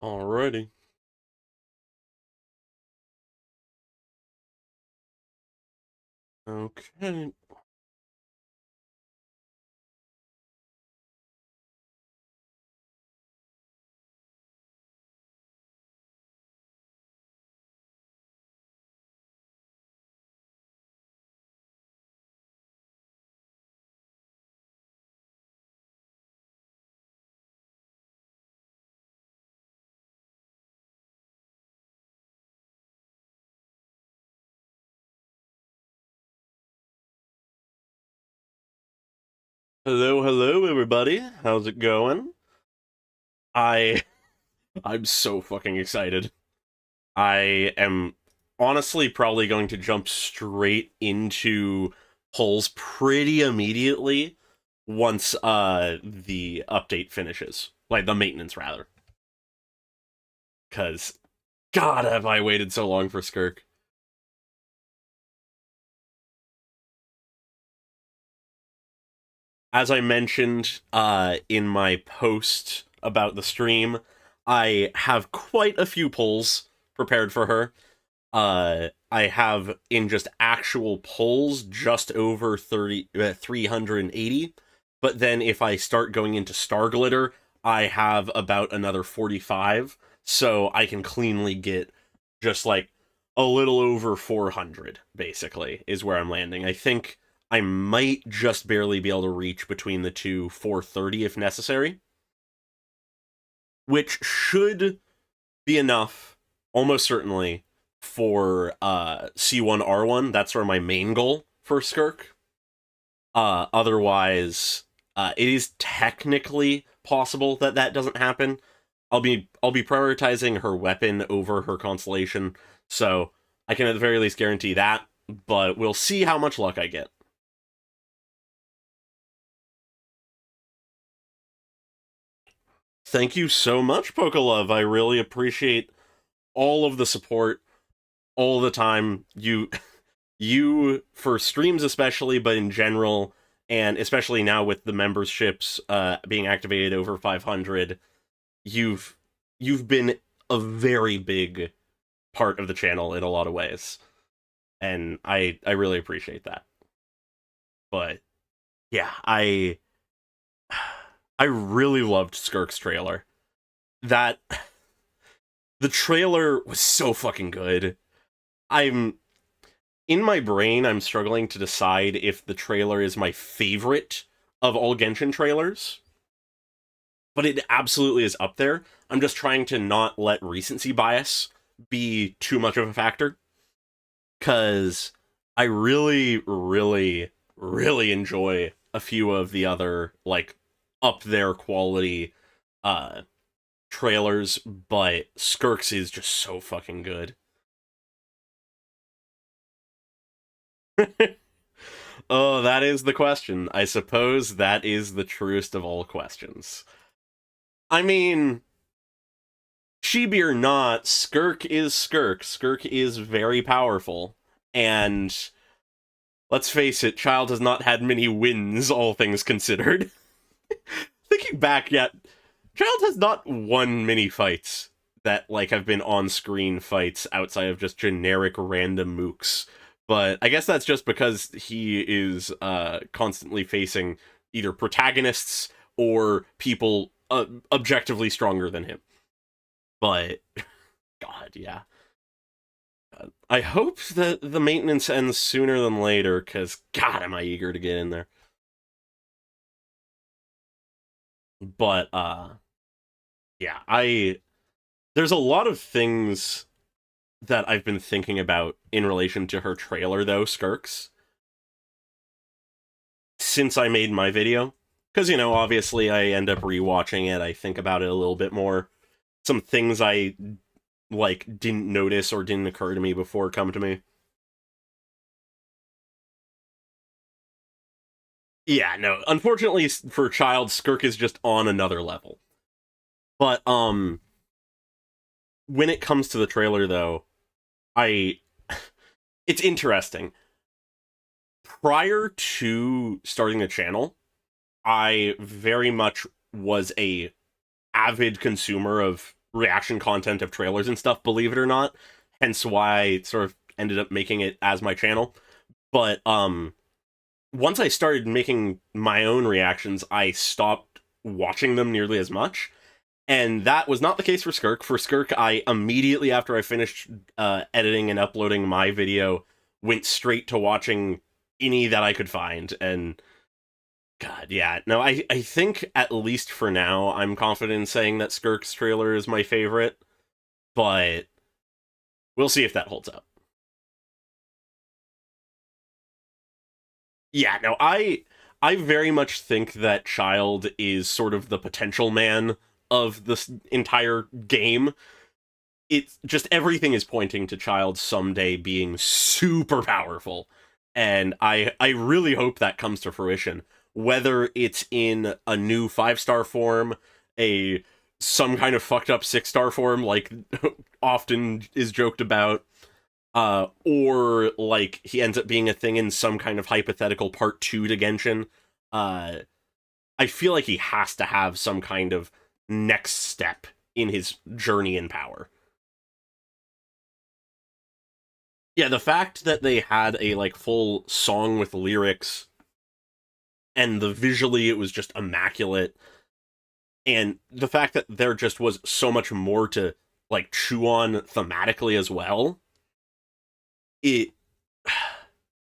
Alrighty. Okay. Hello, hello, everybody. How's it going? I I'm so fucking excited. I am honestly probably going to jump straight into polls pretty immediately once the update finishes. Like the maintenance rather. Cause God have I waited so long for Skirk. As I mentioned in my post about the stream, I have quite a few polls prepared for her. I have in just actual polls just over 380. But then if I start going into Star Glitter, I have about another 45. So I can cleanly get just like a little over 400, basically, is where I'm landing. I think I might just barely be able to reach between the two 430 if necessary, which should be enough, almost certainly, for C1R1. That's sort of my main goal for Skirk. Otherwise, it is technically possible that that doesn't happen. I'll be prioritizing her weapon over her constellation, so I can at the very least guarantee that. But we'll see how much luck I get. Thank you so much, Pokelove. I really appreciate all of the support all the time. You for streams especially, but in general, and especially now with the memberships being activated over 500, you've you've been a very big part of the channel in a lot of ways, and I really appreciate that. But yeah, I really loved Skirk's trailer. That the trailer was so fucking good. I'm in my brain, I'm struggling to decide if the trailer is my favorite of all Genshin trailers, but it absolutely is up there. I'm just trying to not let recency bias be too much of a factor, because I really, really, really enjoy a few of the other, like, up there quality uh trailers, but Skirk's is just so fucking good. Oh, that is the question. I suppose that is the truest of all questions. I mean, Chibi or not, Skirk is Skirk. Skirk is very powerful. And let's face it, Child has not had many wins, all things considered. Thinking back, yet, Child has not won many fights that like have been on-screen fights outside of just generic random mooks. But I guess that's just because he is constantly facing either protagonists or people objectively stronger than him. But God, yeah. I hope that the maintenance ends sooner than later, because God, am I eager to get in there. But yeah, there's a lot of things that I've been thinking about in relation to her trailer, though, Skirks, since I made my video. Because, you know, obviously I end up rewatching it, I think about it a little bit more. Some things I, like, didn't notice or didn't occur to me before come to me. Yeah, no, unfortunately for Child, Skirk is just on another level. But, when it comes to the trailer, though, I... it's interesting. Prior to starting the channel, I very much was a avid consumer of reaction content of trailers and stuff, believe it or not. Hence why I sort of ended up making it as my channel. But once I started making my own reactions, I stopped watching them nearly as much. And that was not the case for Skirk. For Skirk, I immediately after I finished editing and uploading my video, went straight to watching any that I could find. And God, yeah. No, I think at least for now, I'm confident in saying that Skirk's trailer is my favorite. But we'll see if that holds up. Yeah, no, I very much think that Child is sort of the potential man of this entire game. It's just everything is pointing to Child someday being super powerful. And I really hope that comes to fruition. Whether it's in a new 5-star form, a some kind of fucked up 6-star form like often is joked about, or like he ends up being a thing in some kind of hypothetical part 2 to Genshin. I feel like he has to have some kind of next step in his journey in power. Yeah, the fact that they had a like full song with lyrics and the visually it was just immaculate, and the fact that there just was so much more to like chew on thematically as well, it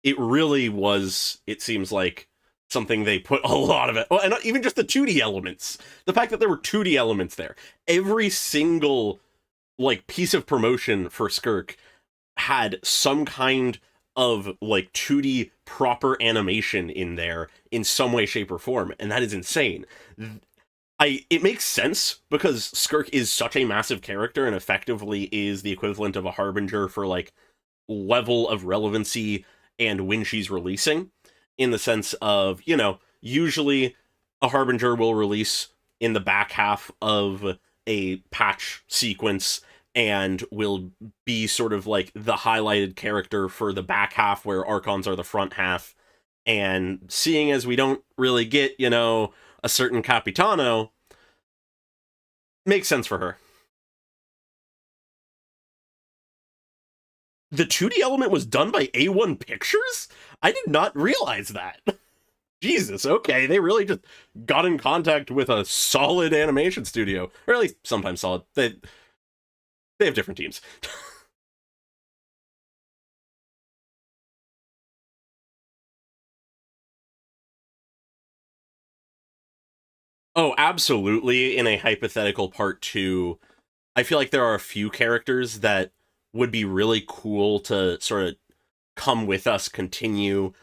it really was, it seems like, something they put a lot of it. Oh, and not even just the 2D elements. The fact that there were 2D elements there. Every single like piece of promotion for Skirk had some kind of like 2D proper animation in there in some way, shape, or form, and that is insane. It makes sense because Skirk is such a massive character and effectively is the equivalent of a harbinger for like level of relevancy and when she's releasing, in the sense of, you know, usually a harbinger will release in the back half of a patch sequence and will be sort of like the highlighted character for the back half where Archons are the front half. And seeing as we don't really get, you know, a certain Capitano, makes sense for her. The 2D element was done by A1 Pictures? I did not realize that. Jesus, okay, they really just got in contact with a solid animation studio. Or at least sometimes solid. They have different teams. Oh, absolutely. In a hypothetical part 2, I feel like there are a few characters that would be really cool to sort of come with us, continue.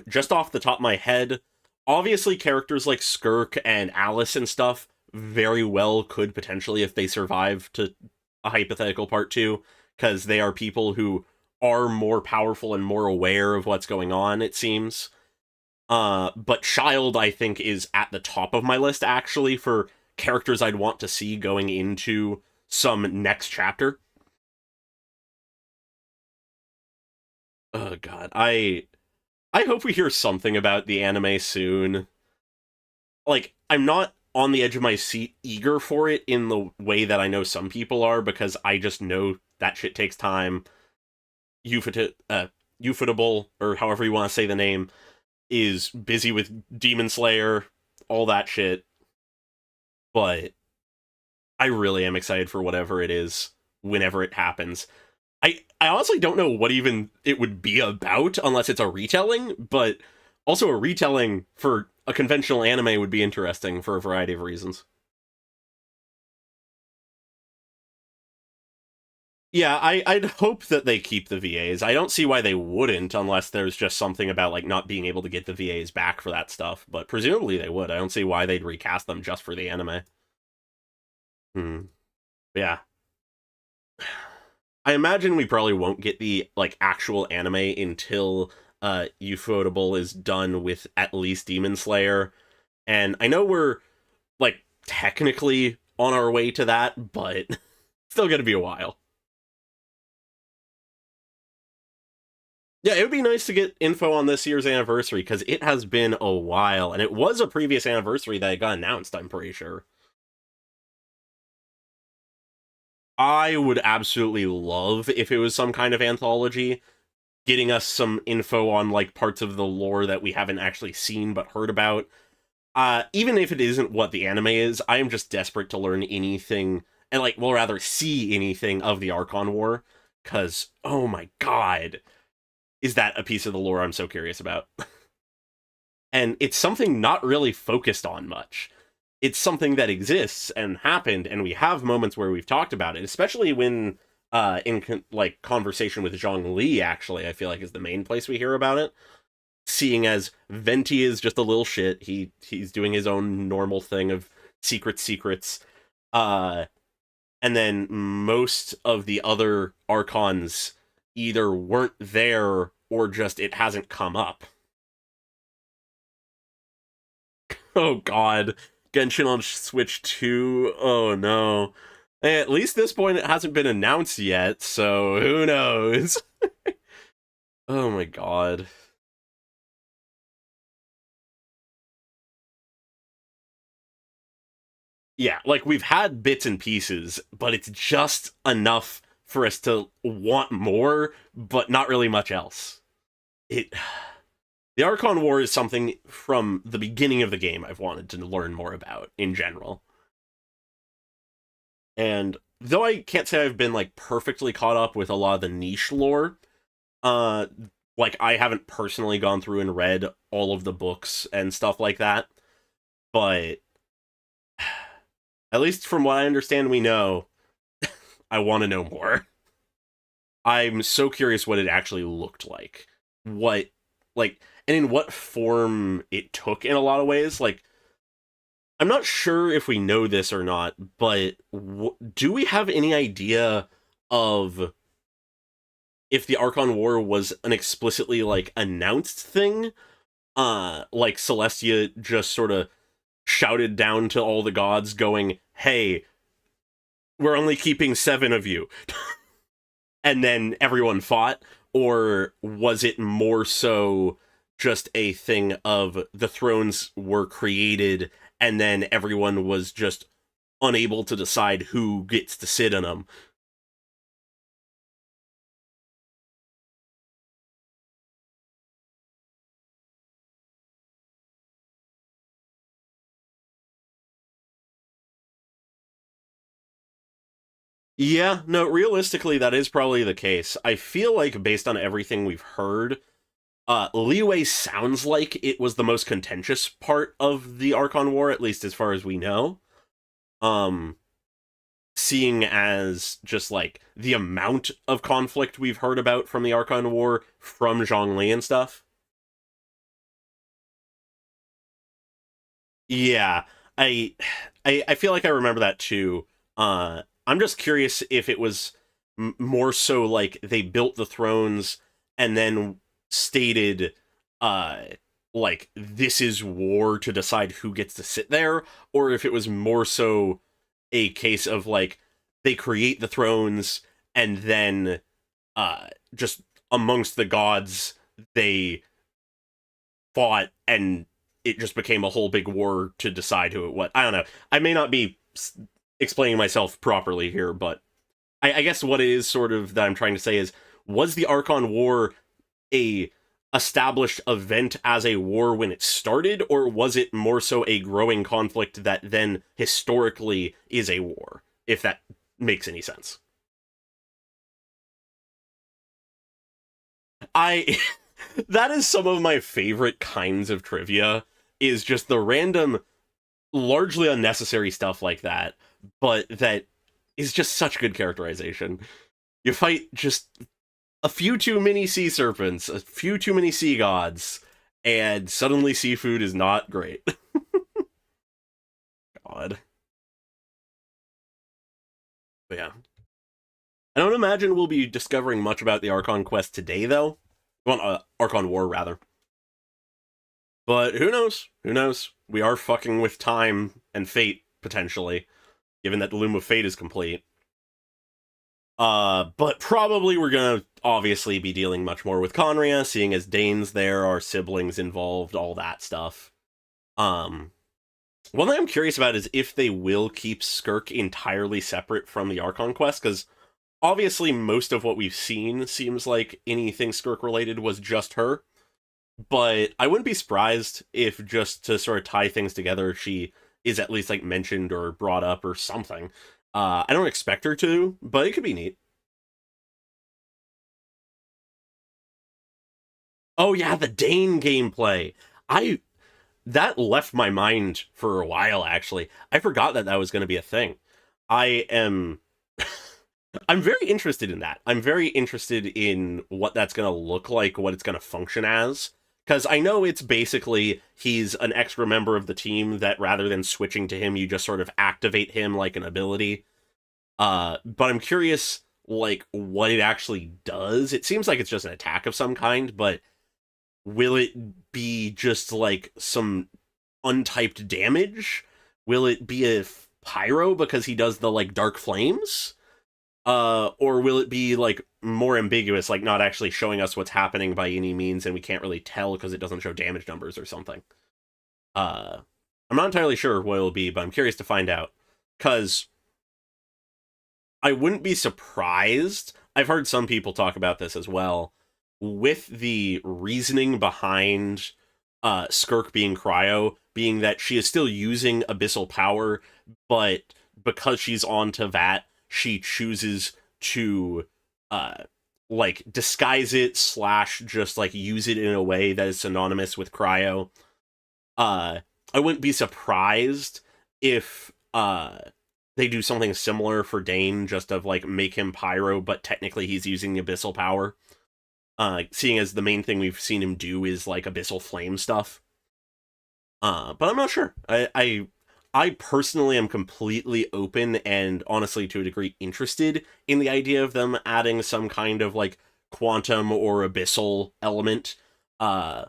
Just off the top of my head, obviously characters like Skirk and Alice and stuff very well could potentially, if they survive to a hypothetical part 2, because they are people who are more powerful and more aware of what's going on, it seems. But Child, I think, is at the top of my list, actually, for characters I'd want to see going into some next chapter. Oh god, I hope we hear something about the anime soon. Like, I'm not on the edge of my seat eager for it in the way that I know some people are, because I just know that shit takes time. Ufotable, or however you want to say the name, is busy with Demon Slayer, all that shit. But I really am excited for whatever it is, whenever it happens. I honestly don't know what even it would be about unless it's a retelling, but also a retelling for a conventional anime would be interesting for a variety of reasons. Yeah, I'd hope that they keep the VAs. I don't see why they wouldn't unless there's just something about like not being able to get the VAs back for that stuff, but presumably they would. I don't see why they'd recast them just for the anime. Hmm. Yeah. I imagine we probably won't get the like actual anime until Ufotable is done with at least Demon Slayer. And I know we're like technically on our way to that, but still gonna be a while. Yeah, it would be nice to get info on this year's anniversary because it has been a while, and it was a previous anniversary that got announced, I'm pretty sure. I would absolutely love if it was some kind of anthology, getting us some info on like parts of the lore that we haven't actually seen but heard about. Even if it isn't what the anime is, I am just desperate to learn anything, and like, well, rather see anything of the Archon War, because, oh my god, is that a piece of the lore I'm so curious about. And it's something not really focused on much. It's something that exists and happened, and we have moments where we've talked about it, especially when like conversation with Zhang Li, actually, I feel like is the main place we hear about it. Seeing as Venti is just a little shit, he's doing his own normal thing of secrets. Uh and then most of the other Archons either weren't there or just it hasn't come up. Oh god. Genshin on Switch 2. Oh no. Hey, at least this point it hasn't been announced yet, so who knows? Oh my god. Yeah, like we've had bits and pieces, but it's just enough for us to want more, but not really much else. It The Archon War is something from the beginning of the game I've wanted to learn more about in general. And though I can't say I've been like perfectly caught up with a lot of the niche lore, uh like I haven't personally gone through and read all of the books and stuff like that, but at least from what I understand we know, I want to know more. I'm so curious what it actually looked like. What, like, and in what form it took in a lot of ways. Like, I'm not sure if we know this or not, but do we have any idea of if the Archon War was an explicitly, like, announced thing? Like Celestia just sort of shouted down to all the gods going, hey, we're only keeping 7 of you. And then everyone fought? Or was it more so just a thing of the thrones were created and then everyone was just unable to decide who gets to sit in them? Yeah, no, realistically, that is probably the case. I feel like based on everything we've heard, Leeway sounds like it was the most contentious part of the Archon War, at least as far as we know. Um, Seeing as just like the amount of conflict we've heard about from the Archon War from Zhongli and stuff. Yeah, I, I feel like I remember that too. I'm just curious if it was more so like they built the thrones and then stated, uh, like this is war to decide who gets to sit there, or if it was more so a case of like they create the thrones and then just amongst the gods they fought and it just became a whole big war to decide who it was. I don't know. I may not be explaining myself properly here, but I guess what it is sort of that I'm trying to say is, was the Archon War a established event as a war when it started, or was it more so a growing conflict that then historically is a war, if that makes any sense? I that is some of my favorite kinds of trivia, is just the random, largely unnecessary stuff like that, but that is just such good characterization. You fight just a few too many sea serpents, a few too many sea gods, and suddenly seafood is not great. God. But yeah. I don't imagine we'll be discovering much about the Archon quest today, though. Well, Archon War, rather. But who knows? Who knows? We are fucking with time and fate, potentially, given that the Loom of Fate is complete. But probably we're gonna obviously be dealing much more with Conria, seeing as Dane's there, our siblings involved, all that stuff. Um, One thing I'm curious about is if they will keep Skirk entirely separate from the Archon quest, because obviously most of what we've seen seems like anything Skirk related was just her. But I wouldn't be surprised if, just to sort of tie things together, she is at least like mentioned or brought up or something. I don't expect her to, but it could be neat. Oh yeah, the Dane gameplay. I That left my mind for a while actually. I forgot that that was going to be a thing. I am I'm very interested in that. I'm very interested in what that's going to look like, what it's going to function as. Because I know it's basically he's an extra member of the team that rather than switching to him, you just sort of activate him like an ability. But I'm curious, like, what it actually does. It seems like it's just an attack of some kind, but will it be just like some untyped damage? Will it be a pyro because he does the like dark flames? Or will it be like more ambiguous, like not actually showing us what's happening by any means, and we can't really tell because it doesn't show damage numbers or something? Uh, I'm not entirely sure what it'll be, but I'm curious to find out. Because I wouldn't be surprised. I've heard some people talk about this as well, with the reasoning behind Skirk being cryo, being that she is still using abyssal power, but because she's on to that, she chooses to uh like disguise it slash just like use it in a way that is synonymous with cryo. uh I wouldn't be surprised if they do something similar for Dane, just of like make him pyro but technically he's using abyssal power, seeing as the main thing we've seen him do is like abyssal flame stuff. But I'm not sure. I personally am completely open and honestly to a degree interested in the idea of them adding some kind of like quantum or abyssal element. Uh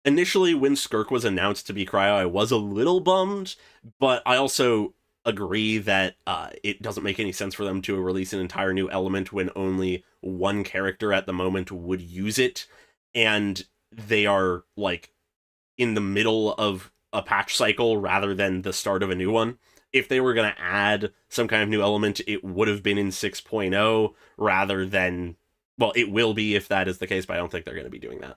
Initially when Skirk was announced to be cryo, I was a little bummed, but I also agree that it doesn't make any sense for them to release an entire new element when only one character at the moment would use it, and they are like in the middle of a patch cycle rather than the start of a new one. If they were going to add some kind of new element, it would have been in 6.0 rather than, well, it will be if that is the case, but I don't think they're going to be doing that.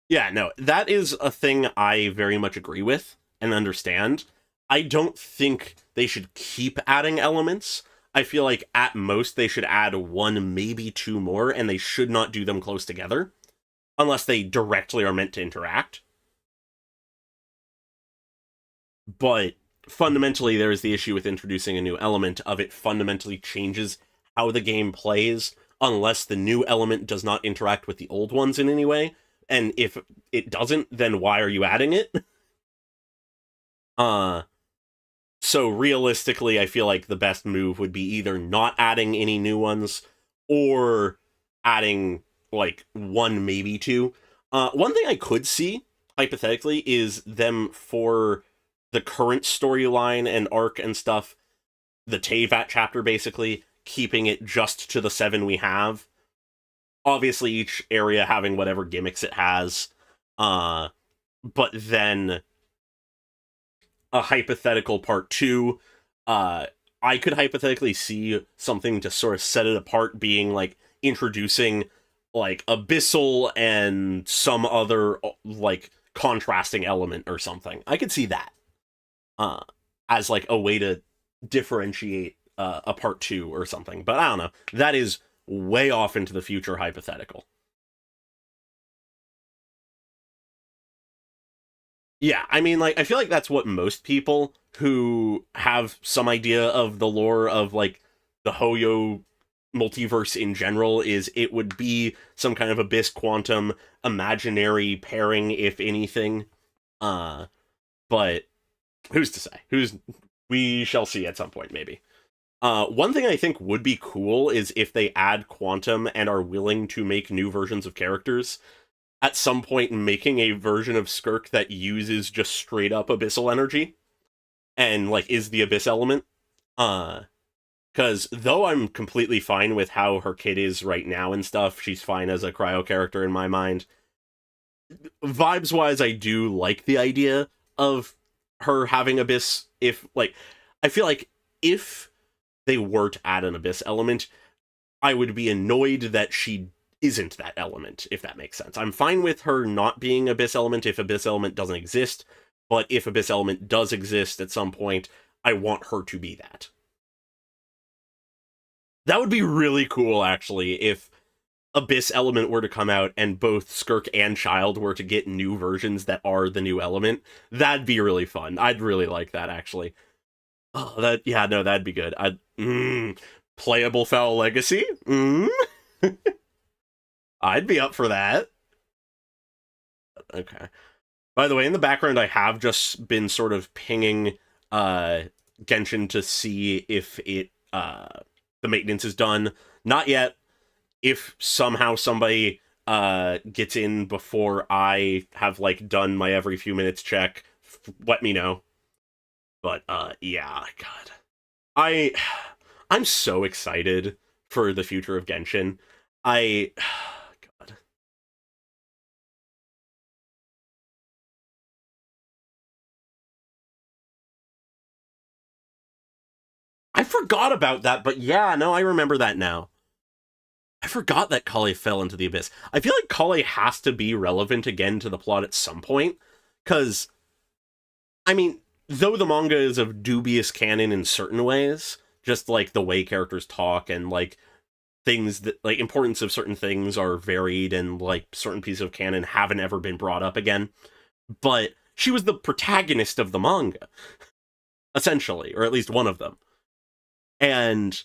Yeah, no, that is a thing I very much agree with and understand. I don't think they should keep adding elements. I feel like at most they should add one, maybe two more, and they should not do them close together unless they directly are meant to interact. But fundamentally, there is the issue with introducing a new element of it fundamentally changes how the game plays unless the new element does not interact with the old ones in any way. And if it doesn't, then why are you adding it? Uh, so realistically, I feel like the best move would be either not adding any new ones or adding like one, maybe two. One thing I could see, hypothetically, is them for the current storyline and arc and stuff, the Teyvat chapter basically, keeping it just to the seven we have. Obviously, each area having whatever gimmicks it has. Uh, but then a hypothetical part two, uh, I could hypothetically see something to sort of set it apart being like introducing like abyssal and some other like contrasting element or something. I could see that uh as like a way to differentiate a part two or something. But I don't know. That is way off into the future hypothetical. Yeah, I mean, like, I feel like that's what most people who have some idea of the lore of, like, the Hoyo multiverse in general is it would be some kind of abyss quantum imaginary pairing, if anything. Uh, but who's to say? We shall see at some point, maybe. One thing I think would be cool is if they add quantum and are willing to make new versions of characters at some point making a version of Skirk that uses just straight up abyssal energy and like is the abyss element. Uh Because though I'm completely fine with how her kid is right now and stuff, she's fine as a cryo character in my mind. Vibes wise, I do like the idea of her having Abyss. If, like, I feel like if they were to add an Abyss element, I would be annoyed that she isn't that element, if that makes sense. I'm fine with her not being Abyss element if Abyss element doesn't exist, but if Abyss element does exist at some point, I want her to be that. That would be really cool, actually, if Abyss element were to come out and both Skirk and Child were to get new versions that are the new element. That'd be really fun. I'd really like that, actually. Oh, yeah, no, that'd be good. Playable Foul Legacy? I'd be up for that. Okay. By the way, in the background, I have just been sort of pinging Genshin to see if the maintenance is done. Not yet. If somehow somebody gets in before I have, like, done my every few minutes check, let me know. But yeah, God. I'm so excited for the future of Genshin. God. I forgot about that, but yeah, no, I remember that now. I forgot that Kale fell into the abyss. I feel like Kale has to be relevant again to the plot at some point, because, I mean, though the manga is of dubious canon in certain ways, just like the way characters talk and, like, things that, like, importance of certain things are varied and, like, certain pieces of canon haven't ever been brought up again, but she was the protagonist of the manga, essentially, or at least one of them. And,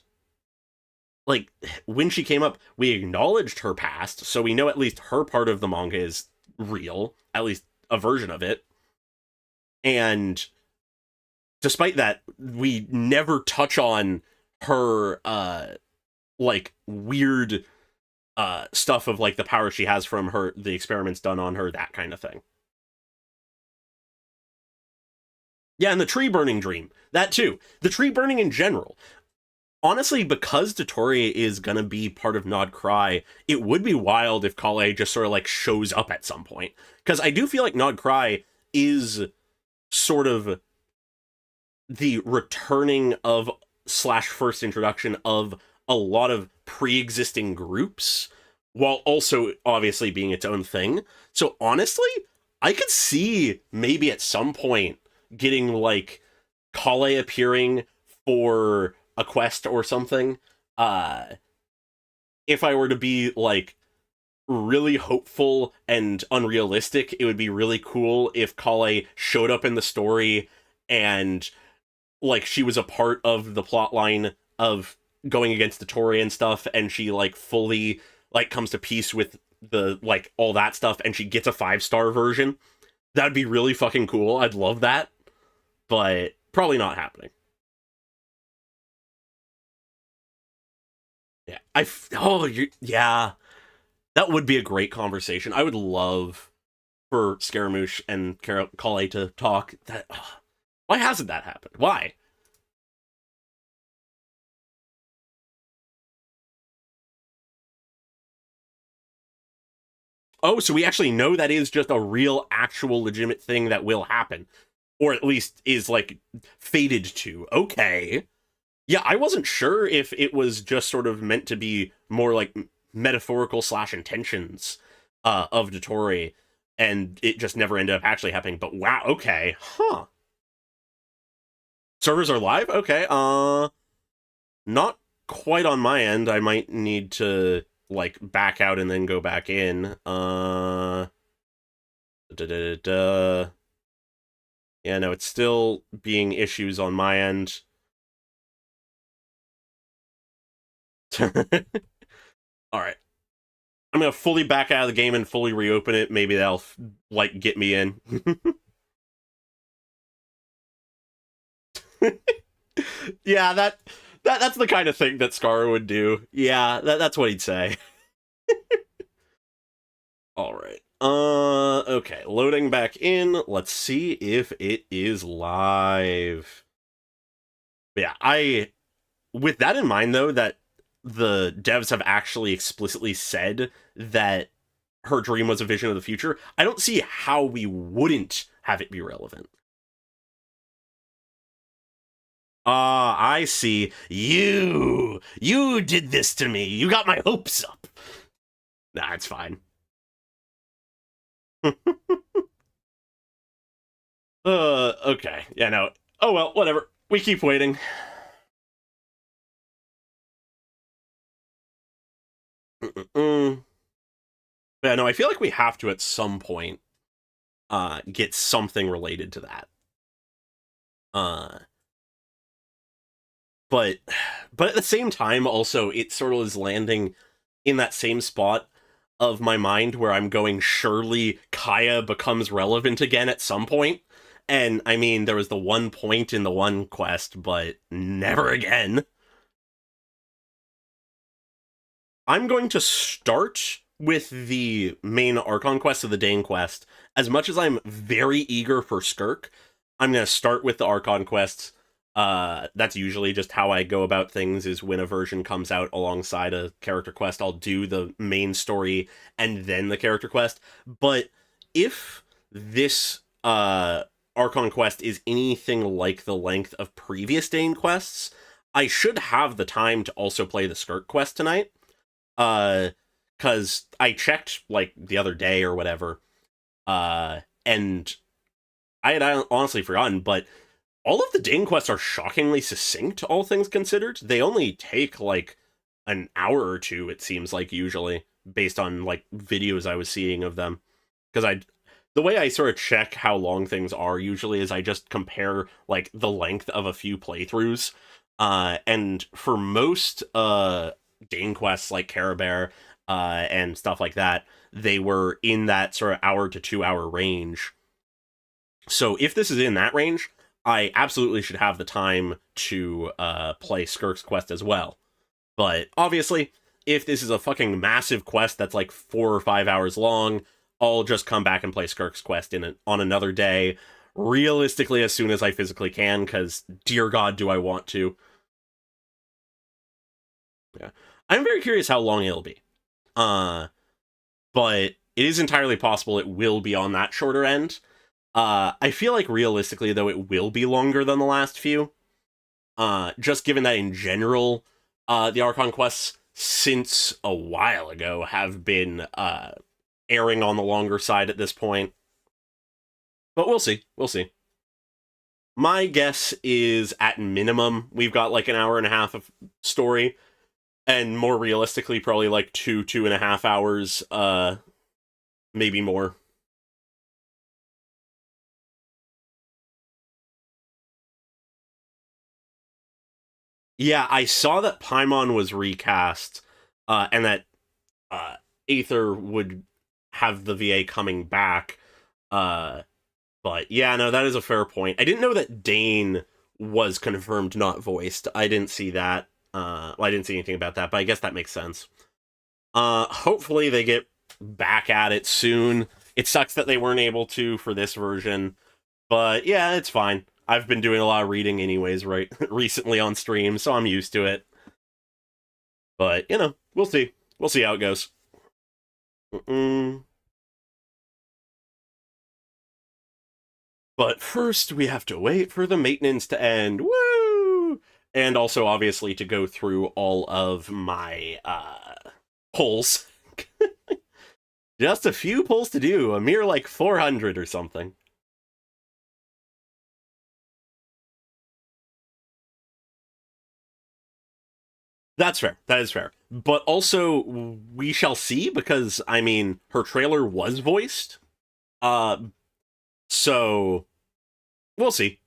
like, when she came up, we acknowledged her past, so we know at least her part of the manga is real, at least a version of it. And despite that, we never touch on her, like, weird stuff of, like, the power she has from the experiments done on her, that kind of thing. Yeah, and the tree burning dream. That too. The tree burning in general. Honestly, because Dottore is gonna be part of Nod Cry, it would be wild if Kale just sort of, like, shows up at some point. Because I do feel like Nod Cry is sort of the returning of / first introduction of a lot of pre-existing groups, while also obviously being its own thing. So honestly, I could see maybe at some point getting, like, Kale appearing for a quest or something. If I were to be, like, really hopeful and unrealistic, it would be really cool if Kale showed up in the story and, like, she was a part of the plot line of going against the Tory and stuff, and she, like, fully, like, comes to peace with the, like, all that stuff, and she gets a 5-star version. That'd be really fucking cool. I'd love that. But probably not happening. Yeah. Yeah. That would be a great conversation. I would love for Scaramouche and Kale to talk. Why hasn't that happened? Why? Oh, so we actually know that is just a real, actual, legitimate thing that will happen. Or at least is, like, fated to. Okay. Yeah, I wasn't sure if it was just sort of meant to be more, like, metaphorical / intentions of Dottore, and it just never ended up actually happening. But wow, okay. Huh. Servers are live? Okay. Not quite on my end. I might need to, like, back out and then go back in. Da, da, da, da. Yeah, no, it's still being issues on my end. Alright. I'm gonna fully back out of the game and fully reopen it. Maybe that'll, like, get me in. Yeah, that's the kind of thing that Scar would do. Yeah, that's what he'd say. Alright. Okay, loading back in. Let's see if it is live. Yeah, with that in mind, though, that the devs have actually explicitly said that her dream was a vision of the future, I don't see how we wouldn't have it be relevant. Ah, I see. You did this to me. You got my hopes up. Nah, it's fine. Okay. Yeah, no. Oh well, whatever. We keep waiting. Mm-mm. Yeah, no, I feel like we have to at some point get something related to that. Uh but but at the same time also it sort of is landing in that same spot of my mind where I'm going, surely Kaya becomes relevant again at some point. And I mean, there was the one point in the one quest, but never again. I'm going to start with the main Archon quest of the Dane quest. As much as I'm very eager for Skirk, I'm going to start with the Archon quests. That's usually just how I go about things, is when a version comes out alongside a character quest, I'll do the main story and then the character quest. But if this Archon quest is anything like the length of previous Dane quests, I should have the time to also play the Skirk quest tonight. Because I checked, like, the other day or whatever, and I had honestly forgotten, but all of the Dane quests are shockingly succinct, all things considered. They only take, like, an hour or two, it seems like, usually, based on, like, videos I was seeing of them. Because the way I sort of check how long things are usually is I just compare, like, the length of a few playthroughs. And for most, Dane quests like Carabare and stuff like that, they were in that sort of hour to 2 hour range. So if this is in that range, I absolutely should have the time to play Skirk's quest as well. But obviously, if this is a fucking massive quest that's like 4 or 5 hours long, I'll just come back and play Skirk's quest on another day, realistically as soon as I physically can, because dear God, do I want to. Yeah. I'm very curious how long it'll be. But it is entirely possible it will be on that shorter end. I feel like realistically, though, it will be longer than the last few. Just given that in general, the Archon quests since a while ago have been airing on the longer side at this point. But we'll see. We'll see. My guess is at minimum, we've got like an hour and a half of story. And more realistically, probably like 2.5 hours, maybe more. Yeah, I saw that Paimon was recast, and that uh, Aether would have the VA coming back. Uh, but yeah, no, that is a fair point. I didn't know that Dane was confirmed not voiced. I didn't see that. Well, I didn't see anything about that, but I guess that makes sense. Hopefully they get back at it soon. It sucks that they weren't able to for this version, but yeah, it's fine. I've been doing a lot of reading anyways, right, recently on stream, so I'm used to it. But, you know, we'll see. We'll see how it goes. Mm-mm. But first, we have to wait for the maintenance to end. Woo! And also, obviously, to go through all of my polls. Just a few polls to do, a mere like 400 or something. That's fair. That is fair. But also, we shall see, because, I mean, her trailer was voiced. Uh, so, we'll see.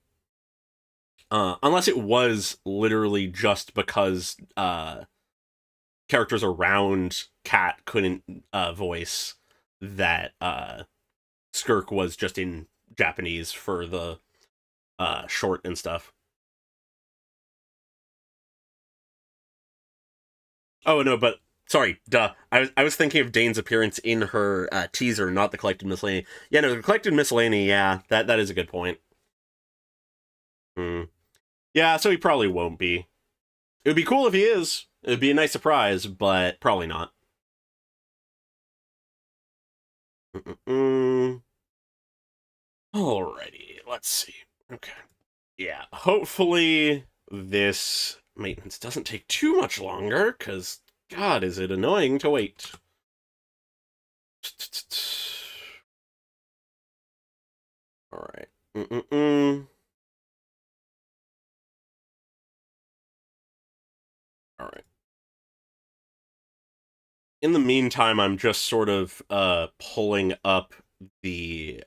Unless it was literally just because characters around Cat couldn't voice that Skirk was just in Japanese for the short and stuff. Oh no, but sorry, duh. I was thinking of Dane's appearance in her teaser, not the collected miscellany. Yeah, no, the collected miscellany. Yeah, that is a good point. Hmm. Yeah, so he probably won't be. It would be cool if he is. It would be a nice surprise, but probably not. Mm-mm. Alrighty, let's see. Okay. Yeah, hopefully this maintenance doesn't take too much longer, because, God, is it annoying to wait. Alright. Mm-mm-mm. Alright. In the meantime, I'm just sort of pulling up the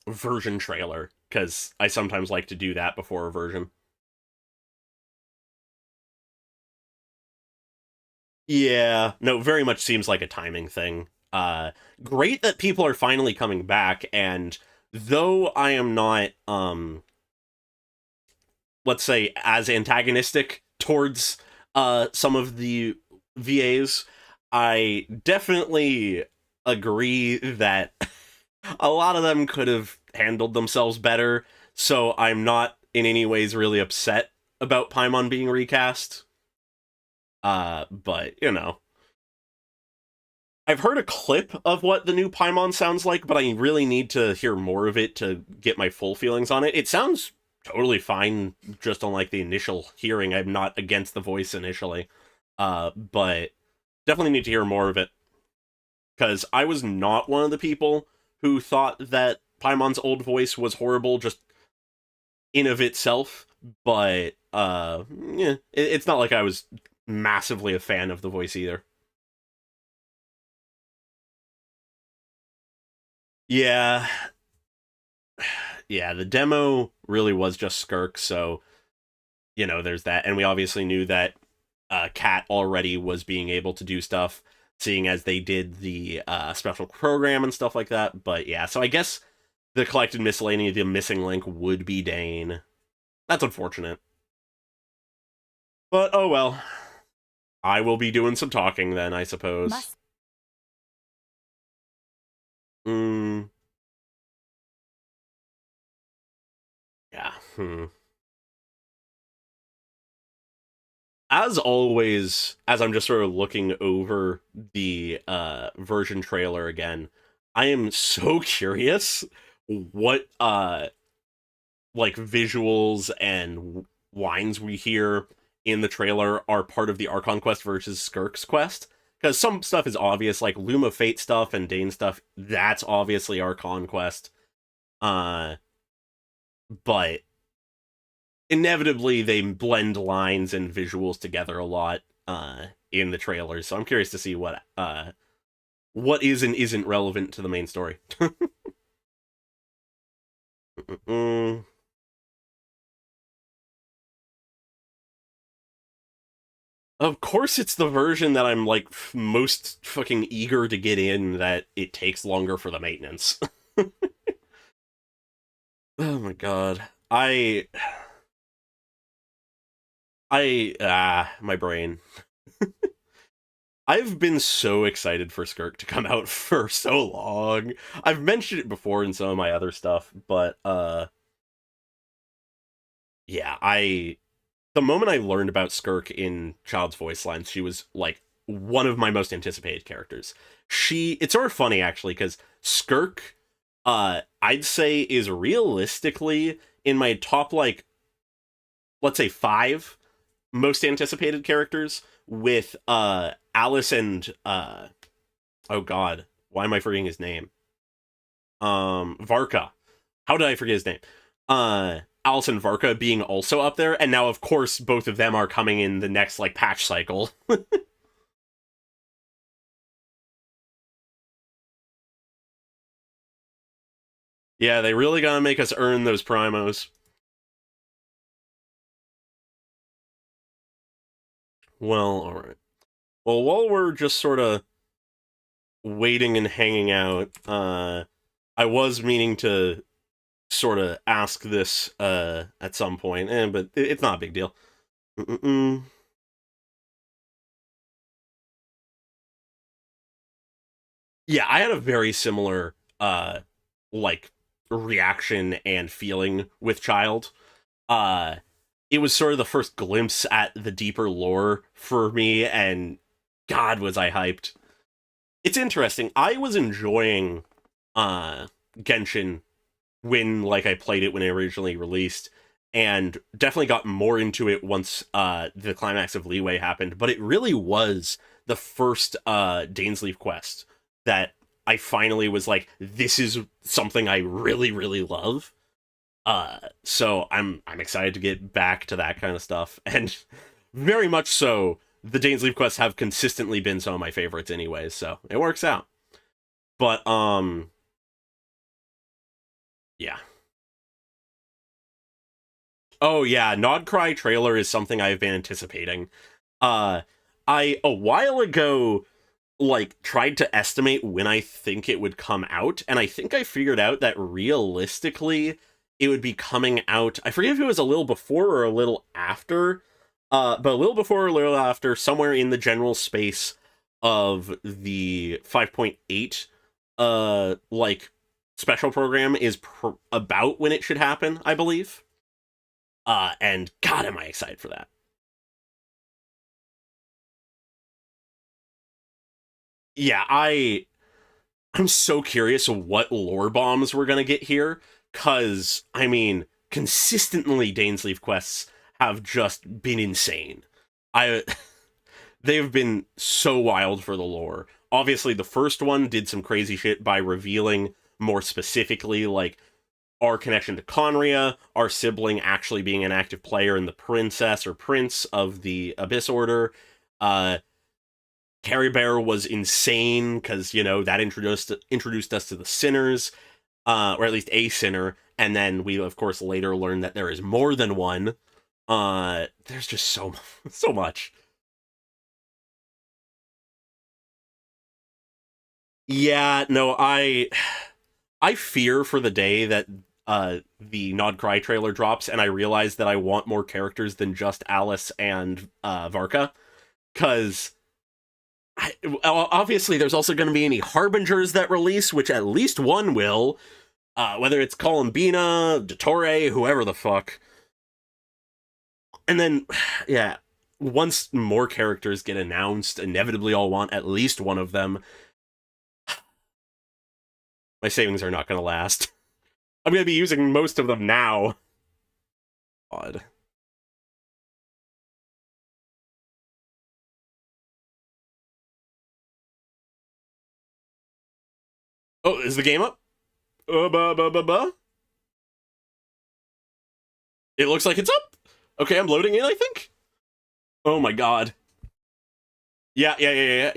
version trailer, because I sometimes like to do that before a version. Yeah, no, very much seems like a timing thing. Great that people are finally coming back, and though I am not, let's say, as antagonistic towards some of the VAs, I definitely agree that a lot of them could have handled themselves better, so I'm not in any ways really upset about Paimon being recast. But, you know. I've heard a clip of what the new Paimon sounds like, but I really need to hear more of it to get my full feelings on it. It sounds totally fine just on like the initial hearing. I'm not against the voice initially. But definitely need to hear more of it. Because I was not one of the people who thought that Paimon's old voice was horrible just in of itself, but yeah, it's not like I was massively a fan of the voice either. Yeah, yeah, the demo really was just Skirk, so there's that, and we obviously knew that Cat already was being able to do stuff, seeing as they did the special program and stuff like that. But yeah, so I guess the collected miscellany, the missing link would be Dane. That's unfortunate, but oh well. I will be doing some talking then, I suppose. Mm, yeah. As always, as I'm just sort of looking over the version trailer again, I am so curious what like visuals and lines we hear in the trailer are part of the Archon quest versus Skirk's quest. Because some stuff is obvious, like Luma Fate stuff and Dane stuff, that's obviously Archon quest. Uh, but inevitably they blend lines and visuals together a lot in the trailers. So I'm curious to see what is and isn't relevant to the main story. Of course, it's the version that I'm like most fucking eager to get in. That it takes longer for the maintenance. Oh my god, my brain. I've been so excited for Skirk to come out for so long. I've mentioned it before in some of my other stuff, but yeah, the moment I learned about Skirk in Child's Voice Lines, she was like one of my most anticipated characters. It's sort of funny actually, because Skirk, I'd say is realistically in my top, like, let's say five most anticipated characters, with Alice and oh god, why am I forgetting his name? Varka. How did I forget his name? Alice and Varka being also up there, and now of course both of them are coming in the next like patch cycle. Yeah, they really gotta make us earn those primos. Well, alright. Well, while we're just sort of waiting and hanging out, I was meaning to sort of ask this at some point, but it's not a big deal. Mm-mm. Yeah, I had a very similar like reaction and feeling with Child. Uh it was sort of the first glimpse at the deeper lore for me, and God, was I hyped. It's interesting. I was enjoying Genshin when, like, I played it when it originally released, and definitely got more into it once the climax of Leeway happened, but it really was the first Dainsleif quest that I finally was like, this is something I really, really love. So I'm excited to get back to that kind of stuff, and very much so, the Dainsleif quests have consistently been some of my favorites anyways, so it works out. But, yeah. Oh yeah, Nod Cry trailer is something I've been anticipating. I, a while ago, like, tried to estimate when I think it would come out, and I think I figured out that realistically, it would be coming out, I forget if it was a little before or a little after, but a little before or a little after, somewhere in the general space of the 5.8, like, special program is about when it should happen, I believe. And God, am I excited for that. Yeah, I'm so curious what lore bombs we're gonna get here, cause, I mean, consistently Dainsleif quests have just been insane. I They've been so wild for the lore. Obviously, the first one did some crazy shit by revealing more specifically, like, our connection to Conria, our sibling actually being an active player in the princess or prince of the Abyss Order. Carrie Bear was insane, because, you know, that introduced us to the sinners, or at least a sinner, and then we, of course, later learned that there is more than one. There's just so much. Yeah, no, I fear for the day that the Nod Cry trailer drops, and I realize that I want more characters than just Alice and Varka, because obviously there's also going to be any Harbingers that release, which at least one will, whether it's Columbina, Dottore, whoever the fuck. And then, yeah, once more characters get announced, inevitably I'll want at least one of them. My savings are not going to last. I'm going to be using most of them now. Odd. Oh, is the game up? It looks like it's up. Okay, I'm loading in, I think. Oh my god. Yeah. Yep.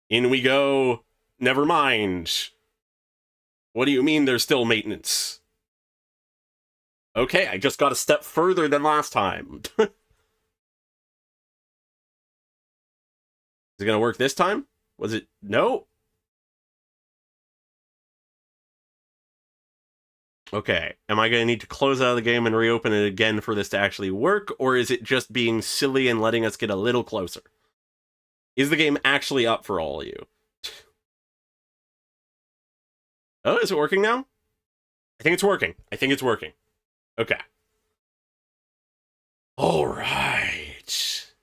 In we go. Never mind. What do you mean there's still maintenance? Okay, I just got a step further than last time. Is it gonna work this time? Was it? No? Okay, am I gonna need to close out of the game and reopen it again for this to actually work, or is it just being silly and letting us get a little closer? Is the game actually up for all of you? Oh, is it working now? I think it's working. Okay. Alright.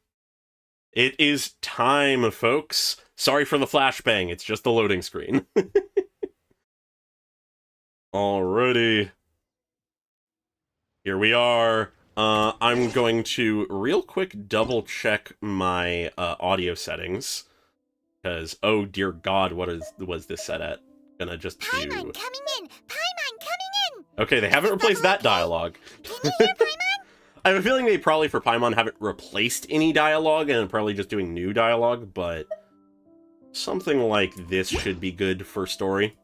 It is time, folks. Sorry for the flashbang, it's just the loading screen. Alrighty. Here we are. I'm going to real quick double check my audio settings, because, oh dear god, was this set at? Gonna just do... Paimon coming in! Paimon coming in! Okay, they haven't replaced that dialogue. Can you hear Paimon? I have a feeling they probably, for Paimon, haven't replaced any dialogue, and are probably just doing new dialogue, but something like this should be good for story.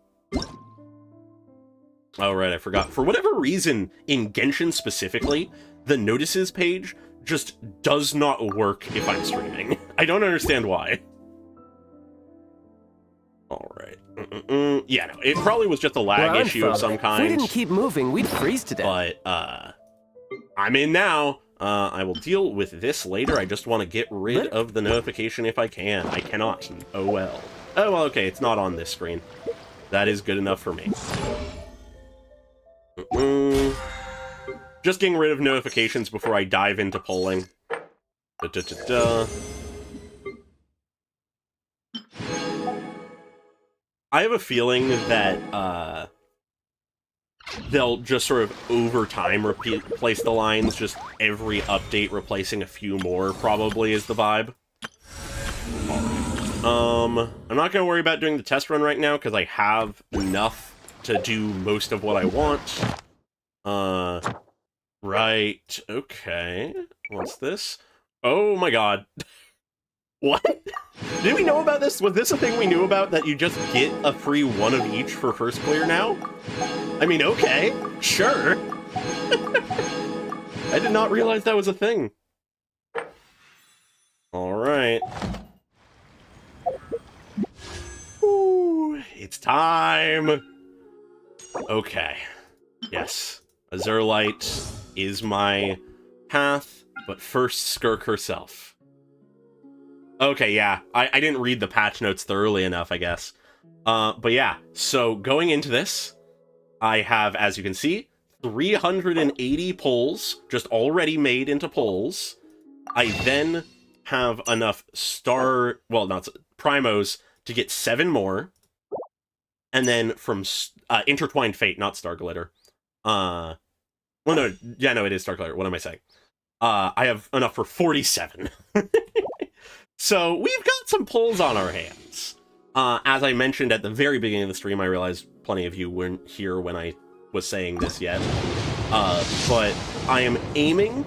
Oh, right, I forgot. For whatever reason, in Genshin specifically, the notices page just does not work if I'm streaming. I don't understand why. Alright. Yeah, no, it probably was just a lag issue of some kind. If we didn't keep moving, we'd freeze to death. But, I'm in now. I will deal with this later. I just want to get rid of the notification if I can. I cannot. Oh well. Oh, well, okay, it's not on this screen. That is good enough for me. Just getting rid of notifications before I dive into polling. I have a feeling that they'll just sort of over time replace the lines, just every update replacing a few more probably is the vibe. I'm not gonna worry about doing the test run right now because I have enough to do most of what I want. Right, okay. What's this? Oh my god. What? Did we know about this? Was this a thing we knew about, that you just get a free one of each for first clear now? I mean, okay, sure. I did not realize that was a thing. Alright. Ooh, it's time! Okay. Yes. Azurlight is my path, but first Skirk herself. Okay, yeah. I didn't read the patch notes thoroughly enough, I guess. But yeah, so going into this, I have, as you can see, 380 pulls, just already made into pulls. I then have enough primos to get 7 more. And then from Intertwined Fate, not Star Glitter. Well, no, yeah, no, it is Star Glitter. What am I saying? I have enough for 47. So we've got some pulls on our hands. As I mentioned at the very beginning of the stream, I realized plenty of you weren't here when I was saying this yet. But I am aiming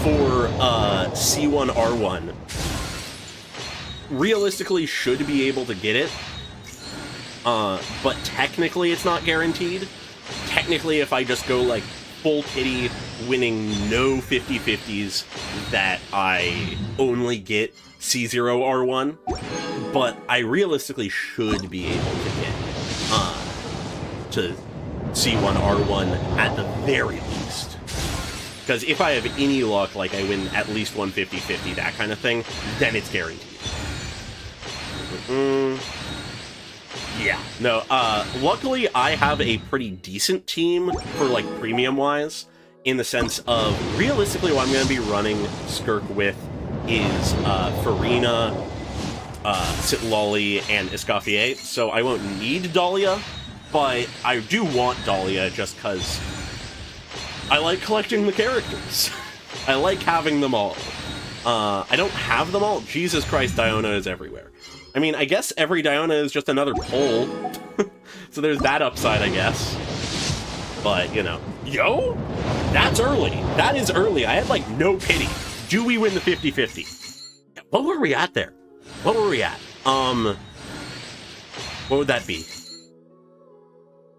for C1R1. Realistically, should be able to get it. But technically it's not guaranteed. Technically, if I just go like full pity, winning no 50-50s, that I only get C0R1, but I realistically should be able to get to C1R1 at the very least. Because if I have any luck, like I win at least one 50-50, that kind of thing, then it's guaranteed. Yeah, no, luckily I have a pretty decent team for, like, premium-wise, in the sense of, realistically, what I'm going to be running Skirk with is Farina, Citlali, and Escoffier, so I won't need Dahlia, but I do want Dahlia just because I like collecting the characters. I like having them all. I don't have them all. Jesus Christ, Diona is everywhere. I mean, I guess every Diona is just another pull, so there's that upside, I guess. But, you know. Yo! That's early. That is early. I had, like, no pity. Do we win the 50-50? What were we at there? What were we at? What would that be?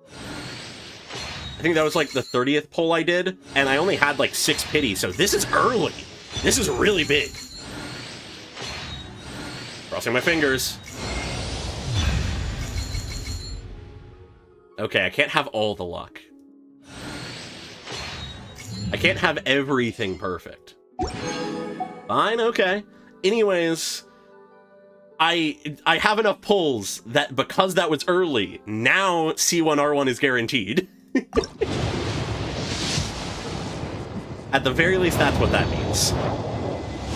I think that was, like, the 30th pull I did, and I only had, like, 6 pity, so this is early. This is really big. Crossing my fingers. Okay, I can't have all the luck. I can't have everything perfect. Fine, okay. Anyways, I have enough pulls that because that was early, now C1R1 is guaranteed. At the very least, that's what that means.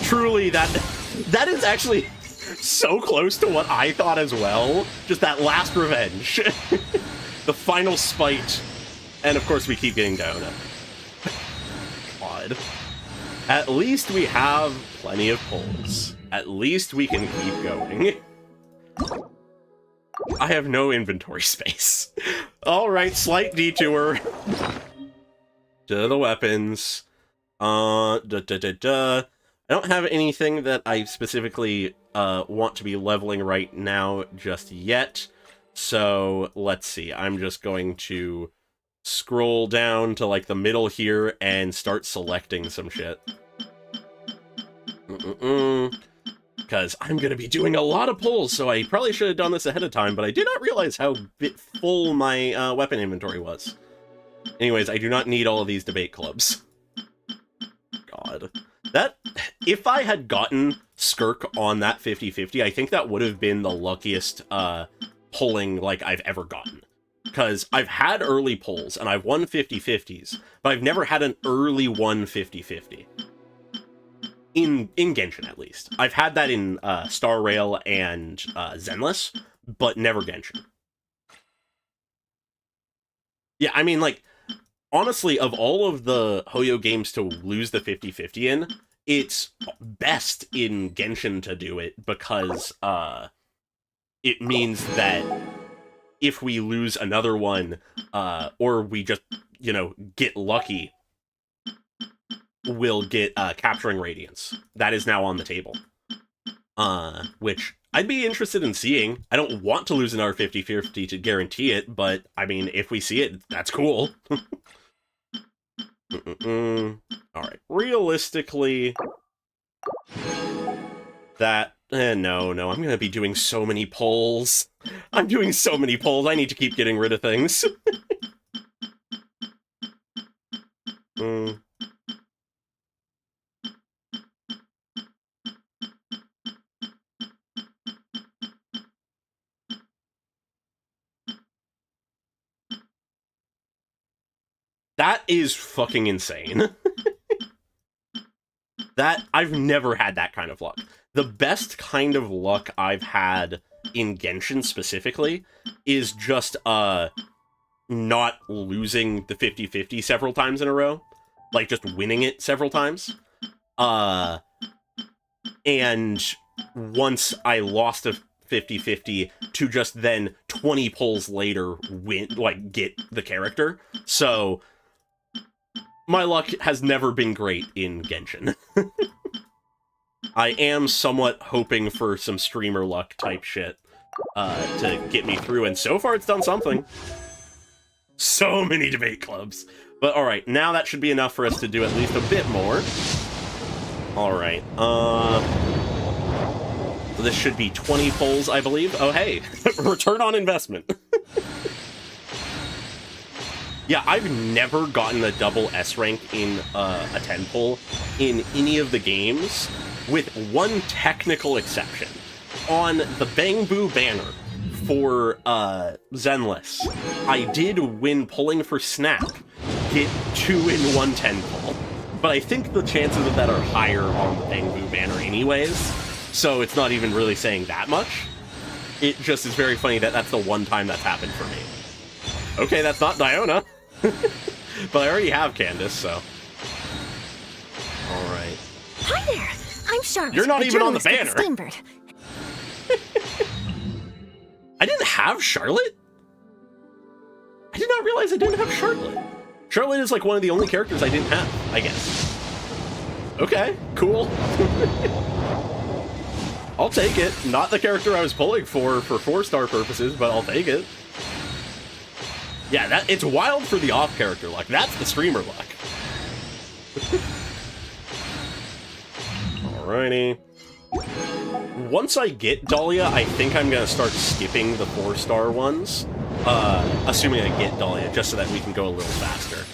Truly, that is actually so close to what I thought as well. Just that last revenge. The final spite. And of course we keep getting Diona. God. At least we have plenty of pulls. At least we can keep going. I have no inventory space. Alright, slight detour. To the weapons. I don't have anything that I specifically want to be leveling right now just yet. So let's see. I'm just going to scroll down to like the middle here and start selecting some shit. Because I'm going to be doing a lot of pulls, so I probably should have done this ahead of time, but I did not realize how full my weapon inventory was. Anyways, I do not need all of these debate clubs. God. If I had gotten Skirk on that 50-50, I think that would have been the luckiest pulling like I've ever gotten. Because I've had early pulls, and I've won 50-50s, but I've never had an early won 50-50. In Genshin, at least. I've had that in Star Rail and Zenless, but never Genshin. Yeah, I mean, like, honestly, of all of the Hoyo games to lose the 50-50 in, it's best in Genshin to do it, because it means that if we lose another one, or we just, get lucky, we'll get Capturing Radiance. That is now on the table. Which I'd be interested in seeing. I don't want to lose another 50-50 to guarantee it, but, I mean, if we see it, that's cool. Alright, realistically, that... no, I'm gonna be doing so many polls. I'm doing so many polls, I need to keep getting rid of things. That is fucking insane. I've never had that kind of luck. The best kind of luck I've had in Genshin specifically is just not losing the 50-50 several times in a row. Like, just winning it several times. And once I lost a 50-50 to just then 20 pulls later get the character. So my luck has never been great in Genshin. I am somewhat hoping for some streamer luck type shit to get me through, and so far it's done something. So many debate clubs. But alright, now that should be enough for us to do at least a bit more. Alright, this should be 20 polls, I believe. Oh, hey, return on investment. Yeah, I've never gotten a double S rank in a 10 pull in any of the games, with one technical exception. On the Bang Boo banner for Zenless, I did, when pulling for Snap, get 2 in 1 10 pull. But I think the chances of that are higher on the Bang Boo banner anyways, so it's not even really saying that much. It just is very funny that that's the one time that's happened for me. Okay, that's not Diona. But I already have Candace, so... Alright. Hi there! I'm Charlotte. You're not the even on the journalist banner! with the Steambird. I didn't have Charlotte? I did not realize I didn't have Charlotte. Charlotte is like one of the only characters I didn't have, I guess. Okay, cool. I'll take it. Not the character I was pulling for 4-star purposes, but I'll take it. Yeah, it's wild for the off-character luck. That's the streamer luck. Alrighty. Once I get Dahlia, I think I'm going to start skipping the 4-star ones. Assuming I get Dahlia, just so that we can go a little faster.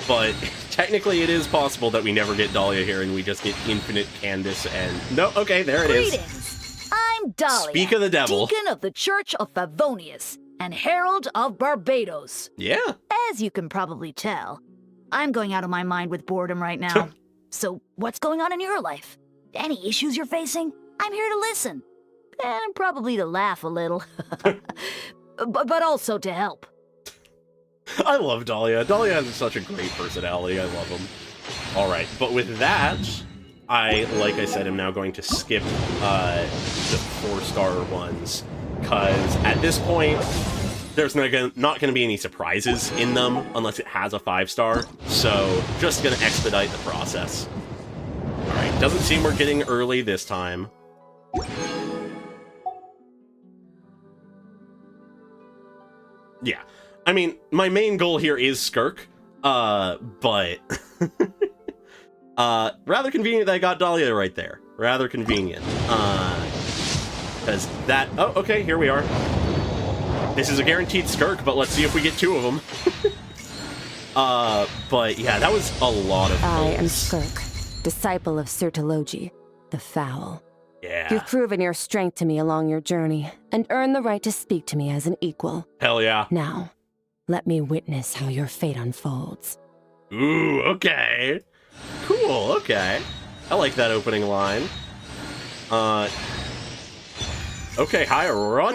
But technically it is possible that we never get Dahlia here and we just get infinite Candace and... No, okay, there it is. Greetings. I'm Dahlia, Speak of the devil. Deacon of the Church of Favonius and Herald of Barbados. Yeah. As you can probably tell, I'm going out of my mind with boredom right now. So what's going on in your life? Any issues you're facing? I'm here to listen. And probably to laugh a little. but also to help. I love Dahlia. Dahlia has such a great personality. I love him. Alright, but with that, like I said, am now going to skip the 4-star ones. Because at this point, there's not going to be any surprises in them unless it has a 5-star. So, just going to expedite the process. Alright, doesn't seem we're getting early this time. Yeah. I mean, my main goal here is Skirk, but... rather convenient that I got Dahlia right there. Rather convenient. Because that... Oh, okay, here we are. This is a guaranteed Skirk, but let's see if we get 2 of them. But yeah, that was a lot of I am goals. Skirk, disciple of Sirtologi, the Foul. Yeah. You've proven your strength to me along your journey, and earned the right to speak to me as an equal. Hell yeah. Now, let me witness how your fate unfolds. Ooh, okay. Cool, okay. I like that opening line. Okay, hi, Aurora.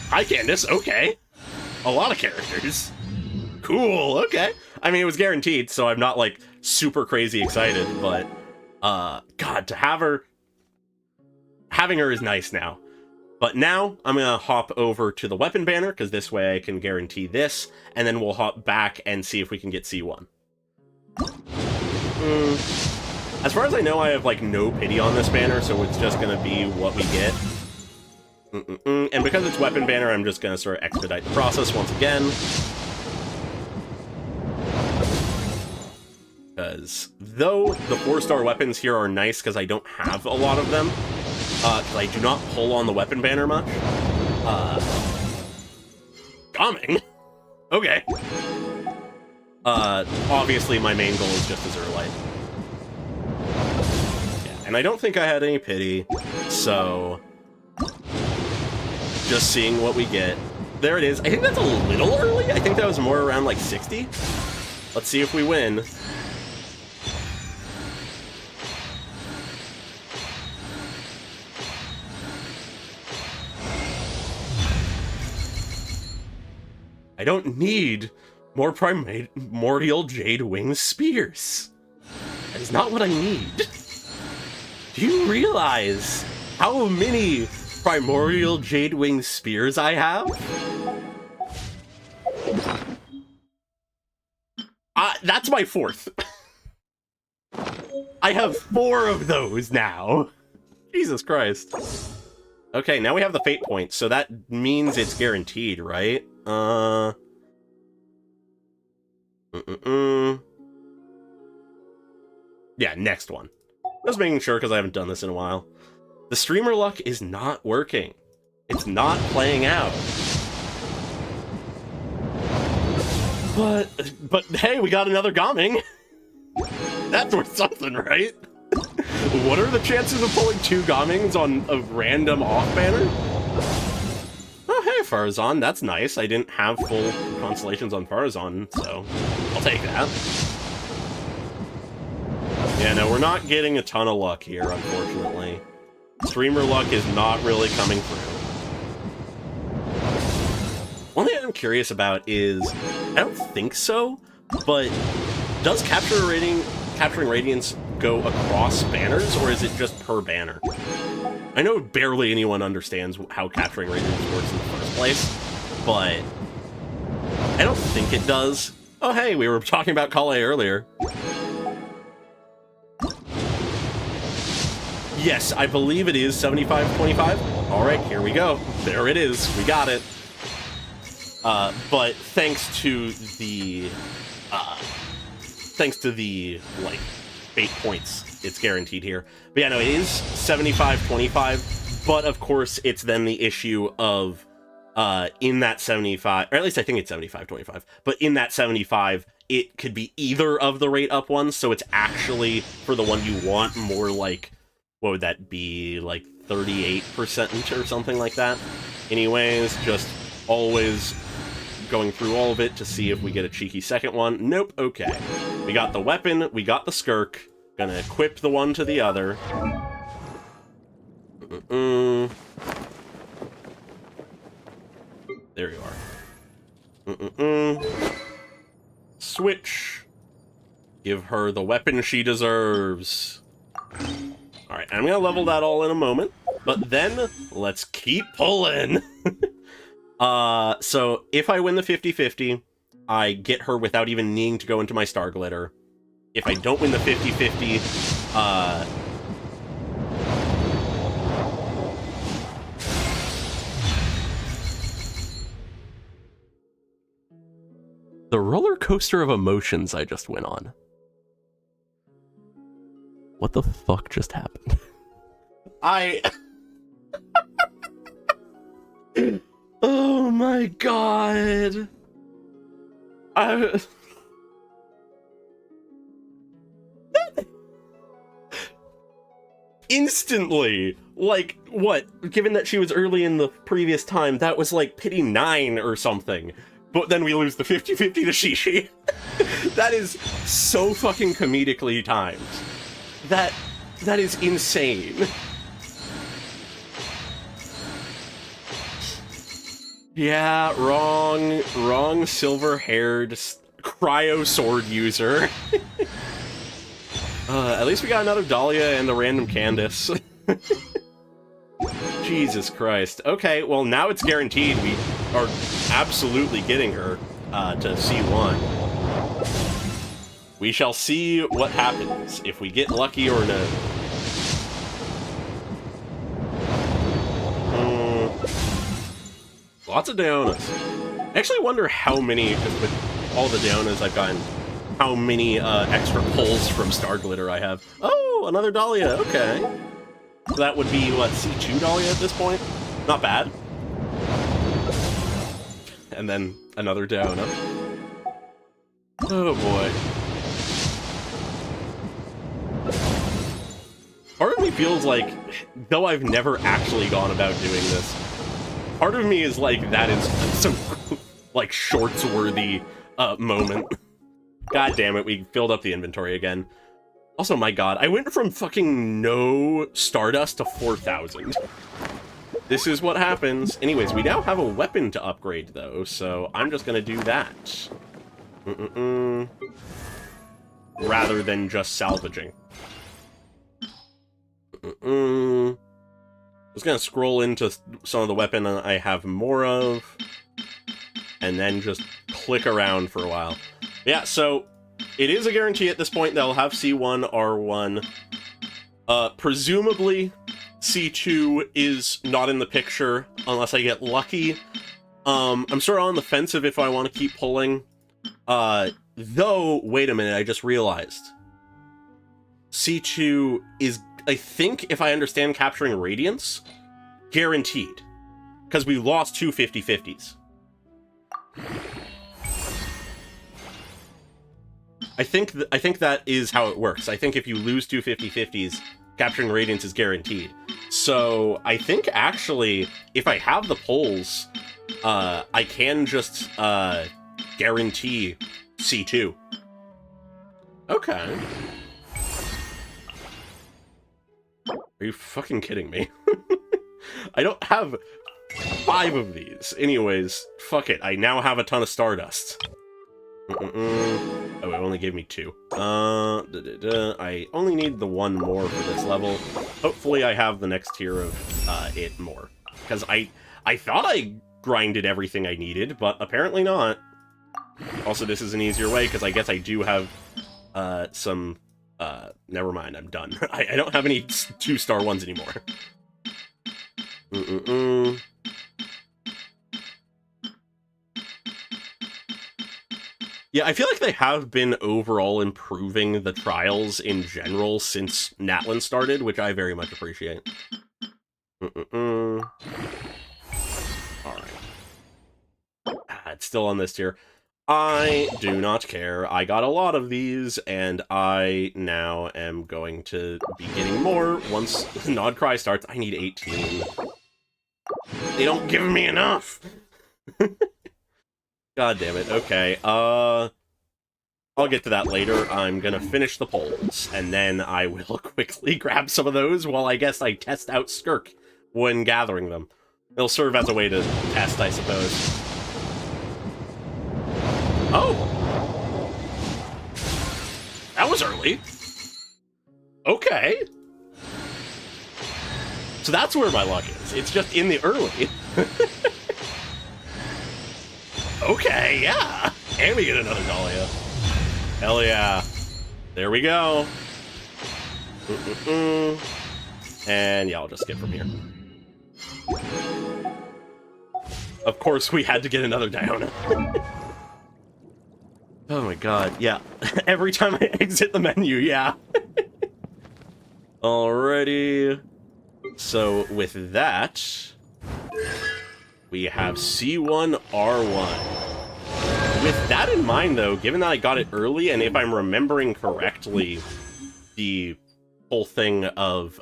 Hi, Candace, okay. A lot of characters. Cool, okay. I mean, it was guaranteed, so I'm not, like, super crazy excited, but, God, to have her... Having her is nice now. But now, I'm gonna hop over to the weapon banner, because this way I can guarantee this, and then we'll hop back and see if we can get C1. As far as I know, I have, like, no pity on this banner, so it's just gonna be what we get. And because it's weapon banner, I'm just gonna sort of expedite the process once again. Because though the 4-star weapons here are nice because I don't have a lot of them, because I do not pull on the weapon banner much. Bombing? Okay. Obviously my main goal is just Azurlight. Yeah, and I don't think I had any pity, so... Just seeing what we get. There it is. I think that's a little early. I think that was more around like 60. Let's see if we win. I don't need more primordial jade wing spears. That is not what I need. Do you realize how many primordial jade wing spears I have? That's my 4th. I have 4 of those now. Jesus Christ. Okay, now we have the fate point, so that means it's guaranteed, right? Yeah, next one. Just making sure because I haven't done this in a while. The streamer luck is not working. It's not playing out. But hey, we got another Gaming. That's worth something, right? What are the chances of pulling 2 Gamings on a random off-banner? Oh, hey, Farazan, that's nice. I didn't have full constellations on Farazan, so I'll take that. Yeah, no, we're not getting a ton of luck here, unfortunately. Streamer luck is not really coming through. One thing I'm curious about is, I don't think so, but does capturing radiance go across banners, or is it just per banner? I know barely anyone understands how capturing radiance works in the first place, but I don't think it does. Oh hey, we were talking about Kale earlier. Yes, I believe it is 75-25. Alright, here we go. There it is. We got it. But thanks to the, like, 8 points, it's guaranteed here. But yeah, no, it is 75-25, but of course, it's then the issue of, in that 75, or at least I think it's 75-25, but in that 75, it could be either of the rate up ones, so it's actually, for the one you want, more like, what would that be, like 38% or something like that? Anyways, just always going through all of it to see if we get a cheeky second one. Nope, okay. We got the weapon, we got the Skirk, gonna equip the one to the other. There you are. Switch. Give her the weapon she deserves. Alright, I'm gonna level that all in a moment, but then let's keep pulling. So if I win the 50-50, I get her without even needing to go into my Star Glitter. If I don't win the 50-50, the roller coaster of emotions I just went on. What the fuck just happened? Oh my god. instantly. Like, what? Given that she was early in the previous time, that was like pity 9 or something. But then we lose the 50-50 to Shishi. That is so fucking comedically timed. That is insane. Yeah, wrong silver-haired cryo sword user. At least we got another Dahlia and the random Candace. Jesus Christ. Okay, well now it's guaranteed we are absolutely getting her to C1. We shall see what happens, if we get lucky or no. Lots of Daonas. I actually wonder how many, because with all the Daonas I've gotten, how many extra pulls from Star Glitter I have. Oh, another Dahlia, okay. So that would be, what, C2 Dahlia at this point? Not bad. And then another Daona. Oh boy. Part of me feels like, though I've never actually gone about doing this, part of me is like, that is some, like, shorts-worthy moment. God damn it, we filled up the inventory again. Also, my god, I went from fucking no Stardust to 4,000. This is what happens. Anyways, we now have a weapon to upgrade, though, so I'm just gonna do that. Rather than just salvaging. Just gonna scroll into some of the weapon I have more of, and then just click around for a while. Yeah, so it is a guarantee at this point that I'll have C1, R1. Presumably, C2 is not in the picture unless I get lucky. I'm sort of on the fence of if I want to keep pulling. Though, wait a minute, I just realized. C2 is, I think, if I understand capturing Radiance, guaranteed. Because we lost two 50-50s. I think that is how it works. I think if you lose two 50-50s, capturing Radiance is guaranteed. So I think actually, if I have the pulls, I can just guarantee C2. Okay. Are you fucking kidding me? I don't have 5 of these. Anyways, fuck it. I now have a ton of Stardust. Oh, it only gave me 2. I only need the 1 more for this level. Hopefully I have the next tier of it more. Because I thought I grinded everything I needed, but apparently not. Also, this is an easier way, because I guess I do have some... never mind, I'm done. I don't have any 2-star ones anymore. Yeah, I feel like they have been overall improving the trials in general since Natlan started, which I very much appreciate. Alright. It's still on this tier. I do not care. I got a lot of these, and I now am going to be getting more once Nod Cry starts. I need 18. They don't give me enough! God damn it. Okay, I'll get to that later. I'm gonna finish the polls, and then I will quickly grab some of those while I guess I test out Skirk when gathering them. It'll serve as a way to test, I suppose. Oh! That was early. Okay. So that's where my luck is. It's just in the early. Okay, yeah. And we get another Dahlia. Hell yeah. There we go. And yeah, I'll just skip from here. Of course, we had to get another Diona. Oh my god, yeah. Every time I exit the menu, yeah. Alrighty. So, with that, we have C1, R1. With that in mind, though, given that I got it early, and if I'm remembering correctly, the whole thing of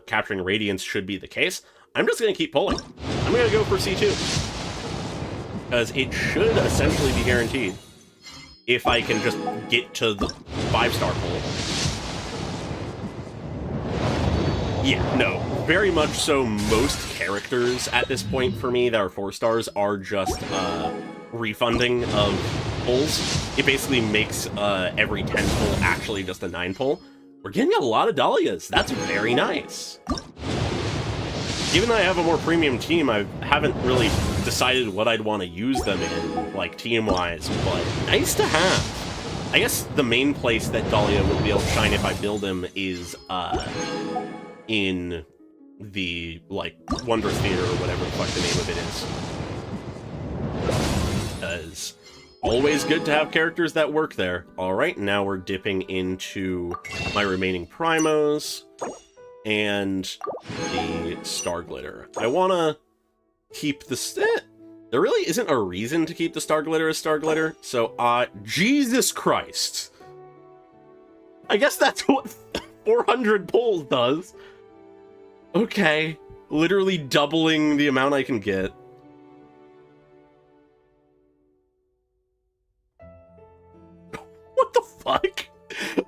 capturing Radiance should be the case, I'm just going to keep pulling. I'm going to go for C2. Because it should essentially be guaranteed if I can just get to the 5-star pull. Yeah, no, very much so. Most characters at this point for me that are 4 stars are just refunding of pulls. It basically makes every 10 pull actually just a 9 pull. We're getting a lot of Dahlias. That's very nice. Given that I have a more premium team, I haven't really decided what I'd want to use them in, like, team-wise, but nice to have. I guess the main place that Dahlia will be able to shine if I build him is, in the, like, Wondrous Theater or whatever the fuck the name of it is. Because always good to have characters that work there. Alright, now we're dipping into my remaining primos and the Star Glitter. I want to keep the... There really isn't a reason to keep the Star Glitter as Star Glitter, so, Jesus Christ. I guess that's what 400 pulls does. Okay, literally doubling the amount I can get. What the fuck?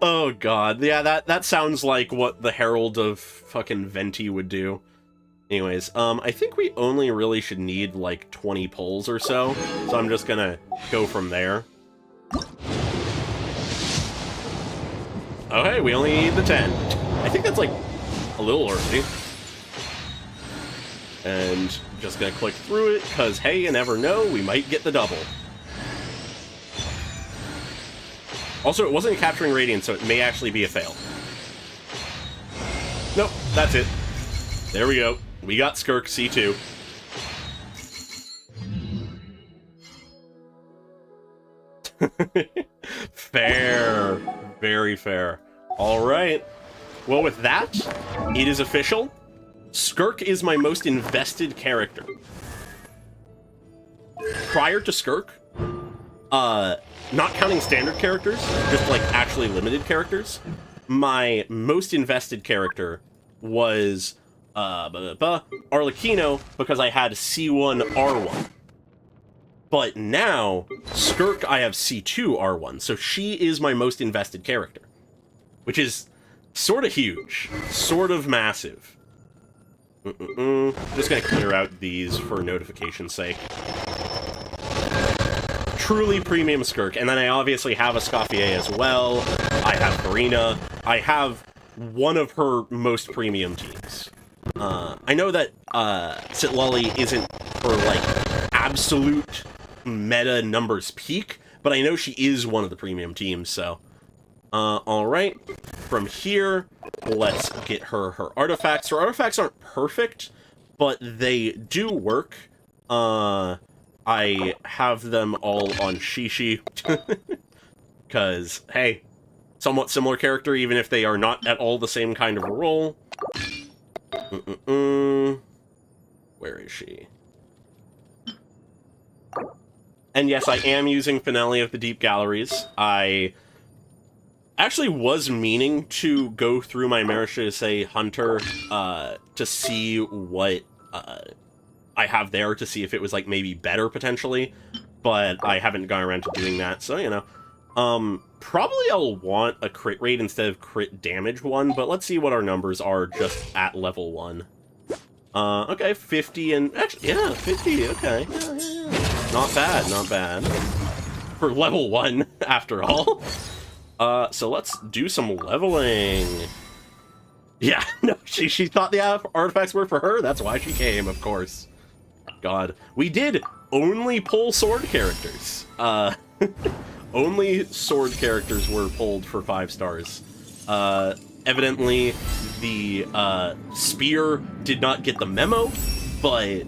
Oh god, yeah, that sounds like what the Herald of fucking Venti would do. Anyways, I think we only really should need like 20 pulls or so I'm just gonna go from there. Okay, we only need the 10. I think that's like a little early. And just gonna click through it, because hey, you never know, we might get the double. Also, it wasn't capturing Radiance, so it may actually be a fail. Nope, that's it. There we go. We got Skirk C2. Fair. Very fair. Alright. Well, with that, it is official. Skirk is my most invested character. Prior to Skirk, not counting standard characters, just like actually limited characters, my most invested character was Arlecchino, because I had C1 R1. But now, Skirk I have C2 R1, so she is my most invested character. Which is sort of huge, sort of massive. Just gonna clear out these for notification's sake. Truly premium Skirk, and then I obviously have a Scoffier as well. I have Karina. I have one of her most premium teams. I know that Sitlali isn't her like absolute meta numbers peak, but I know she is one of the premium teams. So, all right. From here, let's get her artifacts. Her artifacts aren't perfect, but they do work. I have them all on Shishi, because, hey, somewhat similar character, even if they are not at all the same kind of a role. Where is she? And yes, I am using Finale of the Deep Galleries. I actually was meaning to go through my Marechaussee Hunter to see what I have there, to see if it was like maybe better potentially, but I haven't gone around to doing that, so you know. Probably I'll want a crit rate instead of crit damage one, but let's see what our numbers are just at level 1. Okay, 50 and... Actually, yeah, 50, okay. Yeah. Not bad, not bad. For level 1, after all. So let's do some leveling. Yeah, no, she thought the artifacts were for her, that's why she came, of course. God. We did only pull sword characters. Only sword characters were pulled for 5 stars. Evidently, the spear did not get the memo, but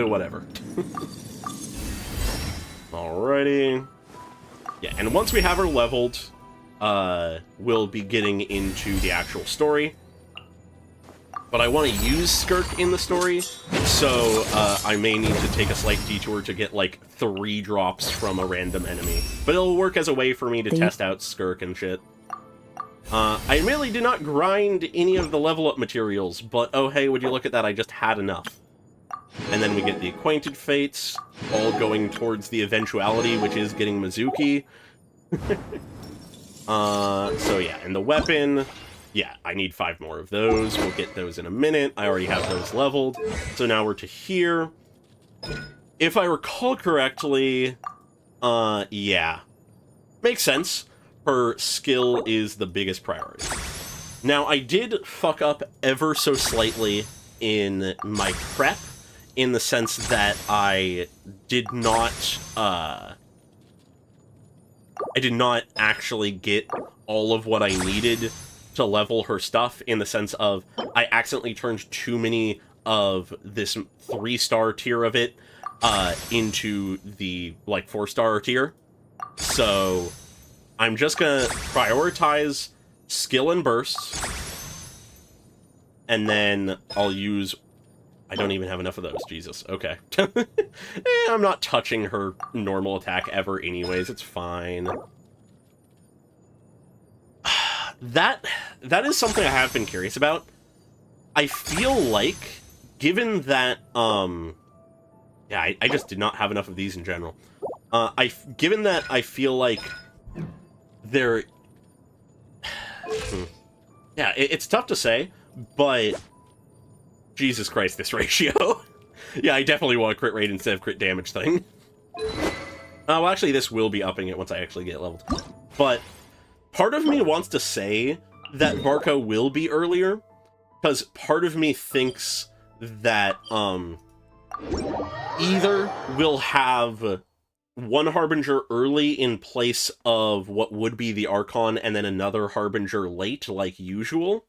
whatever. Alrighty. Yeah, and once we have her leveled, we'll be getting into the actual story. But I want to use Skirk in the story, so I may need to take a slight detour to get, like, 3 drops from a random enemy. But it'll work as a way for me to test out Skirk and shit. I admittedly did not grind any of the level up materials, but oh hey, would you look at that, I just had enough. And then we get the Acquainted Fates, all going towards the eventuality, which is getting Mizuki. So yeah, and the weapon, yeah, I need 5 more of those. We'll get those in a minute. I already have those leveled. So now we're to here. If I recall correctly, yeah. Makes sense. Her skill is the biggest priority. Now, I did fuck up ever so slightly in my prep, in the sense that I did not actually get all of what I needed to level her stuff, in the sense of I accidentally turned too many of this 3-star tier of it into the, like, 4-star tier. So I'm just gonna prioritize skill and bursts, and then I'll use... I don't even have enough of those, Jesus. Okay. I'm not touching her normal attack ever anyways, it's fine. That is something I have been curious about. I feel like, given that, yeah, I just did not have enough of these in general. Given that I feel like they're... yeah, it's tough to say, but... Jesus Christ, this ratio. Yeah, I definitely want a crit rate instead of crit damage thing. Well, actually, this will be upping it once I actually get leveled. But part of me wants to say that Varka will be earlier, because part of me thinks that, either we'll have one Harbinger early in place of what would be the Archon, and then another Harbinger late, like usual,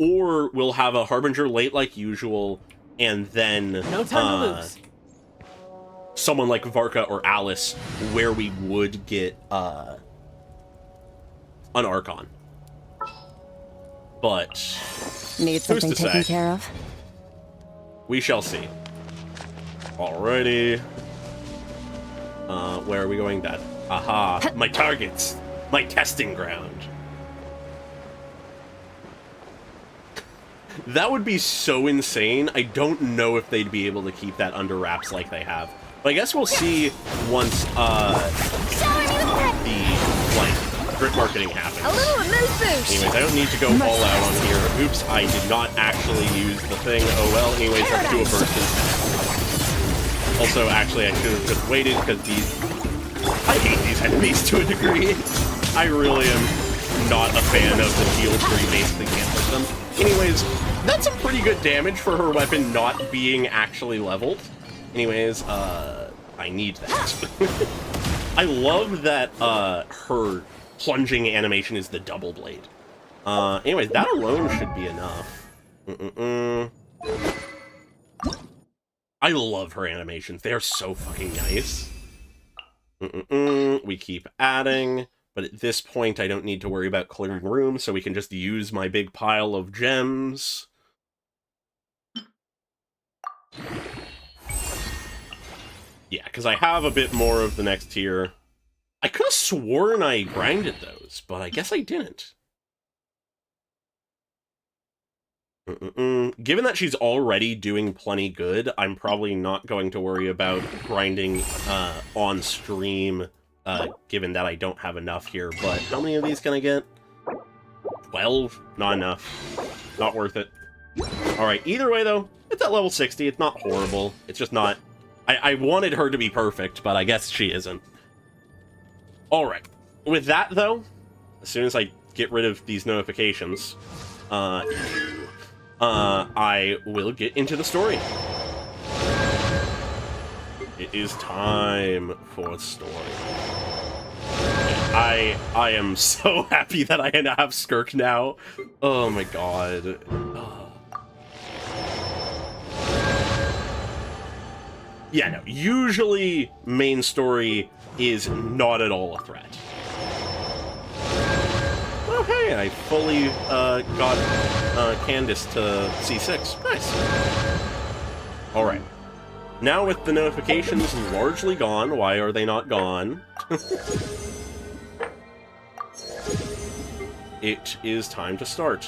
or we'll have a Harbinger late like usual, and then No time to lose. Someone like Varka or Alice, where we would get an Archon. But Need something taken care of? We shall see. Alrighty. Where are we going then? Aha, my targets! My testing ground! That would be so insane. I don't know if they'd be able to keep that under wraps like they have. But I guess we'll see once, the, like, grit marketing happens. A little moose boost. Anyways, I don't need to go all out on here. Oops, I did not actually use the thing. Oh well, anyways, let's do a burst instead. Also, actually, I should have just waited, because I hate these enemies to a degree. I really am not a fan of the shield where you basically can't hit them. Anyways, that's some pretty good damage for her weapon not being actually leveled. Anyways, I need that. I love that her plunging animation is the double blade. Anyways, that alone should be enough. I love her animations. They're so fucking nice. We keep adding, but at this point I don't need to worry about clearing room, so we can just use my big pile of gems. Yeah, because I have a bit more of the next tier. I could have sworn I grinded those, but I guess I didn't. Given that she's already doing plenty good, I'm probably not going to worry about grinding on stream, given that I don't have enough here. But how many of these can I get? 12? Not enough. Not worth it. Alright, either way though, it's at level 60. It's not horrible. It's just not... I wanted her to be perfect, but I guess she isn't. Alright. With that though, as soon as I get rid of these notifications, I will get into the story. It is time for a story. I am so happy that I have Skirk now. Oh my god. Oh. Yeah, no, usually main story is not at all a threat. Oh, hey, I fully got Candace to C6. Nice. Alright. Now with the notifications largely gone, why are they not gone? it is time to start.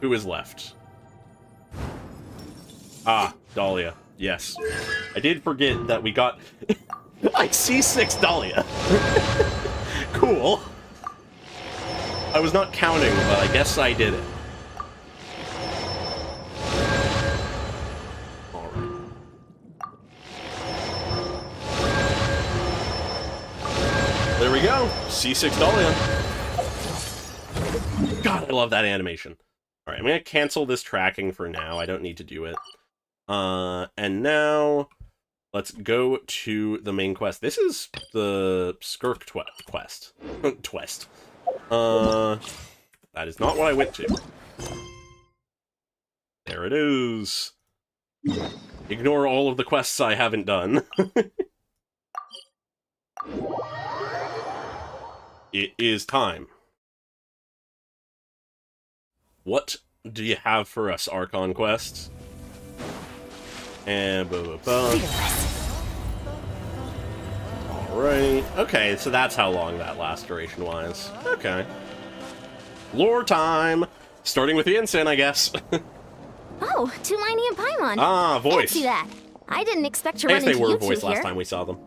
Who is left? Ah, Dahlia. Yes. I did forget that we got... I see 6 Dahlia. Cool. I was not counting, but I guess I did it. Alright. There we go. C6 Dahlia. God, I love that animation. Alright, I'm gonna cancel this tracking for now. I don't need to do it. And now... let's go to the main quest. This is the Skirk quest. Twest. That is not what I went to. There it is. Ignore all of the quests I haven't done. It is time. What do you have for us, Archon quests? And Alright. Okay, so that's how long that last duration was. Okay. Lore time! Starting with the ensign, I guess. Oh, Tumini and Paimon. Ah, voice. Fancy that. I didn't expect to I run guess they into were you two voiced here. last time we saw them.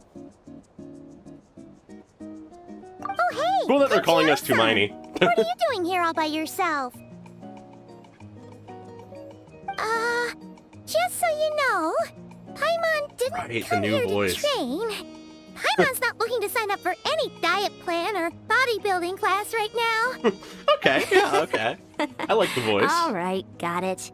Oh, hey! Cool that they're come calling to us have some. Tumini. What are you doing here all by yourself? Just so you know, Paimon didn't Right, the come new here voice. to train. Paimon's not looking to sign up for any diet plan or bodybuilding class right now. Okay, yeah, okay. I like the voice. All right, got it.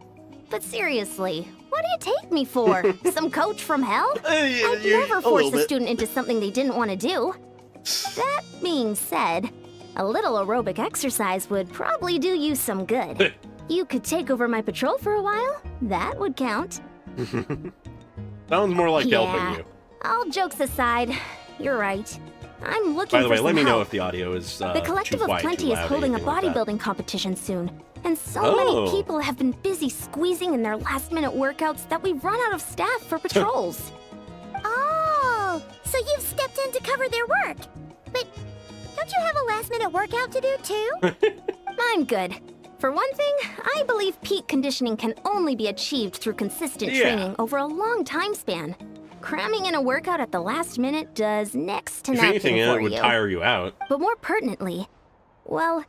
But seriously, what do you take me for? Some coach from hell? I'd never force a student into something they didn't want to do. That being said, a little aerobic exercise would probably do you some good. You could take over my patrol for a while. That would count. Sounds more like Yeah. helping you. All jokes aside, you're right. I'm looking By the for way, let some me know help. if the audio is The Collective too of quiet, Plenty too is loud, holding a anything like that. bodybuilding competition soon. And so Oh. many people have been busy squeezing in their last-minute workouts that we've run out of staff for patrols. Oh, so you've stepped in to cover their work. But don't you have a last-minute workout to do too? I'm good. For one thing, I believe peak conditioning can only be achieved through consistent Yeah. training over a long time span. Cramming in a workout at the last minute does next to If nothing anything, for it would you. tire you out. But more pertinently, well,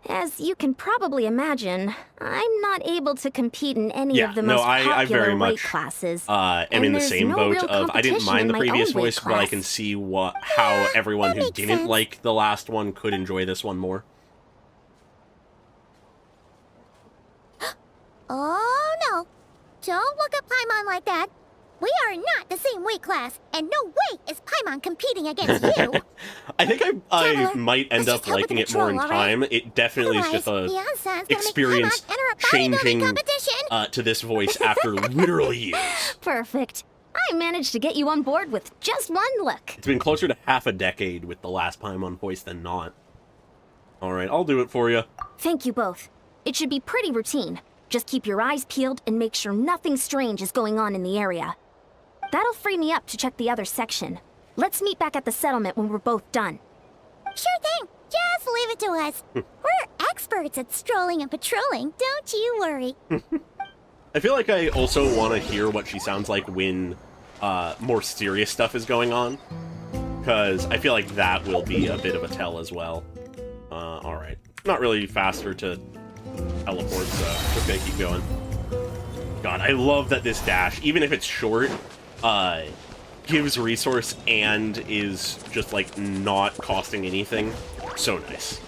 as you can probably imagine, I'm not able to compete in any Yeah, of the no, most I popular very weight much, classes. am And in the there's same no boat real of I didn't competition mind in the my previous own weight voice, but I class. can see how everyone who makes didn't sense. like the last one could enjoy this one more. Oh no! Don't look at Paimon like that. We are not the same weight class, and no way is Paimon competing against you. I think I Traveler, might end let's up just help with liking the it more in patrol, all right? time. It definitely is just Otherwise, a Beyonce's gonna make experience Paimon enter a bodybuilding changing competition. to this voice after literally years. Perfect. I managed to get you on board with just one look. It's been closer to half a decade with the last Paimon voice than not. Alright, I'll do it for you. Thank you both. It should be pretty routine. Just keep your eyes peeled and make sure nothing strange is going on in the area. That'll free me up to check the other section. Let's meet back at the settlement when we're both done. Sure thing. Just leave it to us. We're experts at strolling and patrolling, don't you worry. I feel like I also want to hear what she sounds like when more serious stuff is going on. Because I feel like that will be a bit of a tell as well. Alright. Not really faster to teleport, so just gonna keep going. God, I love that this dash, even if it's short, gives resource and is just, like, not costing anything. So nice.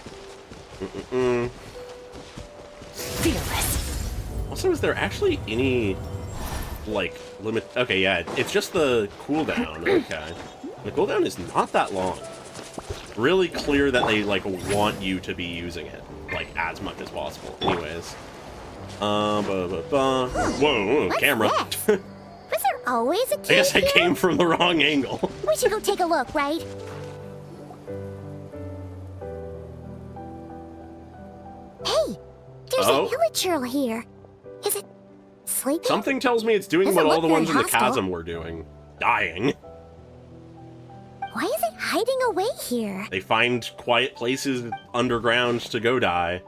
Fearless. Also, is there actually any, like, limit? Okay, yeah, it's just the cooldown. Okay. The cooldown is not that long. Really clear that they, like, want you to be using it, like, as much as possible. Anyways. Whoa, camera. Was there always a kid I guess I here? came from the wrong angle. We should go take a look, right? Hey, there's Oh. a villager here. Is it sleeping? Something tells me it's doing Doesn't what all look the ones in very the hostile. chasm were doing. Dying. Why is it hiding away here? They find quiet places underground to go die.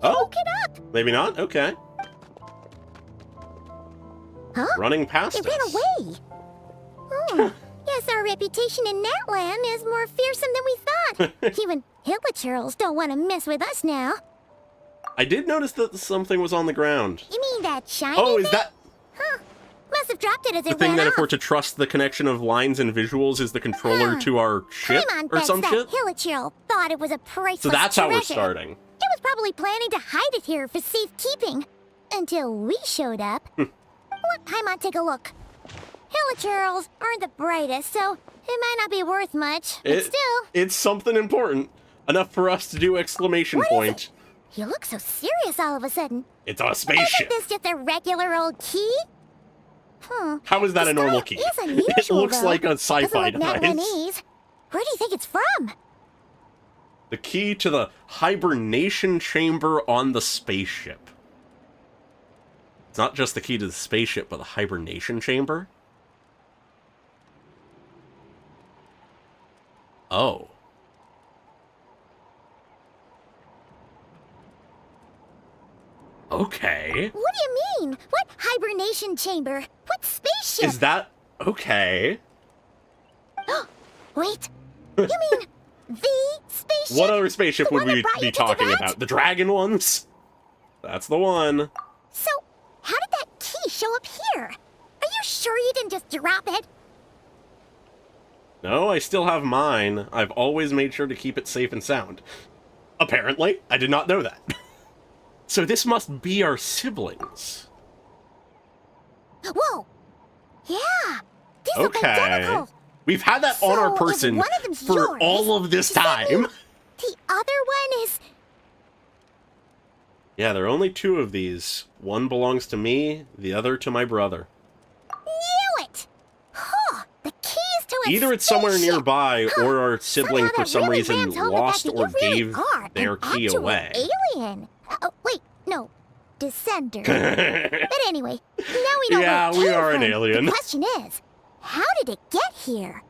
Oh, Look it up! maybe not? Okay. Huh? Running past It ran us. away. Oh, yes, our reputation in Natlan is more fearsome than we thought. Even Hilichurls don't want to mess with us now. I did notice that something was on the ground. You mean that shiny Oh, is thing? that Huh. Must have dropped it as the it thing ran that off. if we're to trust the connection of lines and visuals is the controller to our ship Paimon or bets some that shit? Hilichurl thought it was a priceless So that's how we're treasure. starting. It was probably planning to hide it here for safekeeping. Until we showed up. Let Paimon take a look. Hilichurls aren't the brightest, so it might not be worth much. But still, It's something important. Enough for us to do exclamation What is point. you look so serious all of a sudden. It's a Isn't spaceship. this just a regular old key? How is that The a normal style key? is unusual, It looks though. like a Doesn't sci-fi look device. Natlanese. Where do you think it's from? The key to the hibernation chamber on the spaceship. It's not just the key to the spaceship, but the hibernation chamber? Oh. Okay. What do you mean? What hibernation chamber? What spaceship? Is that okay? Wait, you mean the spaceship? What other spaceship The would one that we brought be you to talking Tibet? about? The dragon ones? That's the one. So, how did that key show up here? Are you sure you didn't just drop it? No, I still have mine. I've always made sure to keep it safe and sound. Apparently, I did not know that. So this must be our siblings. Whoa! Yeah! These look Okay. identical! We've had that on our So, if person one of them's for yours, all of this does that time. mean the other one is... Yeah, there are only two of these. One belongs to me, the other to my brother. Knew it! Huh! The keys to its Either it's somewhere spaceship. nearby, or our sibling Somehow for that some really reason rams home the fact lost that or you really gave are their an key actual away. alien. Oh, wait, no. Descender. But anyway, now we know Yeah, where it we came are an from. alien. The question is, how did it get here?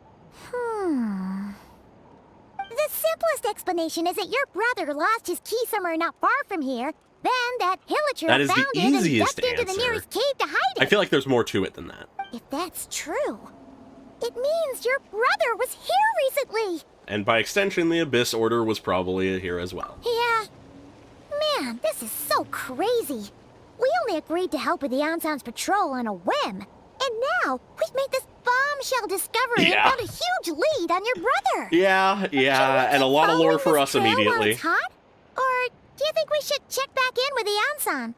The simplest explanation is that your brother lost his key somewhere not far from here, then that Hilichurl That is the found it and easiest ducked into the answer. nearest cave to hide it. I feel like there's more to it than that. If that's true, it means your brother was here recently. And by extension, the Abyss Order was probably here as well. Yeah. Man, this is so crazy. We only agreed to help with the Ensign's patrol on a whim. And now, we've made this bombshell discovery Yeah. and found a huge lead on your brother. Yeah, and a lot of lore for us immediately. It's hot? Or do you think we should check back in with the Ensign?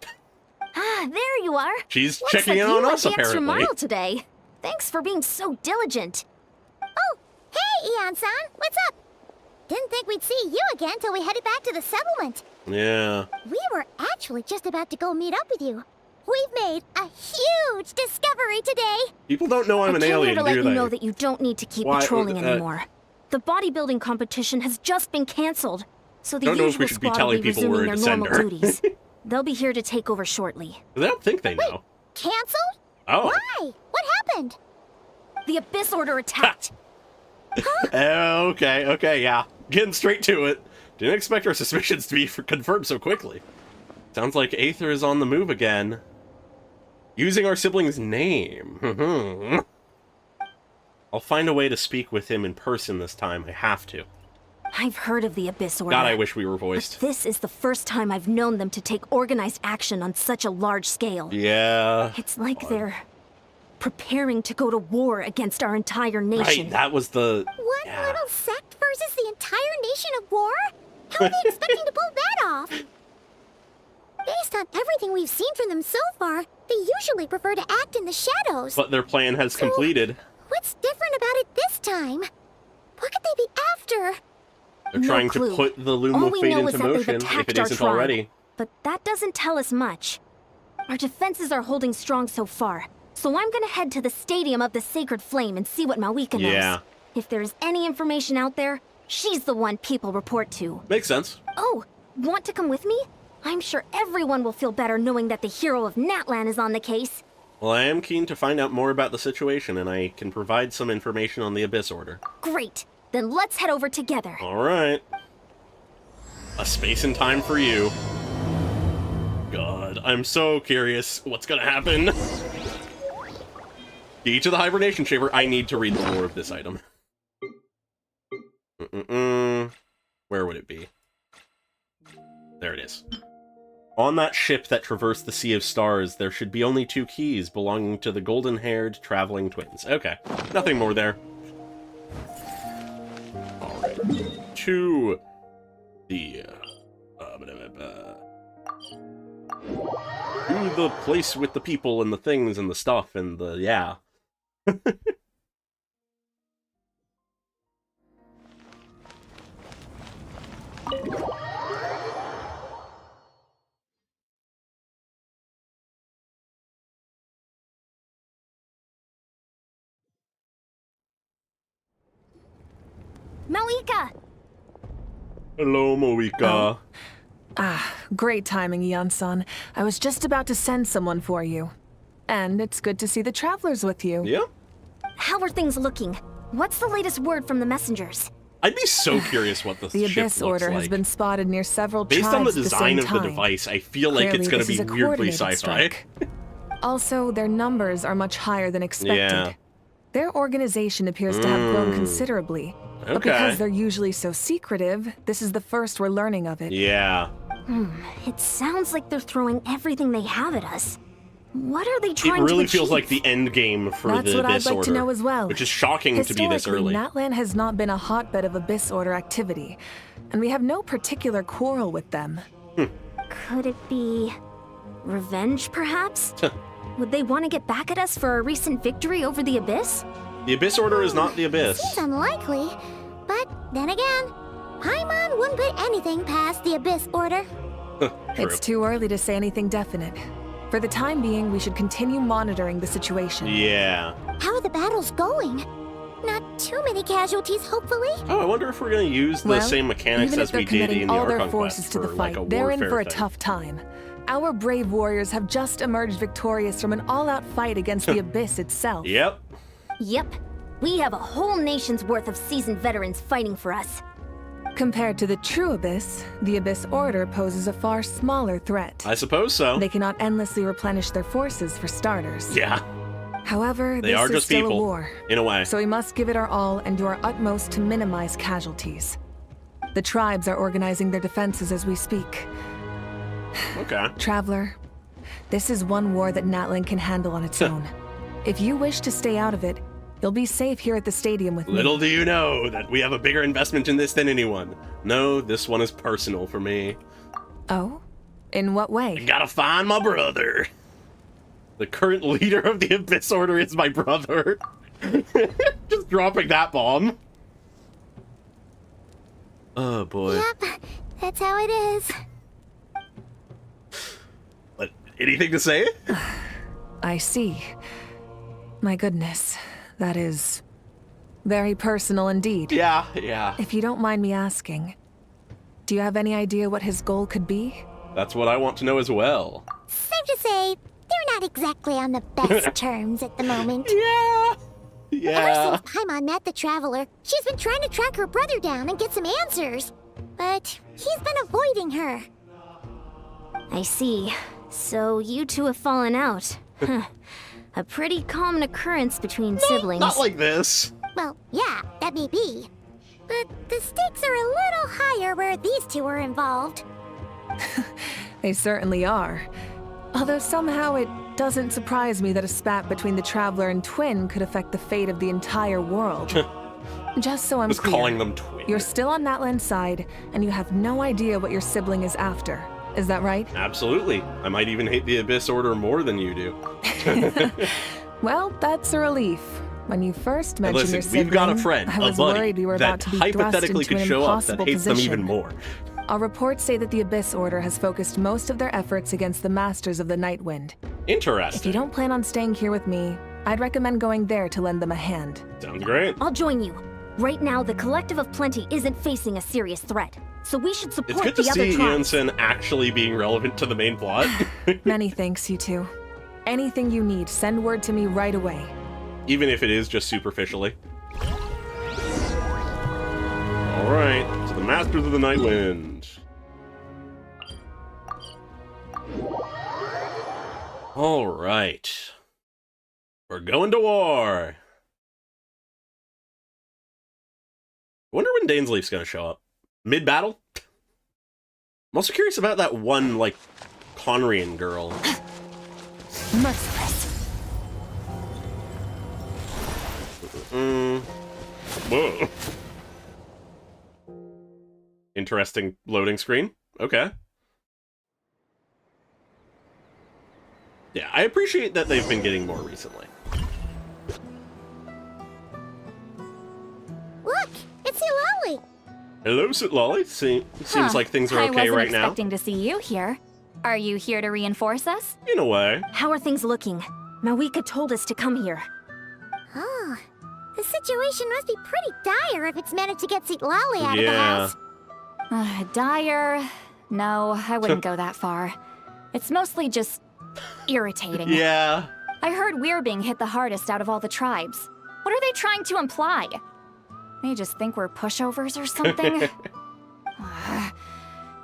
Ah, there you are. She's Looks checking like in you on went us, the extra apparently. mile today. Thanks for being so diligent. Oh, hey, Eon-san, what's up? Didn't think we'd see you again till we headed back to the settlement. Yeah. We were actually just about to go meet up with you. We've made a huge discovery today. People don't know I'm I an came alien, here to let do you they? know that you don't need to keep Why- patrolling uh, anymore. The bodybuilding competition has just been cancelled, so the Don't know if usual we should be squad telling will be people we're resuming a their normal descender. duties. They'll be here to take over shortly. I don't think they know. Canceled? Oh. Why? What happened? The Abyss Order attacked. Okay, yeah. Getting straight to it. Didn't expect our suspicions to be confirmed so quickly. Sounds like Aether is on the move again. Using our sibling's name. I'll find a way to speak with him in person this time. I have to. I've heard of the Abyss Order. God, I wish we were But voiced. this is the first time I've known them to take organized action on such a large scale. Yeah. It's like they're preparing to go to war against our entire nation. Right, that was the... One Yeah. little sect versus the entire nation of war? How are they expecting to pull that off? Based on everything we've seen from them so far, they usually prefer to act in the shadows. But their plan has completed. What's different about it this time? What could they be after? They're No trying clue. to put the Loom All of we Fate know is into that they've motion, if attacked it our isn't tribe. already. But that doesn't tell us much. Our defenses are holding strong so far, so I'm gonna head to the Stadium of the Sacred Flame and see what Malika knows. Yeah. If there's any information out there, she's the one people report to. Makes sense. Oh, want to come with me? I'm sure everyone will feel better knowing that the hero of Natlan is on the case. Well, I am keen to find out more about the situation, and I can provide some information on the Abyss Order. Great. Then let's head over together. Alright. A space and time for you. God, I'm so curious what's gonna happen. Key to the hibernation chamber. I need to read the lore of this item. Where would it be? There it is. On that ship that traversed the Sea of Stars, there should be only 2 keys belonging to the golden-haired traveling twins. Okay, nothing more there. Alright, to the... to the place with the people and the things and the stuff and the... yeah. Malika! Hello, Moika. Great timing, Eon-san. I was just about to send someone for you. And it's good to see the travelers with you. Yeah? How are things looking? What's the latest word from the messengers? I'd be so curious what the ship Abyss looks Order like. has been spotted near several Based tribes on the at the design same of time. the device, I feel like it's Clearly, going to this be is a weirdly coordinated sci-fi. strike. Also, their numbers are much higher than expected. Yeah. Their organization appears to have grown considerably. But Okay. because they're usually so secretive, this is the first we're learning of it. Yeah. It sounds like they're throwing everything they have at us. What are they It trying to really achieve? feels like the end game for That's the what Abyss I'd like Order. to know as well. Which is shocking to be this early. Natlan has not been a hotbed of Abyss Order activity, and we have no particular quarrel with them. Could it be... revenge, perhaps? Would they want to get back at us for a recent victory over the Abyss? The Abyss Order is not the Abyss. Seems unlikely, but then again, Paimon wouldn't put anything past the Abyss Order. True. It's too early to say anything definite. For the time being, we should continue monitoring the situation. Yeah. How are the battles going? Not too many casualties, hopefully. Oh, I wonder if we're going to use the Well, same mechanics even as if they're we did committing in the all their Archon forces quest to the for, fight, like, a they're in warfare for a thing. tough time. Our brave warriors have just emerged victorious from an all-out fight against the Abyss itself. Yep. Yep. We have a whole nation's worth of seasoned veterans fighting for us. Compared to the true Abyss, the Abyss Order poses a far smaller threat. I suppose so. They cannot endlessly replenish their forces, for starters. Yeah. However, They this are is just still people, a war, in a way. so we must give it our all and do our utmost to minimize casualties. The tribes are organizing their defenses as we speak. Okay. Traveler, this is one war that Natlan can handle on its own. If you wish to stay out of it, you'll be safe here at the stadium with me. Little do you know that we have a bigger investment in this than anyone. No, this one is personal for me. Oh? In what way? Gotta find my brother. The current leader of the Abyss Order is my brother. Just dropping that bomb. Oh boy. Yep, that's how it is. But anything to say? I see. My goodness, that is very personal indeed. Yeah, yeah. If you don't mind me asking, do you have any idea what his goal could be? That's what I want to know as well. Safe to say, they're not exactly on the best terms at the moment. Yeah. Yeah. Ever since Paimon met the Traveler, she's been trying to track her brother down and get some answers. But he's been avoiding her. I see. So you two have fallen out. A pretty common occurrence between siblings. Not like this. Well, yeah, that may be. But the stakes are a little higher where these two are involved. They certainly are. Although somehow it doesn't surprise me that a spat between the Traveler and Twin could affect the fate of the entire world. Just so I'm Just clear, calling them twins. you're still on Natlan's side, and you have no idea what your sibling is after. Is that right? Absolutely. I might even hate the Abyss Order more than you do. Well, that's a relief. When you first And mentioned your listen, sibling, we've got a friend, I a was buddy, worried we were about that to be thrust hypothetically into could an show up that impossible hates position. them even more. Our reports say that the Abyss Order has focused most of their efforts against the Masters of the Nightwind. Interesting. If you don't plan on staying here with me, I'd recommend going there to lend them a hand. Sounds great. I'll join you. Right now, the Collective of Plenty isn't facing a serious threat, so we should It's support good to the other see tribes. Eonson actually being relevant to the main plot. Many thanks, you two. Anything you need, send word to me right away. Even if it is just superficially. Alright, to the Masters of the Night Wind. Alright. We're going to war. I wonder when Dainsleif's gonna show up. Mid-battle? I'm also curious about that one, like, Conrian girl. Merciless. Whoa. Interesting loading screen. Okay. Yeah, I appreciate that they've been getting more recently. Look, it's Hilali. Hello, Sitlolly. Seems like things are okay right now. I wasn't expecting to see you here. Are you here to reinforce us? In a way. How are things looking? Mawika told us to come here. Oh, the situation must be pretty dire if it's managed to get Sitlali out of the house. Dire? No, I wouldn't go that far. It's mostly just irritating. Yeah. I heard we're being hit the hardest out of all the tribes. What are they trying to imply? They just think we're pushovers or something?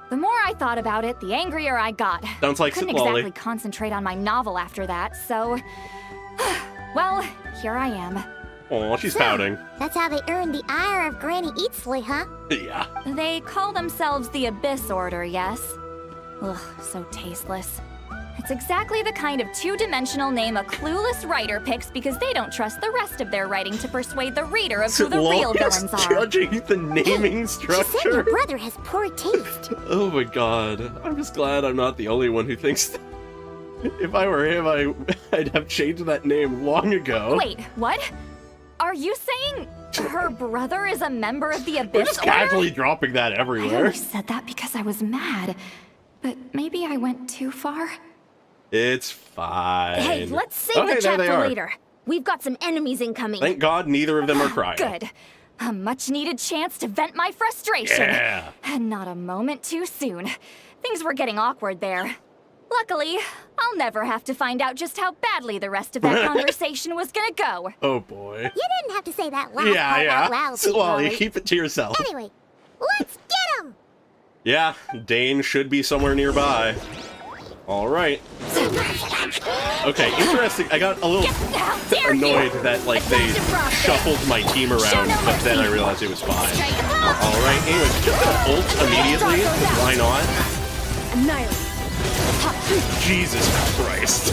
The more I thought about it, the angrier I got. Sounds like Couldn't Sitlali. exactly concentrate on my novel after that, so... well, here I am. Aw, she's pouting. That's how they earned the ire of Granny Eatsley, huh? Yeah. They call themselves the Abyss Order, yes? Ugh, so tasteless. It's exactly the kind of two-dimensional name a clueless writer picks because they don't trust the rest of their writing to persuade the reader of who the real villains are. Judging the naming She said your structure. brother has poor taste. Oh my god. I'm just glad I'm not the only one who thinks that. If I were him, I'd have changed that name long ago. Wait, what? Are you saying her brother is a member of the We're Abyss just Order? casually dropping that I everywhere. only said that because I was mad. But maybe I went too far? It's fine. Hey, let's save Okay, the there chat they for are. later. We've got some enemies incoming. Thank God neither of them are crying. Good. A much-needed chance to vent my frustration. Yeah. And not a moment too soon. Things were getting awkward there. Luckily, I'll never have to find out just how badly the rest of that conversation was gonna go. Oh boy. You didn't have to say that last part out loud, So, well, you Sitlali. keep it to yourself. Anyway, let's get him! Yeah, Dane should be somewhere nearby. Alright. Okay, interesting. I got a little How dare annoyed you! that, like, they shuffled my team around, but then I realized it was fine. Alright, anyways, just gonna ult immediately, 'cause why not? Annihilate. Jesus Christ.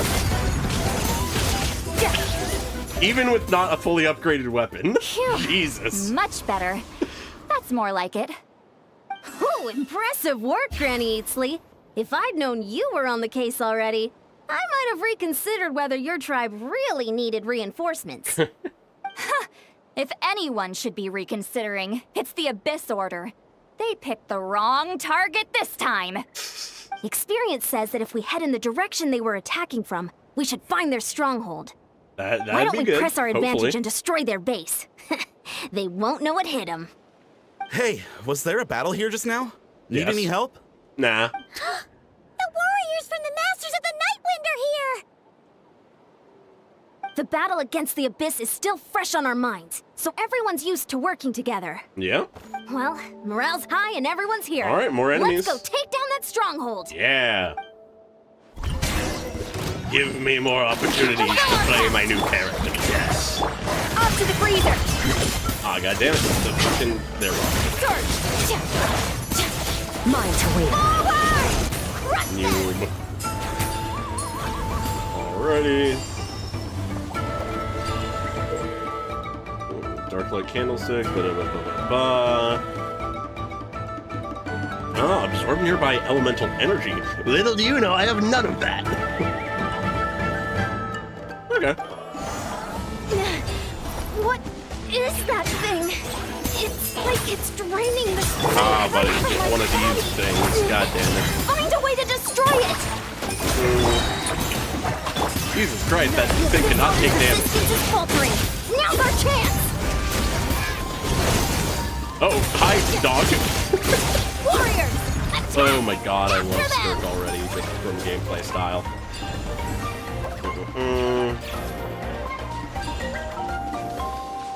Even with not a fully upgraded weapon. Phew. Jesus. Much better. That's more like it. Ooh, impressive work, Granny Eatsley. If I'd known you were on the case already, I might have reconsidered whether your tribe really needed reinforcements. If anyone should be reconsidering, it's the Abyss Order. They picked the wrong target this time. Experience says that if we head in the direction they were attacking from, we should find their stronghold. That'd Why don't be we good, press our advantage hopefully. and destroy their base? They won't know what hit them. Hey, was there a battle here just now? Need Yes. any help? Nah. The warriors from the Masters of the Nightwind are here! The battle against the Abyss is still fresh on our minds, so everyone's used to working together. Yeah. Well, morale's high and everyone's here. All right, more enemies. Let's go take down that stronghold. Yeah. Give me more opportunities to play my new character. Yes. Up to the freezer! Ah, goddammit. The fucking... There we Surge! Mine to win. Noob. Alrighty. Darklight candlestick, ba-da-ba-ba-ba. Oh, absorb nearby elemental energy. Little do you know, I have none of that. Okay. What is that thing? It's like it's draining the Ah, buddy, one of these things. God damn it. Find a way to destroy it! Jesus Christ, that thing cannot take damage. Resistance is faltering. Now's our chance! Oh, hi, dog. Warriors! Oh my god, I love Skirk already, just from gameplay style.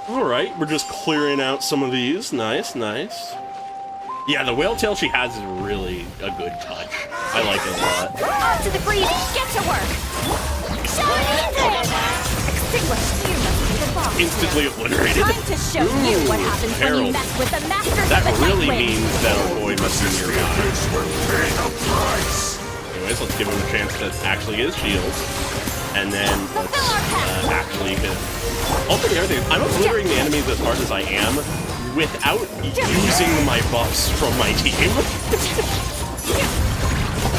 Alright, we're just clearing out some of these. Nice, nice. Yeah, the whale tail she has is really a good touch. I like it a lot. On to the breeze! Get to work! Extinguish! You must be the boss. Instantly obliterated. Time to show you what happens when you Harold. mess with the masters That of the really Night Wind. means that our boy must be nearby. Anyways, let's give him a chance that actually is shields. And then let's actually hit him. Also, the other thing, I'm obliterating the enemies as hard as I am without using my buffs from my team.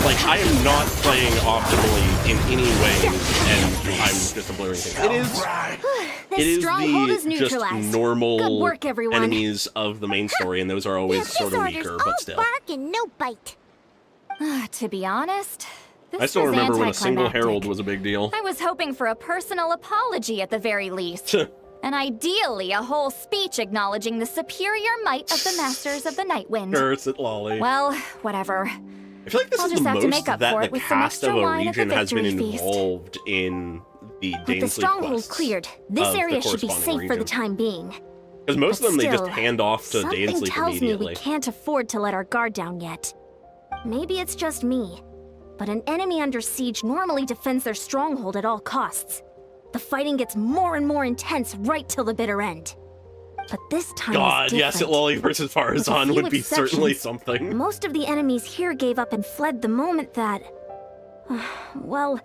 Like, I am not playing optimally in any way, and I'm just obliterating things. It is stronghold is the just neutralized. normal Good work, everyone. enemies of the main story, and those are always sort of weaker, but still. Bark and no bite. To be honest, this I still was remember when a single anticlimactic. herald was a big deal. I was hoping for a personal apology at the very least. And ideally, a whole speech acknowledging the superior might of the Masters of the Night Wind. Curse it, Lolly. Well, whatever. I feel like this I'll is just the have to most make up that for the it with some cast of extra a wine at the region has been victory feast. involved in the With the Dainsleif stronghold quests cleared, this of the area should be corresponding safe for the region. time being. Because most But of them they just still, hand off to something Dainsleif tells me immediately. we can't afford to let our guard down yet. Maybe it's just me, but an enemy under siege normally defends their stronghold at all costs. The fighting gets more and more intense right till the bitter end. But this time God, is yes, different. Lolly versus With a Farazan few would be certainly exceptions, something. Most of the enemies here gave up and fled the moment that... well,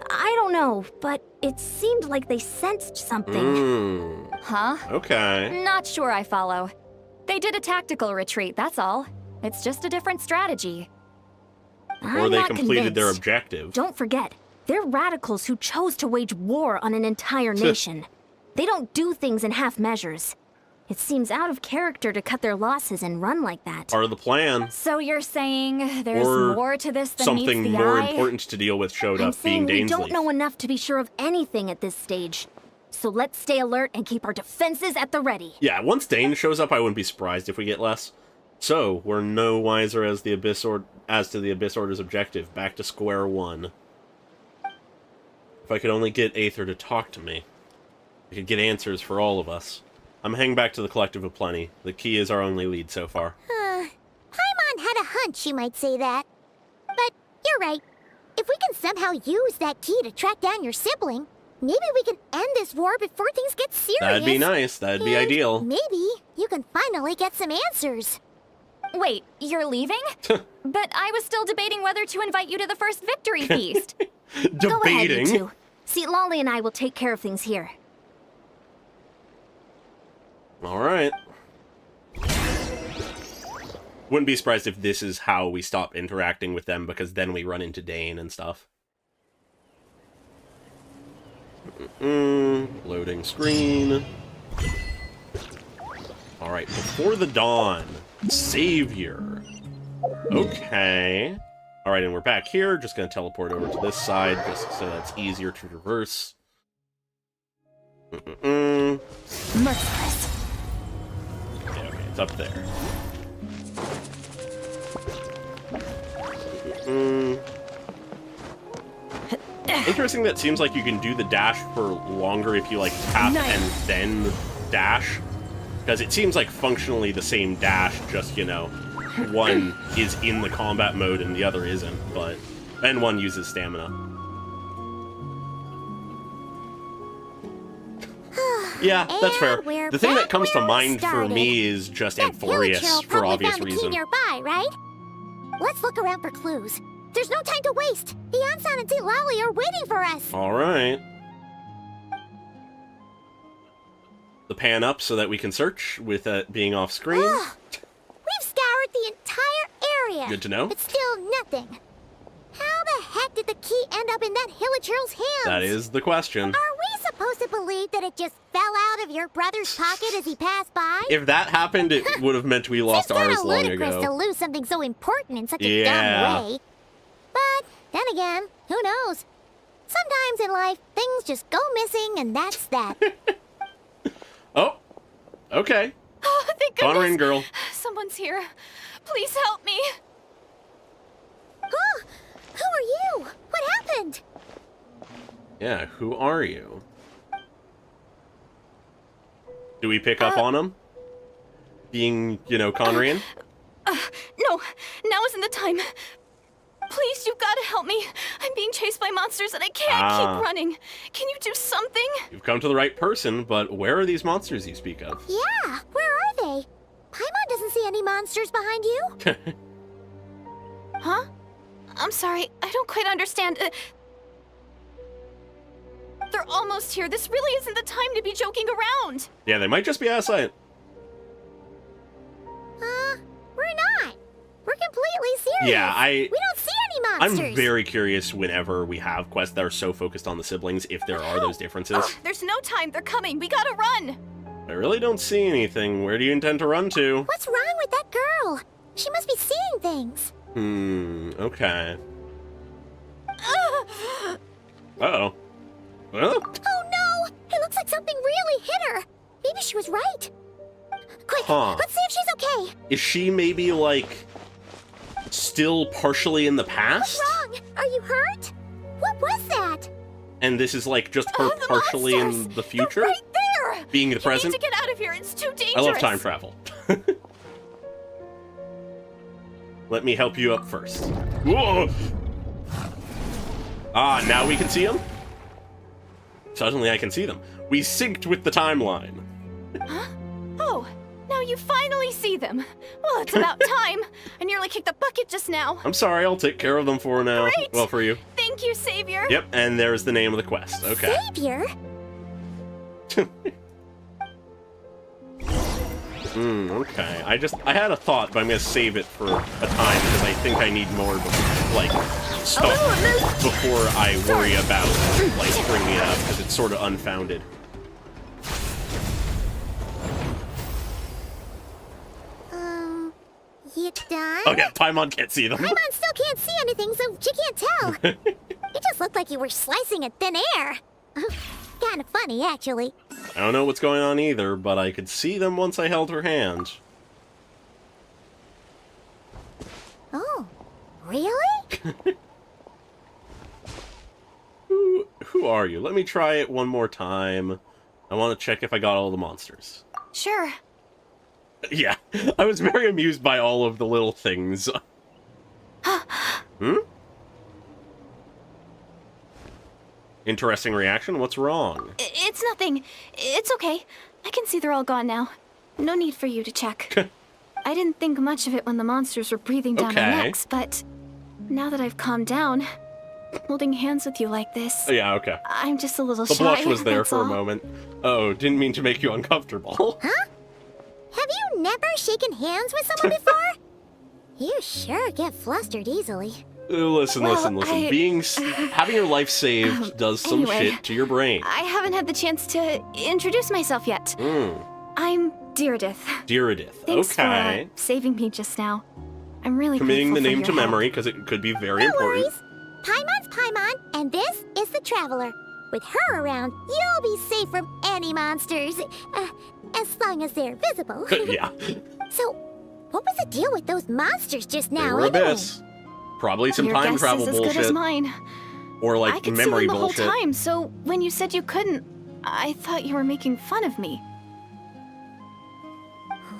I don't know, but it seemed like they sensed something. Huh? Okay. Not sure I follow. They did a tactical retreat, that's all. It's just a different strategy. Or I'm they not completed their convinced. objective. Don't forget, they're radicals who chose to wage war on an entire nation. They don't do things in half measures. It seems out of character to cut their losses and run like that. Part of the plan. So you're saying there's Or more to this than something meets the more eye? important to deal with showed I'm up, being saying we don't Dainsleif. know enough to be sure of anything at this stage. So let's stay alert and keep our defenses at the ready. Yeah, once Dane shows up, I wouldn't be surprised if we get less. So, we're no wiser as to the Abyss Order's objective. Back to square one. If I could only get Aether to talk to me, I could get answers for all of us. I'm heading back to the Collective of Plenty. The key is our only lead so far. Paimon had a hunch you might say that. But you're right. If we can somehow use that key to track down your sibling, maybe we can end this war before things get serious. That'd be nice. That'd be And ideal. Maybe you can finally get some answers. Wait, you're leaving? But I was still debating whether to invite you to the first victory feast. Go ahead, you Debating. two. See, Lolly and I will take care of things here. Alright. Wouldn't be surprised if this is how we stop interacting with them, because then we run into Dane and stuff. Loading screen. Alright, before the dawn. Savior. Okay. Alright, and we're back here. Just gonna teleport over to this side, just so that's easier to traverse. Merciless. Okay, it's up there. Interesting that seems like you can do the dash for longer if you, like, tap and then dash. Because it seems like functionally the same dash, just, you know, one is in the combat mode and the other isn't, but... And one uses stamina. Yeah, that's fair. And we're The thing that back comes to where we mind for started. me is just That village Amphorius, hero for probably obvious found the key reason. nearby, right? Let's look around for clues. There's no time to waste. Beyonce and Lolly are waiting for us. Alright. The pan up so that we can search with it being off screen. We've scoured the entire area. Good to know. But still nothing. How the heck did the key end up in that Hilichurl's hands? That is the question. Are we supposed to believe that it just fell out of your brother's pocket as he passed by? If that happened, it would have meant we lost Seems ours kinda long ludicrous to ago. lose something so important in such a Yeah. dumb way. But then again, who knows? Sometimes in life, things just go missing, and that's that. Oh! Okay. Oh, thank Conrin goodness. girl. Someone's here. Please help me. Huh? Who are you? What happened? Yeah, who are you? Do we pick up on him? Being, you know, Conrian? the time. Please, you've got to help me. I'm being chased by monsters and I can't keep running. Can you do something? You've come to the right person, but where are these monsters you speak of? Yeah, where are they? Paimon doesn't see any monsters behind you. Huh? I'm sorry, I don't quite understand. They're almost here. This really isn't the time to be joking around. Yeah, they might just be outside. We're not. We're completely serious. Yeah, We don't see any monsters. I'm very curious whenever we have quests that are so focused on the siblings, if there are those differences. There's no time. They're coming. We gotta run. I really don't see anything. Where do you intend to run to? What's wrong with that girl? She must be seeing things. Okay. Uh-oh. Well, Oh no! It looks like something really hit her. Maybe she was right. Quick, let's see if she's okay. is she maybe, like, still partially in the past? What's wrong? Are you hurt? What was that? And this is, like, just her The partially monsters! in the future? They're right there. Being the You present? need to get out of here. It's too dangerous. I love time travel. Let me help you up first. Whoa! Ah, now we can see them? Suddenly I can see them. We synced with the timeline. Huh? Oh, now you finally see them. Well, it's about time. I nearly kicked the bucket just now. I'm sorry, I'll take care of them for now. Great. Well, for you. Thank you, Savior. Yep, and there's the name of the quest. Okay. Savior? Okay. I had a thought, but I'm gonna save it for a time because I think I need more, like, stuff before I worry about, like, bringing it up because it's sort of unfounded. You done? Oh yeah, Paimon can't see them. Paimon still can't see anything, so she can't tell. It just looked like you were slicing at thin air. Kind of funny, actually. I don't know what's going on either, but I could see them once I held her hand. Oh, really? Who are you? Let me try it one more time. I want to check if I got all the monsters. Sure. Yeah, I was very amused by all of the little things. Interesting reaction. What's wrong? It's nothing. It's okay. I can see they're all gone now. No need for you to check. I didn't think much of it when the monsters were breathing down our necks, but now that I've calmed down, holding hands with you like this, Yeah, okay. I'm just a little The shy. blush was there that's for a all. moment. Oh, didn't mean to make you uncomfortable. Huh? Have you never shaken hands with someone before? You sure get flustered easily. Listen. Having your life saved does some anyway, shit to your brain. I haven't had the chance to introduce myself yet. I'm Deirdith. Deirdith. Thanks Okay. for saving me just now. I'm really Committing the grateful for name your to help. memory because it could be very No important. worries. Paimon's Paimon, and this is the Traveler. With her around, you'll be safe from any monsters. As long as they're visible. Yeah. So, what was the deal with those monsters just They now, were anyway? abyss. Probably some Your time guess travel is as bullshit. good as mine. Or I like could memory see them the bullshit. whole time, so when you said you couldn't, I thought you were making fun of me.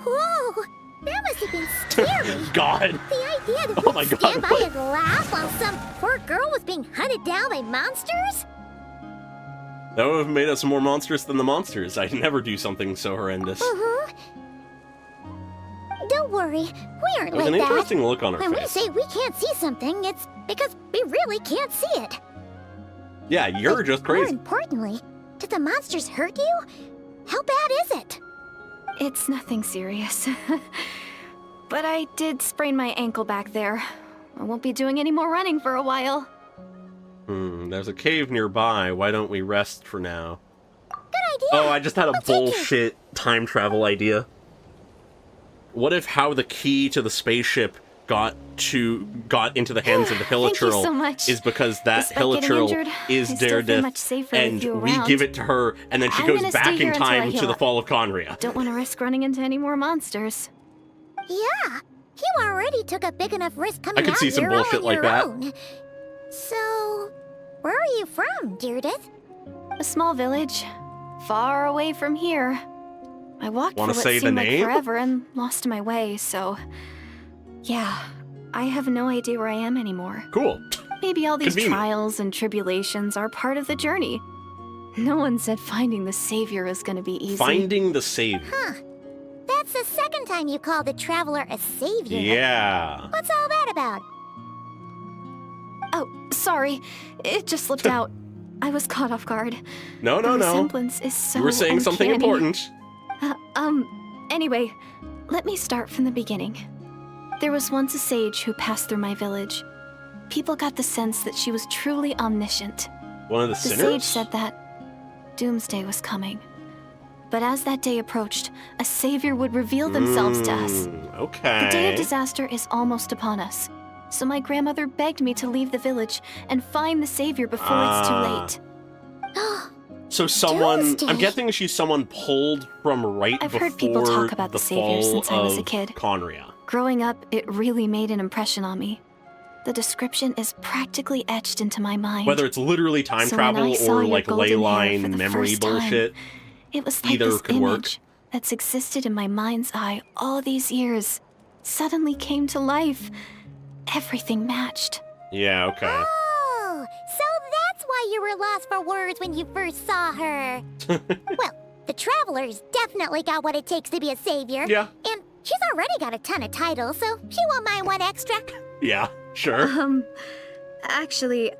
Whoa! That must have been scary. God. The idea that Oh my we'd God, stand by what? and laugh while some poor girl was being hunted down by monsters? That would have made us more monstrous than the monsters. I'd never do something so horrendous. Uh-huh. Don't worry, we aren't It was like an that. interesting look on her When we face. say we can't see something, it's because we really can't see it. Yeah, you're just More crazy. importantly, did the monsters hurt you? How bad is it? It's nothing serious. But I did sprain my ankle back there. I won't be doing any more running for a while. There's a cave nearby. Why don't we rest for now? Good idea. Oh, I just had a I'll take you. bullshit time travel idea. What if how the key to the spaceship got into the hands of the Thank you Hilichurl so much. is because that Despite getting Hilichurl injured, is I still feel much Deirdith, safer and with you we around. give it to her, and then she I'm goes gonna stay back here in until I time heal to the up. fall of Conria. Don't want to risk running into any more monsters. Yeah, you already took a big enough risk coming I could out see some here all bullshit on like your that. own. So, where are you from, Deirdith? A small village, far away from here. I walked Wanna for what say the seemed like name? forever and lost my way, so... Yeah, I have no idea where I am anymore. Cool. Maybe all these Convenient. trials and tribulations are part of the journey. No one said finding the savior is gonna be easy. Finding the savior. Huh. That's the second time you called the traveler a savior. Yeah. What's all that about? Oh, sorry. It just slipped out. I was caught off guard. No. The resemblance is so You were saying something uncanny. important. Anyway, let me start from the beginning. There was once a sage who passed through my village. People got the sense that she was truly omniscient. One of the The sinners? sage said that doomsday was coming. But as that day approached, a savior would reveal themselves to us. Okay. The day of disaster is almost upon us. So my grandmother begged me to leave the village and find the savior before it's too late. So someone, Doomsday. I'm guessing she's someone pulled from right I've before heard people talk about the savior fall since I was a of kid. Conria. Growing up, it really made an impression on me. The description is practically etched into my mind. Whether it's literally time So when travel I saw or your like golden hair for leyline the memory first time, bullshit. It was like Either this could work. image that's existed in my mind's eye all these years suddenly came to life. Everything matched. Yeah, okay. Oh, so that's why you were lost for words when you first saw her. Well, the traveler's definitely got what it takes to be a savior. Yeah. And she's already got a ton of titles, so she won't mind one extra. Yeah, sure. Actually,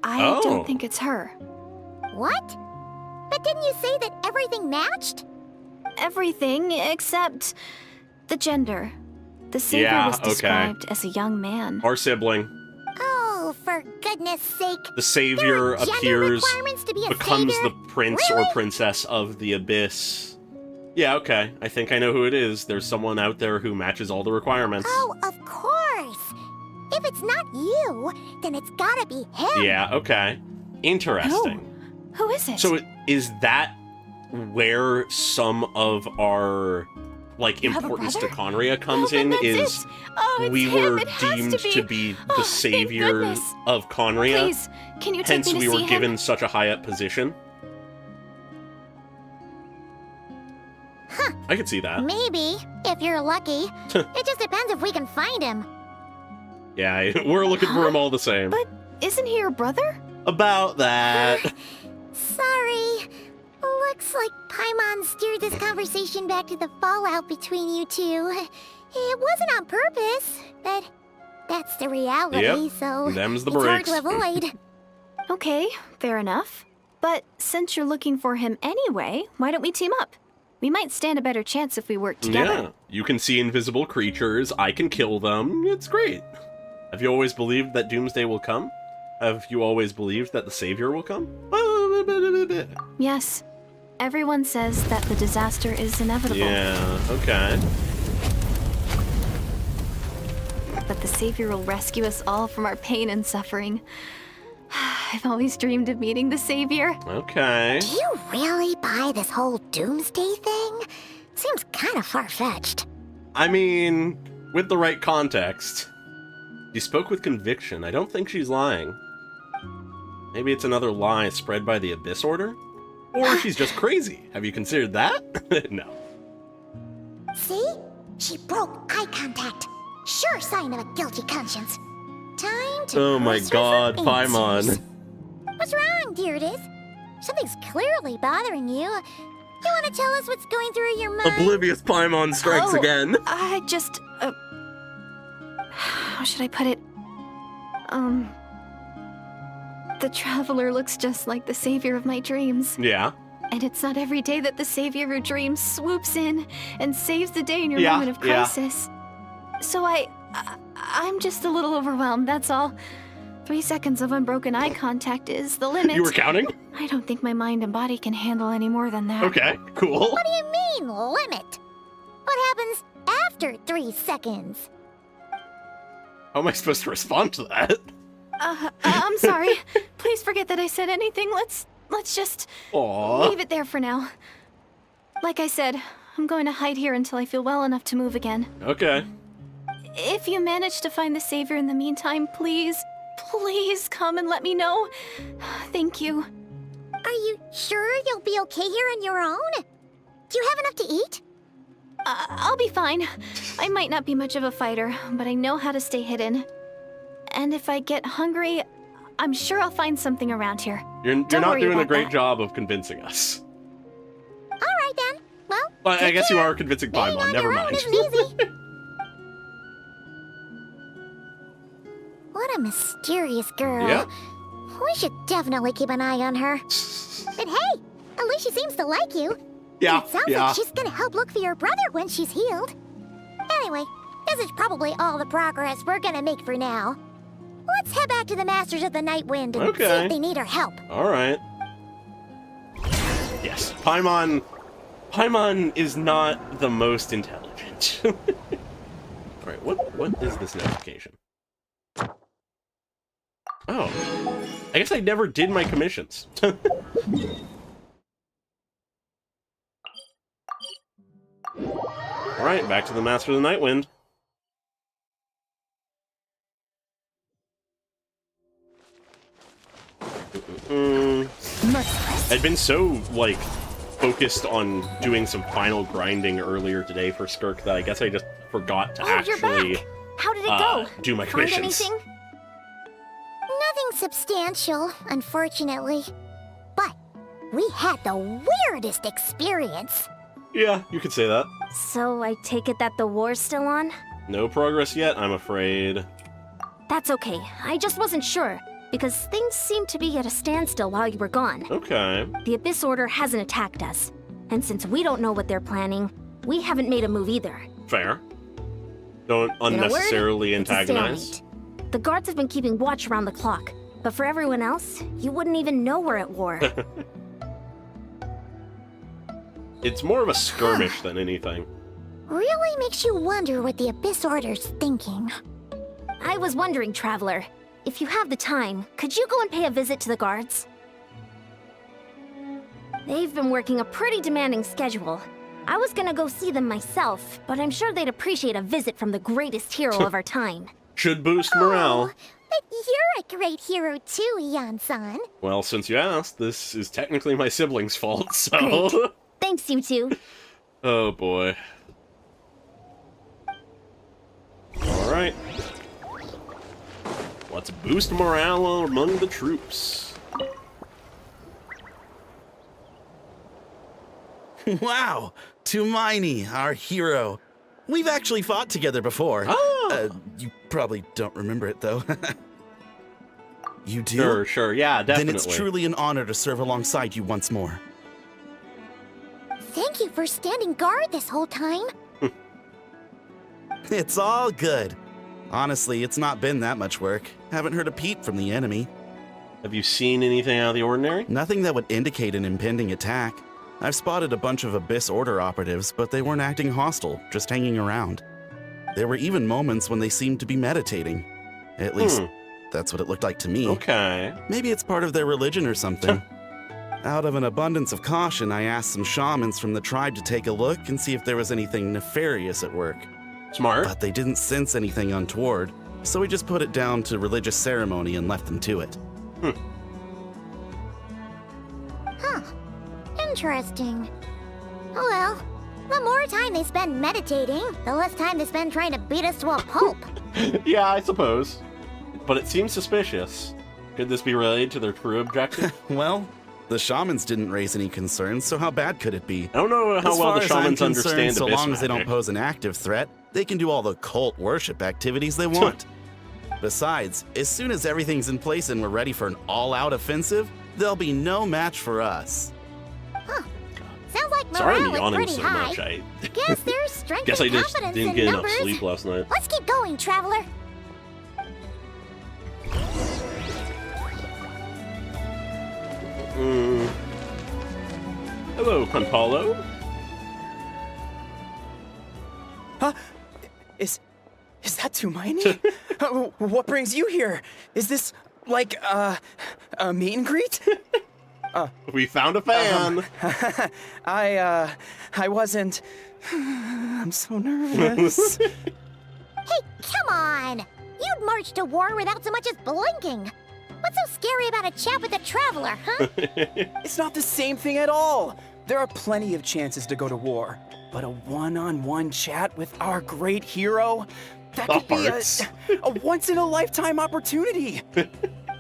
I Oh. don't think it's her. What? But didn't you say that everything matched? Everything except the gender. The savior Yeah, was okay. described as a young man. Our sibling. Oh, for goodness sake. The savior There are gender appears, requirements to be a becomes savior? the prince or Really? princess of the abyss. Yeah, okay. I think I know who it is. There's someone out there who matches all the requirements. Oh, of course. If it's not you, then it's gotta be him. Yeah, okay. Interesting. Who is it? So is that where some of our like You have a importance to brother? Conria comes then in? that's Is it. Oh, it's we him. were It has deemed to be. the Oh, thank savior goodness. of Conria? Please, can you take Hence me to we see were him? given such a high up position. I could see that. Maybe, if you're lucky. It just depends if we can find him. Yeah, we're looking for him all the same. But isn't he your brother? About that. Sorry. Looks like Paimon steered this conversation back to the fallout between you two. It wasn't on purpose, but that's the reality, Yep, so them's the it's hard breaks. to avoid. Okay, fair enough. But since you're looking for him anyway, why don't we team up? We might stand a better chance if we work together. Yeah, you can see invisible creatures. I can kill them. It's great. Have you always believed that Doomsday will come? Have you always believed that the Savior will come? Yes. Everyone says that the disaster is inevitable. Yeah, okay. But the Savior will rescue us all from our pain and suffering. I've always dreamed of meeting the Savior. Okay. Do you really buy this whole doomsday thing? Seems kind of far-fetched. I mean, with the right context. You spoke with conviction. I don't think she's lying. Maybe it's another lie spread by the Abyss Order? Or she's just crazy. Have you considered that? No. See? She broke eye contact. Sure sign of a guilty conscience. Time to Oh my press her god, for answers. Paimon. What's wrong, Deirdis? Something's clearly bothering you. You want to tell us what's going through your mind? Oblivious Paimon strikes Oh, again. I just, how should I put it? The Traveler looks just like the savior of my dreams. Yeah. And it's not every day that the savior of your dreams swoops in and saves the day in your Yeah, moment of yeah. crisis. So I'm just a little overwhelmed, that's all. 3 seconds of unbroken eye contact is the limit. You were counting? I don't think my mind and body can handle any more than that. Okay, cool. What do you mean, limit? What happens after 3 seconds? How am I supposed to respond to that? I'm sorry. Please forget that I said anything. Let's just Aww. leave it there for now. Like I said, I'm going to hide here until I feel well enough to move again. Okay. If you manage to find the savior in the meantime, please come and let me know. Thank you. Are you sure you'll be okay here on your own? Do you have enough to eat? I'll be fine. I might not be much of a fighter, but I know how to stay hidden. And if I get hungry, I'm sure I'll find something around here. You're not doing a great job of convincing us. All right then. Well, I guess you are convincing Paimon. Never mind. Easy. What a mysterious girl. Yeah. We should definitely keep an eye on her. But hey, at least she seems to like you. Yeah, It sounds like she's gonna help look for your brother when she's healed. Anyway, this is probably all the progress we're gonna make for now. Let's head back to the Masters of the Night Wind and see if they need our help. All right. Yes, Paimon is not the most intelligent. All right, what is this notification? Oh, I guess I never did my commissions. All right, back to the Master of the Night Wind. I'd been so, like, focused on doing some final grinding earlier today for Skirk that I guess I just forgot to actually How did it go? do my Find commissions. anything? Nothing substantial, unfortunately. But we had the weirdest experience. Yeah, you could say that. So I take it that the war's still on? No progress yet, I'm afraid. That's okay. I just wasn't sure, because things seemed to be at a standstill while you were gone. Okay. The Abyss Order hasn't attacked us, and since we don't know what they're planning, we haven't made a move either. Fair. Don't unnecessarily It's a antagonize. stalemate. The guards have been keeping watch around the clock, but for everyone else, you wouldn't even know we're at war. It's more of a skirmish than anything. Really makes you wonder what the Abyss Order's thinking. I was wondering, Traveler, if you have the time, could you go and pay a visit to the guards? They've been working a pretty demanding schedule. I was gonna go see them myself, but I'm sure they'd appreciate a visit from the greatest hero of our time. Should boost morale. But you're a great hero too, Yan-san. Well, since you asked, this is technically my sibling's fault, so... Great. Thanks, you two. Oh, boy. Alright. Let's boost morale among the troops. Wow! Tumaini, our hero. We've actually fought together before. Oh! You probably don't remember it, though. You do? Sure, yeah, definitely. Then it's truly an honor to serve alongside you once more. Thank you for standing guard this whole time. It's all good. Honestly, it's not been that much work. Haven't heard a peep from the enemy. Have you seen anything out of the ordinary? Nothing that would indicate an impending attack. I've spotted a bunch of Abyss Order operatives, but they weren't acting hostile, just hanging around. There were even moments when they seemed to be meditating. At least, that's what it looked like to me. Okay. Maybe it's part of their religion or something. Out of an abundance of caution, I asked some shamans from the tribe to take a look and see if there was anything nefarious at work. Smart. But they didn't sense anything untoward, so we just put it down to religious ceremony and left them to it. Huh. Interesting. Oh well, the more time they spend meditating, the less time they spend trying to beat us to a pulp. Yeah, I suppose. But it seems suspicious. Could this be related to their true objective? Well, the shamans didn't raise any concerns, so how bad could it be? I don't know how As well far the as I'm shamans concerned, understand so Abyss long as they don't magic. pose an active threat, they can do all the cult worship activities they want. Besides, as soon as everything's in place and we're ready for an all-out offensive, there'll be no match for us. Sounds like Sorry I'm morale is yawning pretty so high. much. I Guess there's strength guess I and just confidence didn't in get numbers. enough sleep last night. Let's keep going, Traveler. Hello, Conpalo. Huh? Is that Tumaini? What brings you here? Is this like a meet and greet? We found a fan. I wasn't. I'm so nervous. Hey, come on! You'd march to war without so much as blinking. What's so scary about a chat with a traveler, huh? It's not the same thing at all. There are plenty of chances to go to war. but a one-on-one chat with our great hero? That The could be hearts. a once-in-a-lifetime opportunity.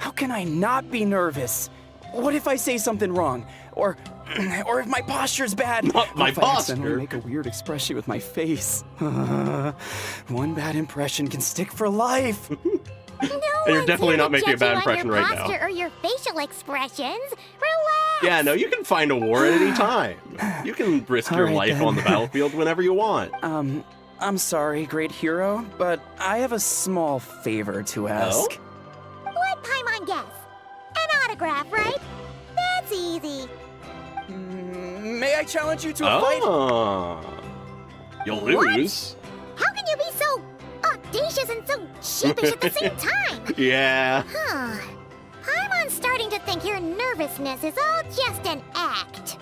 How can I not be nervous? What if I say something wrong? Or if my posture's bad? Not my Or if I accidentally posture. make a weird expression with my face? One bad impression can stick for life. No You're one's definitely here not to making a judge bad you on impression your right now. posture or your facial expressions. Relax. Yeah, no, you can find a war at any time. You can risk All your right, life then. on the battlefield whenever you want. I'm sorry, great hero, but I have a small favor to ask. What Paimon guess? An autograph, right? That's easy. May I challenge you to a fight? Oh. You'll lose. How can you be so audacious and so sheepish at the same time? Yeah. Huh. Paimon's starting to think your nervousness is all just an act.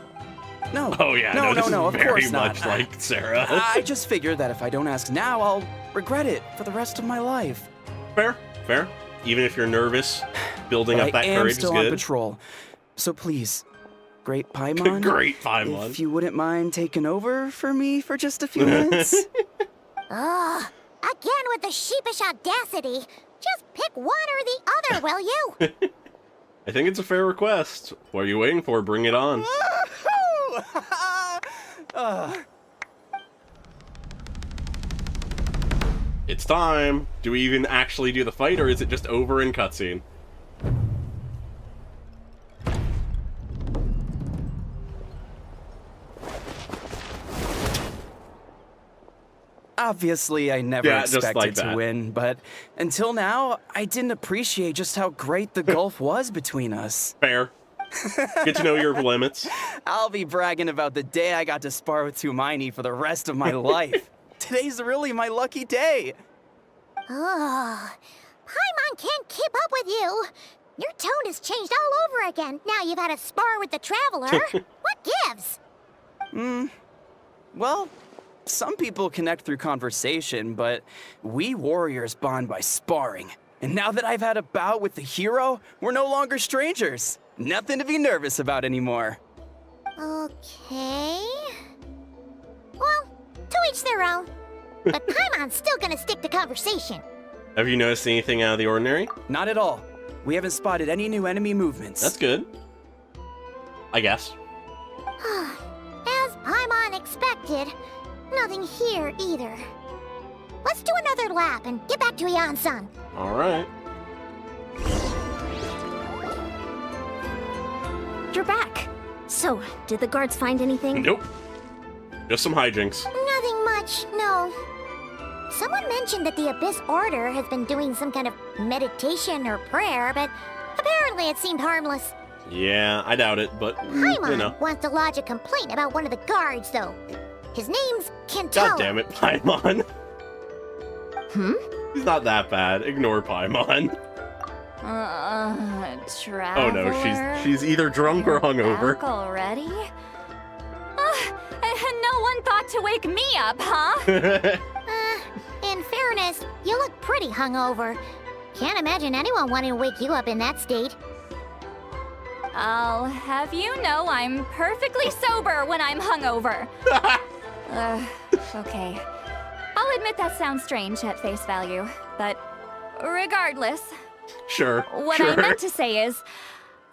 No. Oh yeah, No, this no, is of very course not. much like Sarah. I just figured that if I don't ask now, I'll regret it for the rest of my life. Fair, fair. Even if you're nervous, building But up that I am courage is still on good. patrol. So please, great Paimon, Great Paimon. if you wouldn't mind taking over for me for just a few minutes. Ugh. Again with the sheepish audacity. Just pick one or the other, will you? I think it's a fair request. What are you waiting for? Bring it on. It's time. Do we even actually do the fight, or is it just over in cutscene? Obviously, I never Yeah, just expected like to that. win, but until now, I didn't appreciate just how great the gulf was between us. Fair. Get to know your limits. I'll be bragging about the day I got to spar with Tumaini for the rest of my life. Today's really my lucky day. Ugh. Paimon can't keep up with you. Your tone has changed all over again. Now you've had a spar with the Traveler. What gives? Well, some people connect through conversation, but we warriors bond by sparring. And now that I've had a bout with the hero, we're no longer strangers. Nothing to be nervous about anymore. Okay. Well, to each their own. But Paimon's still gonna stick to conversation. Have you noticed anything out of the ordinary? Not at all. We haven't spotted any new enemy movements. That's good. I guess. As Paimon expected, nothing here either. Let's do another lap and get back to Yan-san. Alright. You're back. So, did the guards find anything? Nope. Just some hijinks. Nothing much, no. Someone mentioned that the Abyss Order has been doing some kind of meditation or prayer, but apparently it seemed harmless. Yeah, I doubt it, but, Paimon you know. wants to lodge a complaint about one of the guards, though. His name's Kentaro. God damn it, Paimon. He's not that bad. Ignore Paimon. Traveler? Oh no, she's either drunk or hungover. Back already? No one thought to wake me up, huh? In fairness, you look pretty hungover. Can't imagine anyone wanting to wake you up in that state. I'll have you know I'm perfectly sober when I'm hungover. Okay. I'll admit that sounds strange at face value, but regardless, Sure. what sure. I meant to say is,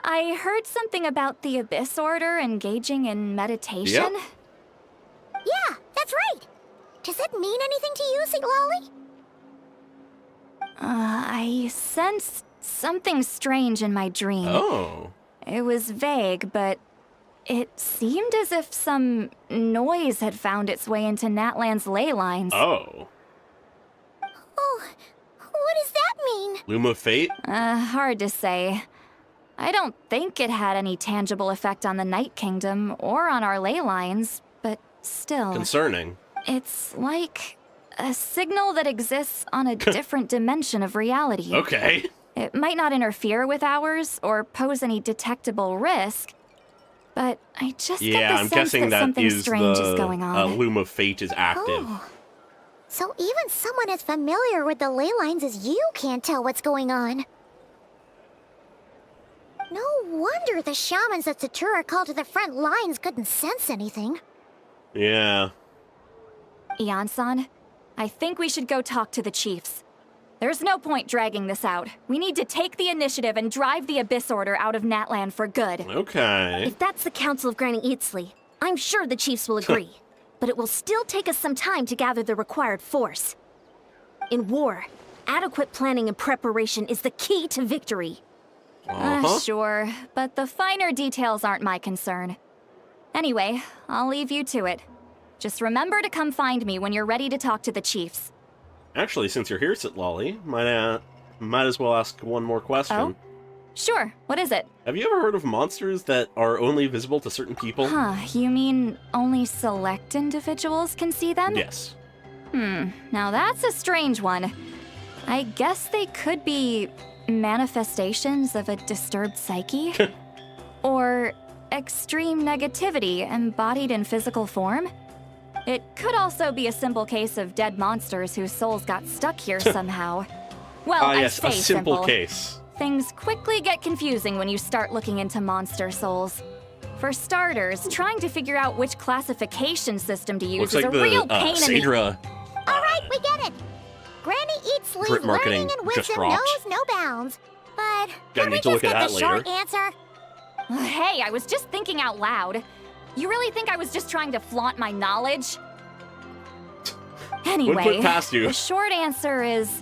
I heard something about the Abyss Order engaging in meditation. Yep. Yeah, that's right. Does that mean anything to you, Siglali? I sensed something strange in my dream. Oh. It was vague, but it seemed as if some noise had found its way into Natlan's ley lines. Oh. Oh, what does that mean? Luma Fate? Hard to say. I don't think it had any tangible effect on the Night Kingdom or on our ley lines, but still. Concerning. It's like a signal that exists on a different dimension of reality. Okay. It might not interfere with ours or pose any detectable risk, but I just get Yeah, the I'm sense guessing that that something is strange the is going on. Luma Fate is active. Oh. So even someone as familiar with the ley lines as you can't tell what's going on. No wonder the shamans that Satura called to the front lines couldn't sense anything. Yeah. Ian-san, I think we should go talk to the chiefs. There's no point dragging this out. We need to take the initiative and drive the Abyss Order out of Natland for good. Okay. If that's the Council of Granny Eatsley, I'm sure the chiefs will agree. But it will still take us some time to gather the required force. In war, adequate planning and preparation is the key to victory. Sure, but the finer details aren't my concern. Anyway, I'll leave you to it. Just remember to come find me when you're ready to talk to the chiefs. Actually, since you're here, Sitlolly, might as well ask one more question. Oh? Sure, what is it? Have you ever heard of monsters that are only visible to certain people? Huh, you mean only select individuals can see them? Yes. Now that's a strange one. I guess they could be manifestations of a disturbed psyche? Or extreme negativity embodied in physical form? It could also be a simple case of dead monsters whose souls got stuck here somehow. Well, I yes, say a simple case. Things quickly get confusing when you start looking into monster souls. For starters, trying to figure out which classification system to use Looks is like a real pain in the... Sadra All right, we get it. Granny Eatsley's Grit marketing learning and just wisdom dropped. knows no bounds. But Gonna can we need to just look at get that the short later. answer? Hey, I was just thinking out loud. You really think I was just trying to flaunt my knowledge? Anyway, Wouldn't put it past you. the short answer is...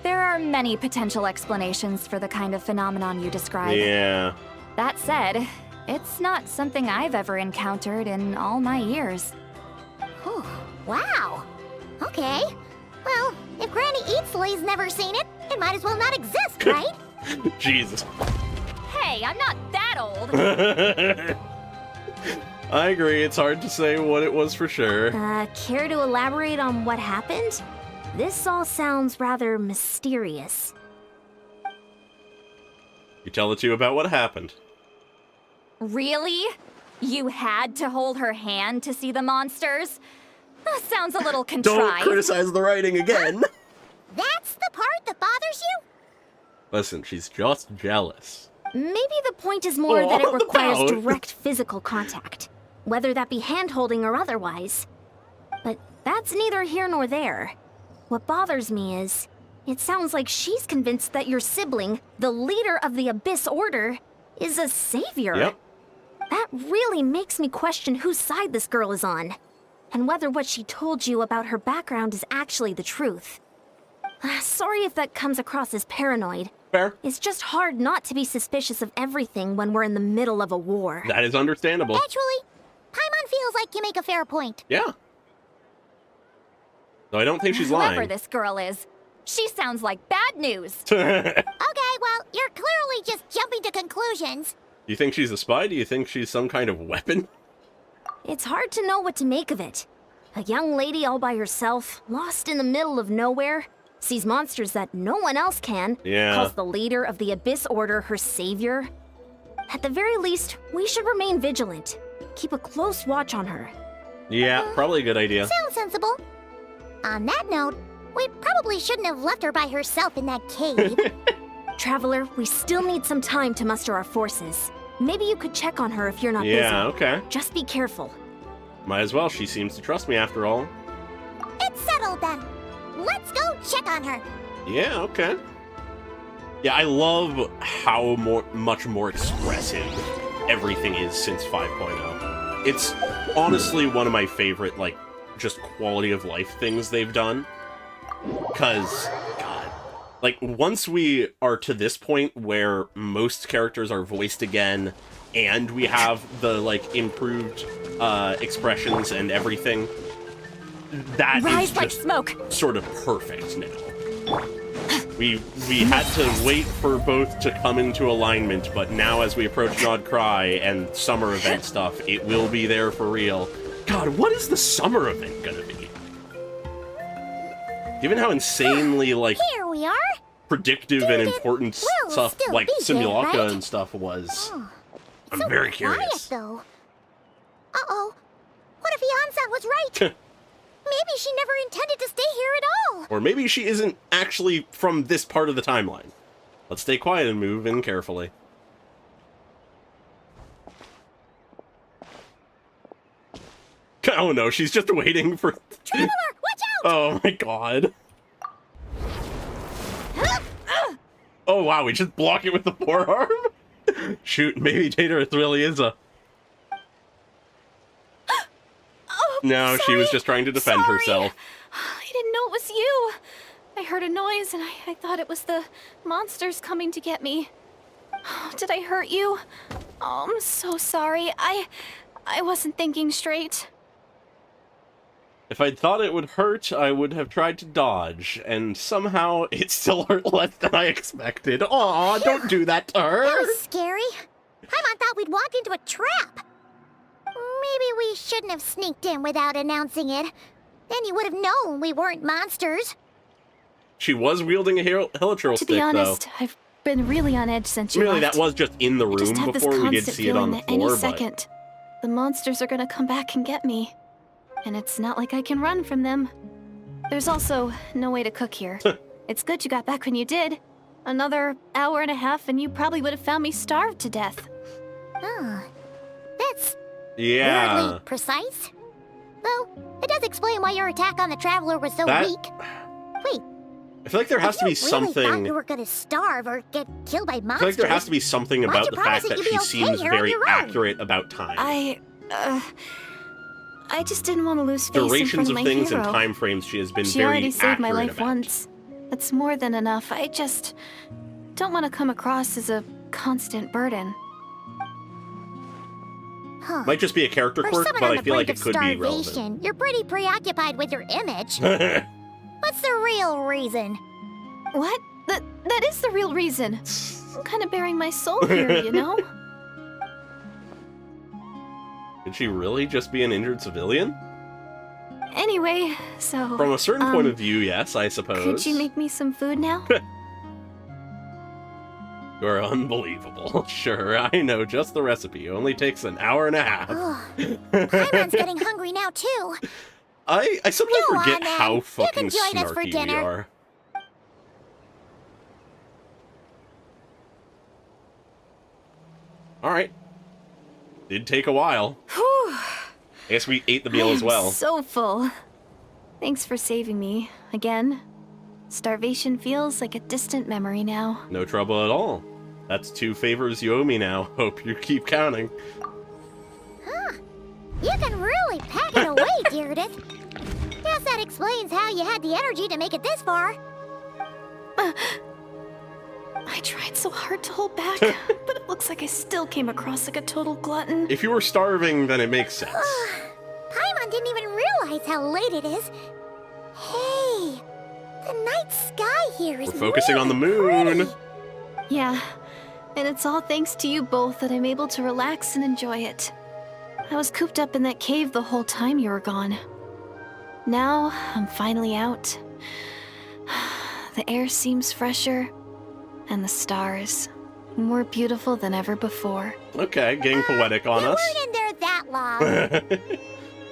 there are many potential explanations for the kind of phenomenon you describe. Yeah. That said, it's not something I've ever encountered in all my years. Whew, wow. Okay. Well, if Granny Eatsley's never seen it, it might as well not exist, right? Jesus. Hey, I'm not that old! I agree, it's hard to say what it was for sure. Care to elaborate on what happened? This all sounds rather mysterious. You tell the two about what happened. Really? You had to hold her hand to see the monsters? That sounds a little contrived. criticize the writing again. That's the part that bothers you? Listen, she's just jealous. Maybe the point is more that it Oh, requires no. direct physical contact, whether that be hand-holding or otherwise. But that's neither here nor there. What bothers me is, it sounds like she's convinced that your sibling, the leader of the Abyss Order, is a savior. Yep. That really makes me question whose side this girl is on, and whether what she told you about her background is actually the truth. Sorry if that comes across as paranoid. Fair. It's just hard not to be suspicious of everything when we're in the middle of a war. That is understandable. Actually, Paimon feels like you make a fair point. Yeah. Though I don't think she's Whoever lying. this girl is, she sounds like bad news. Okay, well, you're clearly just jumping to conclusions. Do you think she's a spy? Do you think she's some kind of weapon? It's hard to know what to make of it. A young lady all by herself, lost in the middle of nowhere, sees monsters that no one else can, Yeah. calls the leader of the Abyss Order her savior. At the very least, we should remain vigilant. Keep a close watch on her. Yeah, probably a good idea. Sounds sensible. On that note, we probably shouldn't have left her by herself in that cave. Traveler, we still need some time to muster our forces. Maybe you could check on her if you're not Yeah, busy. okay. Just be careful. Might as well. She seems to trust me after all. It's settled then. Let's go check on her. Yeah, okay. Yeah, I love how much more expressive everything is since 5.0. It's honestly one of my favorite, like, just quality of life things they've done. Because, God, like, once we are to this point where most characters are voiced again, and we have the, like, improved expressions and everything, that Rise is like just smoke. sort of perfect now. We had to wait for both to come into alignment, but now as we approach Nod Cry and summer event stuff, it will be there for real. God, what is the summer event gonna be? Given how insanely, like, Here we are. predictive and important We'll stuff, still like be here, Simulacra right? and stuff was, I'm So very quiet, curious. though. Uh-oh. What if Ian-san was right? Maybe she never intended to stay here at all. Or maybe she isn't actually from this part of the timeline. Let's stay quiet and move in carefully. Oh no, she's just waiting for... Traveler, watch out! Oh my god. Oh wow, we just block it with the forearm? Shoot, maybe Taterith really is a... Oh, No, she was just trying to defend herself. I didn't know it was you. I heard a noise and I thought it was the monsters coming to get me. Did I hurt you? Oh, I'm so sorry. I wasn't thinking straight. If I'd thought it would hurt, I would have tried to dodge, and somehow it still hurt less than I expected. Aw, don't do that to her! That was scary. Paimon thought we'd walk into a trap. Maybe we shouldn't have sneaked in without announcing it. Then you would have known we weren't monsters. She was wielding a helitrol stick, To be honest, though. I've been really on edge since you Really, left. that was just in the I just room had this before we did constant see it on feeling the that any floor, but... second, the monsters are gonna come back and get me. And it's not like I can run from them. There's also no way to cook here. It's good you got back when you did. Another hour and a half and you probably would have found me starved to death. Oh, that's Yeah. weirdly precise. Though, it does explain why your attack on the Traveler was so That- weak. Wait, I feel like there has to be if you really thought something... you were gonna starve or get killed by I monsters, feel like there has to be something Why'd about you the promise fact that that you'd be she okay seems here on very your own? accurate about time. I just didn't want to lose face in Durations front of of my things hero. and time frames she has been She very already saved my accurate life about. once. That's more than enough. I just don't want to come across as a constant burden. Huh. Might just be a character For quirk, someone but on I the feel like brink it of could be starvation, relevant. you're pretty preoccupied with your image. What's the real reason? What? That is the real reason. I'm kind of bearing my soul here, you know? Could she really just be an injured civilian? Anyway, so... From a certain point of view, yes, I suppose. Could you make me some food now? You're unbelievable. Sure, I know just the recipe. Only takes an hour and a half. Ugh. Paimon's getting hungry now, too. I sometimes Go on, forget then. how You fucking can join us for snarky we dinner. are. Alright. Did take a while. Whew. I guess we ate the meal as well. I'm so full. Thanks for saving me. Again. Starvation feels like a distant memory now. No trouble at all. That's 2 favors you owe me now. Hope you keep counting. Huh. You can really pack it away, Deirdith. Guess that explains how you had the energy to make it this far. I tried so hard to hold back, but it looks like I still came across like a total glutton. If you were starving, then it makes sense. Paimon didn't even realize how late it is. Hey, the night sky here is We're focusing on the really moon. pretty. Yeah, and it's all thanks to you both that I'm able to relax and enjoy it. I was cooped up in that cave the whole time you were gone. Now, I'm finally out. The air seems fresher, and the stars more beautiful than ever before. Okay, getting poetic on You us. weren't in there that long.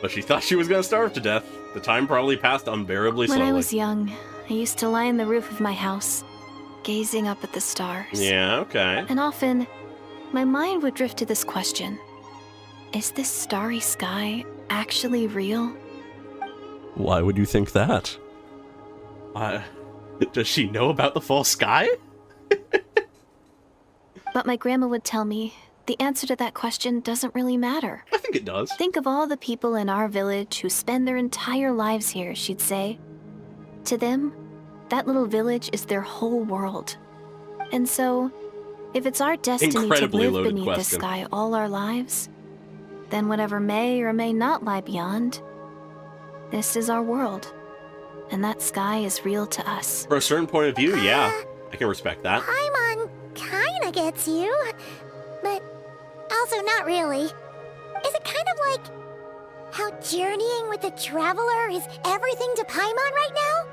But she thought she was gonna starve to death. The time probably passed unbearably When slowly. I was young, I used to lie on the roof of my house, gazing up at the stars. Yeah, okay. And often, my mind would drift to this question. Is this starry sky actually real? Why would you think that? Does she know about the full sky? But my grandma would tell me, the answer to that question doesn't really matter. I think it does. Think of all the people in our village who spend their entire lives here, she'd say. To them, that little village is their whole world. And so, if it's our destiny to Incredibly live loaded beneath the question. sky all our lives, then whatever may or may not lie beyond, this is our world. And that sky is real to us. For a certain point of view, yeah. I can respect that. Paimon kinda gets you, but also not really. Is it kind of like how journeying with the Traveler is everything to Paimon right now?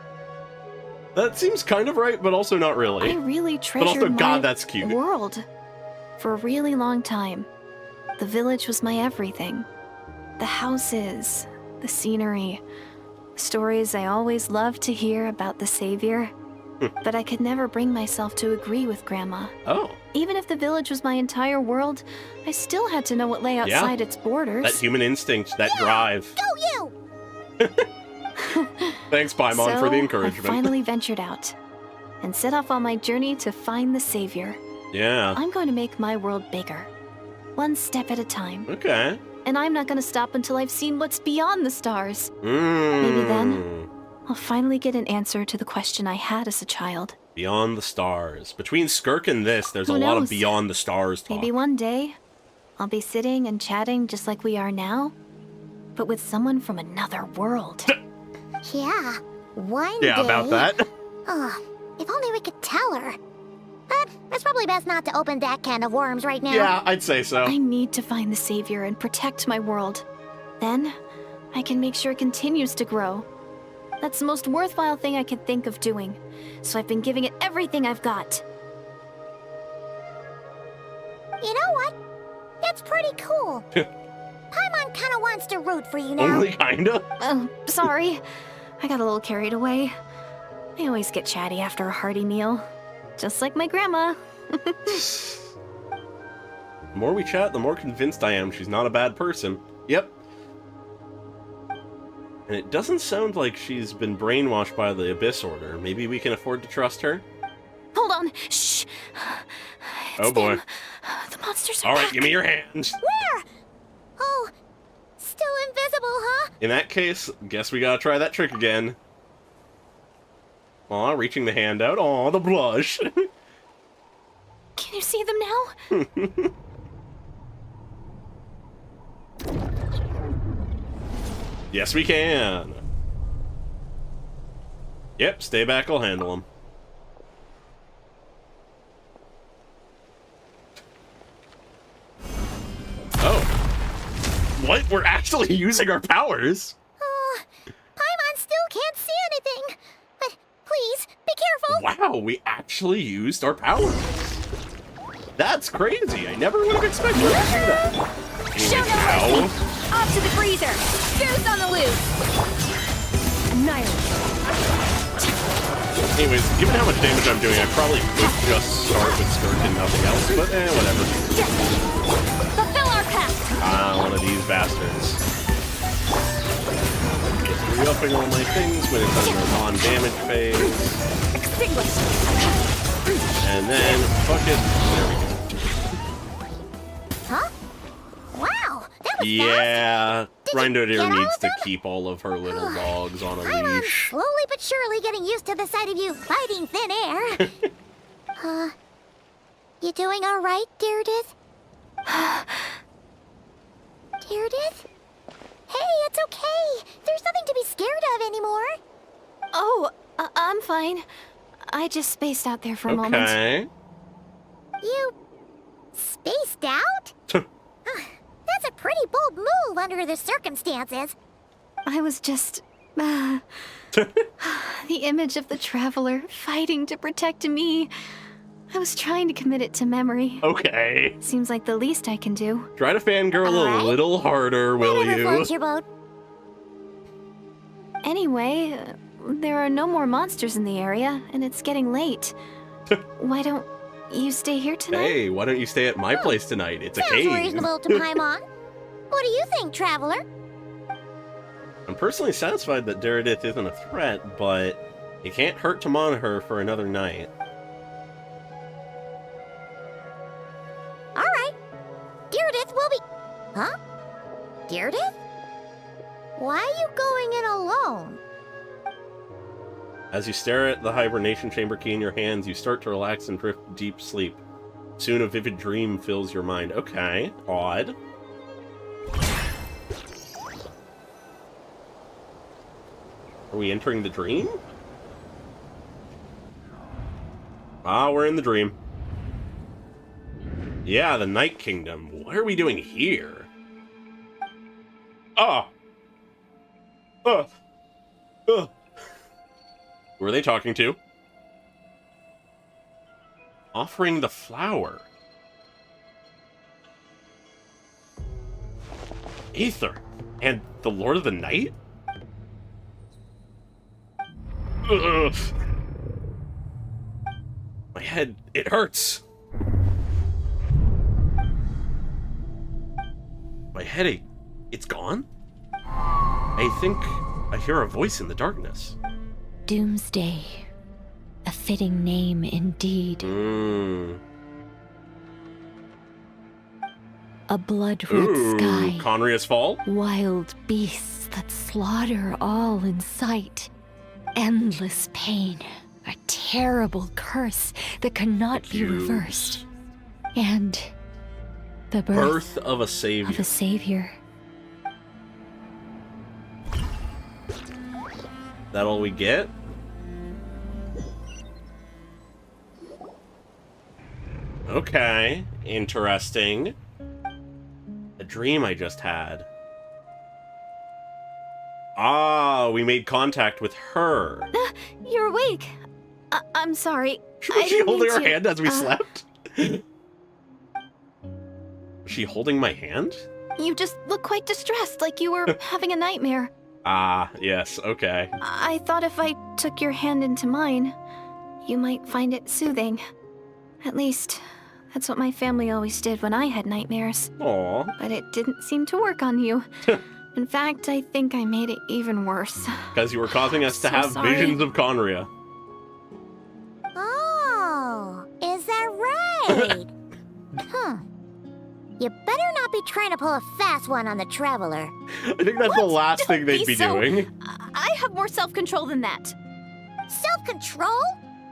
That seems kind of right, but also not I really. really treasured also, my God, that's cute. world for a really long time. The village was my everything. The houses, the scenery, stories I always loved to hear about the Savior. But I could never bring myself to agree with Grandma. Oh. Even if the village was my entire world, I still had to know what lay outside its borders. That human instinct, that drive. Go you! Thanks, Paimon, for the encouragement. I finally ventured out and set off on my journey to find the Savior. Yeah. I'm going to make my world bigger, one step at a time. Okay. And I'm not going to stop until I've seen what's beyond the stars. Maybe then, I'll finally get an answer to the question I had as a child. Beyond the stars. Between Skirk and this, there's Who a lot of knows? beyond the stars talk. Maybe one day, I'll be sitting and chatting just like we are now, but with someone from another world. Yeah, one day. Yeah, about that. Oh, if only we could tell her. But it's probably best not to open that can of worms right now. Yeah, I'd say so. I need to find the Savior and protect my world. Then, I can make sure it continues to grow. That's the most worthwhile thing I could think of doing, so I've been giving it everything I've got. You know what? That's pretty cool. Paimon kinda wants to root for you now. Only kinda? Oh, sorry. I got a little carried away. I always get chatty after a hearty meal. Just like my grandma. The more we chat, the more convinced I am she's not a bad person. Yep. And it doesn't sound like she's been brainwashed by the Abyss Order. Maybe we can afford to trust her? Hold on. Shh. Oh boy. The monsters are Alright, back. give me your hands. Where? Oh, still invisible, huh? In that case, guess we gotta try that trick again. Aw, reaching the hand out. Aw, the blush. Can you see them now? Yes, we can. Yep, stay back, I'll handle him. Oh. What? We're actually using our powers? Oh, Paimon still can't see anything. But please, be careful. Wow, we actually used our powers. That's crazy. I never would have expected her to do that. Show Anyway, no ow. mercy! Off to the freezer! Goose on the loose! Annihilate. Anyways, given how much damage I'm doing, I probably could just start with Skirk and nothing else, but whatever. Fulfill our pact! Ah, one of these bastards. Just re-upping all my things when it's under a non-damage phase. Extinguish! And then, fuck it. There we go. Huh? Wow, that was fast. Yeah, Did you Rhindodeer get all needs of to them? keep all of her little dogs on a Paimon's leash. slowly but surely getting used to the sight of you fighting thin air. You doing all right, Deirdith? Deirdith? Hey, it's okay. There's nothing to be scared of anymore. Oh, I'm fine. I just spaced out there for a moment. Okay. You spaced out? That's a pretty bold move under the circumstances. I was just... the image of the Traveler fighting to protect me. I was trying to commit it to memory. Okay. Seems like the least I can do. Try to fangirl Alright. a little harder, will Whatever you? floats your boat. Anyway, there are no more monsters in the area, and it's getting late. Why don't you stay here tonight? Hey, why don't you stay at my place tonight? It's a Sounds cave. reasonable to Paimon. What do you think, Traveler? I'm personally satisfied that Deirdith isn't a threat, but it can't hurt to monitor her for another night. All right. Deirdith will be... Huh? Deirdith? Why are you going in alone? As you stare at the hibernation chamber key in your hands, you start to relax and drift deep sleep. Soon a vivid dream fills your mind. Okay, odd. Are we entering the dream? Ah, we're in the dream. Yeah, the Night Kingdom. What are we doing here? Ah! Who are they talking to? Offering the flower. Aether. And the Lord of the Night? Ugh. My head, it hurts. My headache, it's gone? I think I hear a voice in the darkness. Doomsday. A fitting name indeed. A blood-red sky. Conria's Fall? Wild beasts that slaughter all in sight. Endless pain. A terrible curse that cannot be reversed. And the birth of a savior. Of a savior. That all we get? Okay, interesting. A dream I just had. Ah, we made contact with her. You're awake. I'm sorry. Was she holding her hand as we slept? Was she holding my hand? You just look quite distressed, like you were having a nightmare. Ah, yes, okay. I thought if I took your hand into mine, you might find it soothing. At least, that's what my family always did when I had nightmares. Aw. But it didn't seem to work on you. In fact, I think I made it even worse. Because you were causing us to have visions of Conria. Oh, is that right? You better not be trying to pull a fast one on the Traveler. I think that's the last thing they'd be doing. I have more self-control than that. Self-control?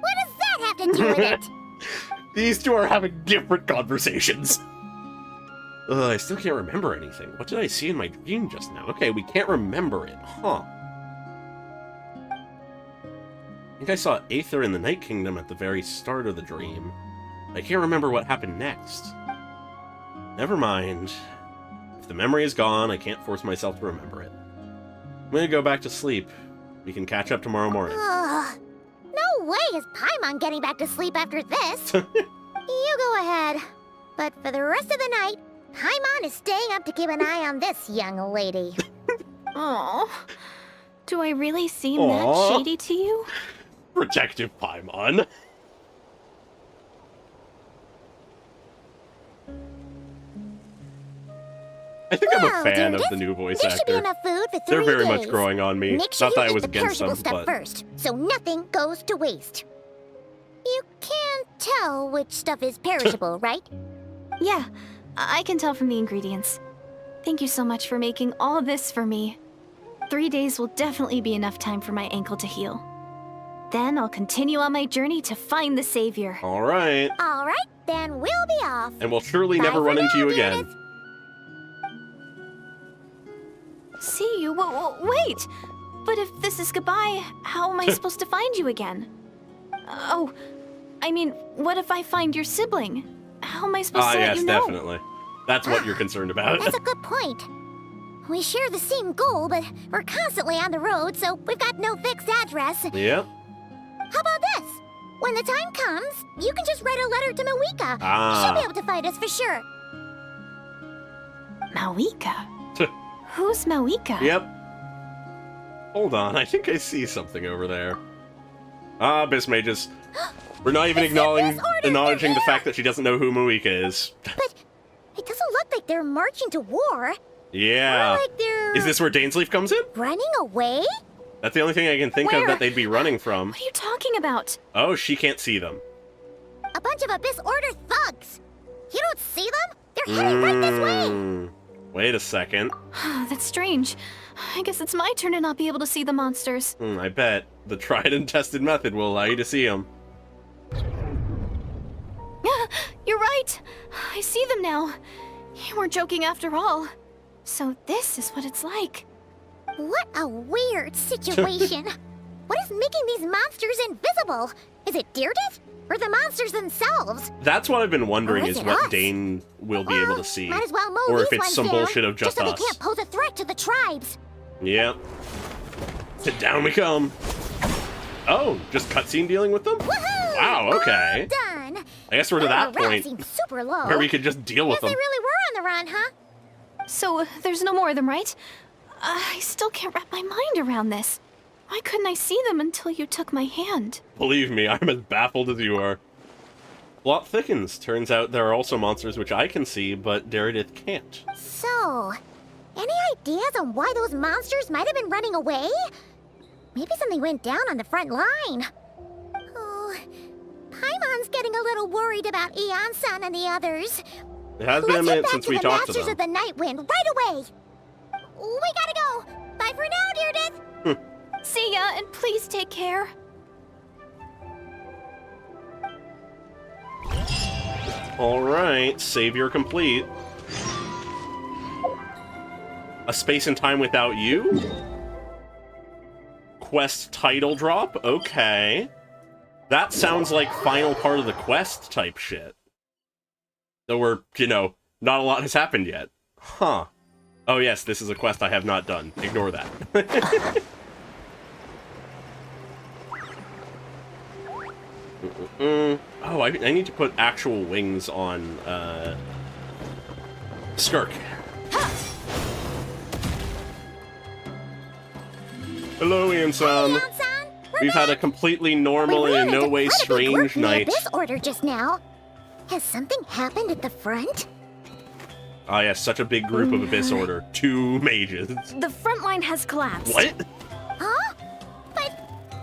What does that have to do with it? These two are having different conversations. Ugh, I still can't remember anything. What did I see in my dream just now? Okay, we can't remember it, huh? I think I saw Aether in the Night Kingdom at the very start of the dream. I can't remember what happened next. Never mind. If the memory is gone, I can't force myself to remember it. I'm gonna go back to sleep. We can catch up tomorrow morning. No way is Paimon getting back to sleep after this. You go ahead. But for the rest of the night, Paimon is staying up to keep an eye on this young lady. Oh, do I really seem that shady to you? Protective Paimon. I think I'm a fan of the new voice there actor. Should be enough food for 3 They're very days. much growing on me. Make sure Not that I you was eat the against perishable them, stuff but first, so nothing goes to waste. You can't tell which stuff is perishable, right? Yeah, I can tell from the ingredients. Thank you so much for making all this for me. 3 days will definitely be enough time for my ankle to heal. Then I'll continue on my journey to find the Savior. all right. All right, then we'll be off. And we'll surely Bye never for run into now, you again. Judith. See you? Wait! But if this is goodbye, how am I supposed to find you again? Oh, I mean, what if I find your sibling? How am I supposed to let you know? Yes, definitely. That's what you're concerned about. That's a good point. We share the same goal, but we're constantly on the road, so we've got no fixed address. Yep. How about this? When the time comes, you can just write a letter to Mawika. She'll be able to find us for sure. Mawika? Who's Mawika? Yep. Hold on, I think I see something over there. Ah, Abyss Mages. We're not even acknowledging the fact that she doesn't know who Mawika is. But it doesn't look like they're marching to war. Yeah. More like they're Is this where Dainsleif comes in? running away? That's the only thing I can think of that they'd be running from. What are you talking about? Oh, she can't see them. A bunch of Abyss Order thugs. You don't see them? They're heading right this way. Wait a second. That's strange. I guess it's my turn to not be able to see the monsters. I bet. The tried and tested method will allow you to see them. You're right. I see them now. You weren't joking after all. So this is what it's like. What a weird situation. What is making these monsters invisible? Is it Deirdre? Or the monsters themselves? That's what I've been wondering Or is is it what us? Dane will be able to see. Might as well mow Or these if it's ones some down, bullshit of just so us. they can't pose a threat to the tribes. Yep. Sit down we come. Oh, just cutscene dealing with them? Woohoo! Wow, okay. All done. I guess we're to that Morale point seems super low. where we could just deal with Guess them. they really were on the run, huh? So there's no more of them, right? I still can't wrap my mind around this. Why couldn't I see them until you took my hand? Believe me, I'm as baffled as you are. Plot thickens. Turns out there are also monsters which I can see, but Daredith can't. So, any ideas on why those monsters might have been running away? Maybe something went down on the front line. Oh, Paimon's getting a little worried about Eon-san and the others. It has been a minute since we talked to Masters them. of the Night Wind right away. We gotta go. Bye for now, Daredith. See ya, and please take care. Alright, savior complete. A space and time without you? Quest title drop? Okay. That sounds like final part of the quest type shit. Though we're, not a lot has happened yet. Huh. Oh yes, this is a quest I have not done. Ignore that. Oh, I need to put actual wings on, Skirk. Hello, Ian-san. Eon-san, We've had a completely normal and in no way strange night. This order just now. Has something happened at the front? Ah, yes, such a big group of Abyss Order. 2 mages. The front line has collapsed. What? Huh? But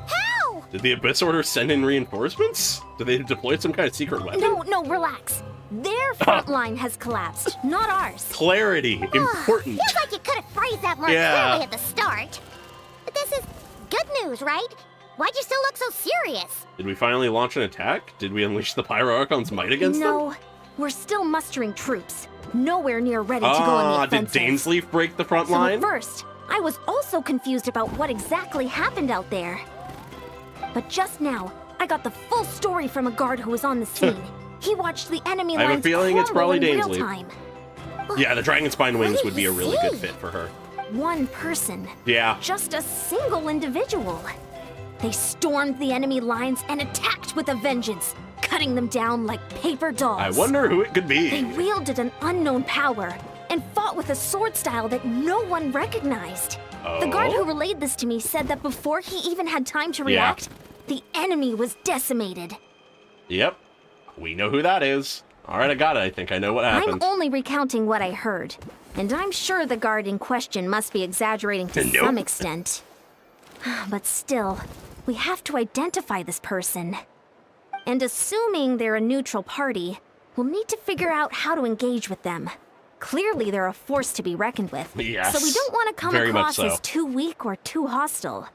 how? Did the Abyss Order send in reinforcements? Did they deploy some kind of secret weapon? No, relax. Their front line has collapsed, not ours. Clarity. Important. Feels like you could have phrased that more Yeah. clearly at the start. But this is good news, right? Why'd you still look so serious? Did we finally launch an attack? Did we unleash the Pyro Archon's might against them? No, we're still mustering troops. Nowhere near ready to go on the did offensive. Dainsleif break the front So line? at first, I was also confused about what exactly happened out there. But just now, I got the full story from a guard who was on the scene. He watched the enemy I have a lines feeling it's crumble probably in real Dainsleif. time. Yeah, the Dragon Spine What wings did would be he a really good see? fit for her. One person. Yeah. Just a single individual. They stormed the enemy lines and attacked with a vengeance, cutting them down like paper dolls. I wonder who it could be. They wielded an unknown power and fought with a sword style that no one recognized. The guard who relayed this to me said that before he even had time to Yeah. react, the enemy was decimated. Yep. We know who that is. Alright, I got it. I think I know what happened. I'm only recounting what I heard, and I'm sure the guard in question must be exaggerating to Nope. some extent. But still, we have to identify this person. And assuming they're a neutral party, we'll need to figure out how to engage with them. Clearly, they're a force to be reckoned with. Yes. So we don't want to come Very much across so. as too weak or too hostile.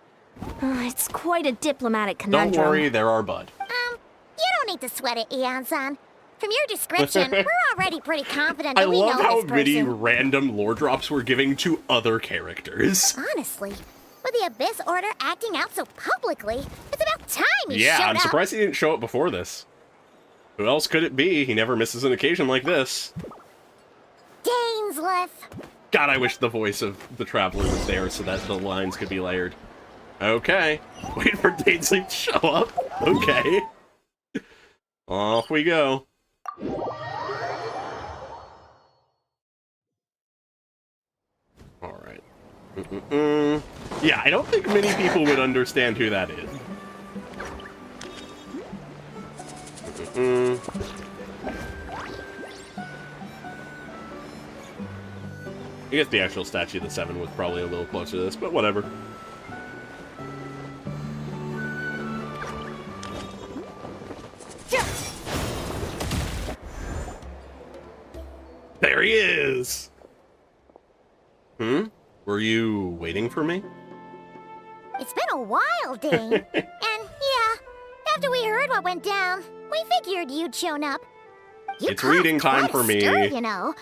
It's quite a diplomatic Don't conundrum. worry, they're our bud. You don't need to sweat it, Eon-san. From your description, we're already pretty confident I that we love know how this many person. random lore drops we're giving to other characters. Honestly, with the Abyss Order acting out so publicly, it's about time he Yeah, showed I'm up. surprised he didn't show up before this. Who else could it be? He never misses an occasion like this. Dainsleif. God, I wish the voice of the Traveler was there so that the lines could be layered. Okay. Wait for Dainsleif to show up. Okay. Off we go. Alright. Yeah, I don't think many people would understand who that is. I guess the actual Statue of the Seven was probably a little closer to this, but whatever. There he is! Were you waiting for me? It's been a while, Dane. And yeah, after we heard what went down, we figured you'd shown up. You It's reading caused time quite a for me. stir, you know.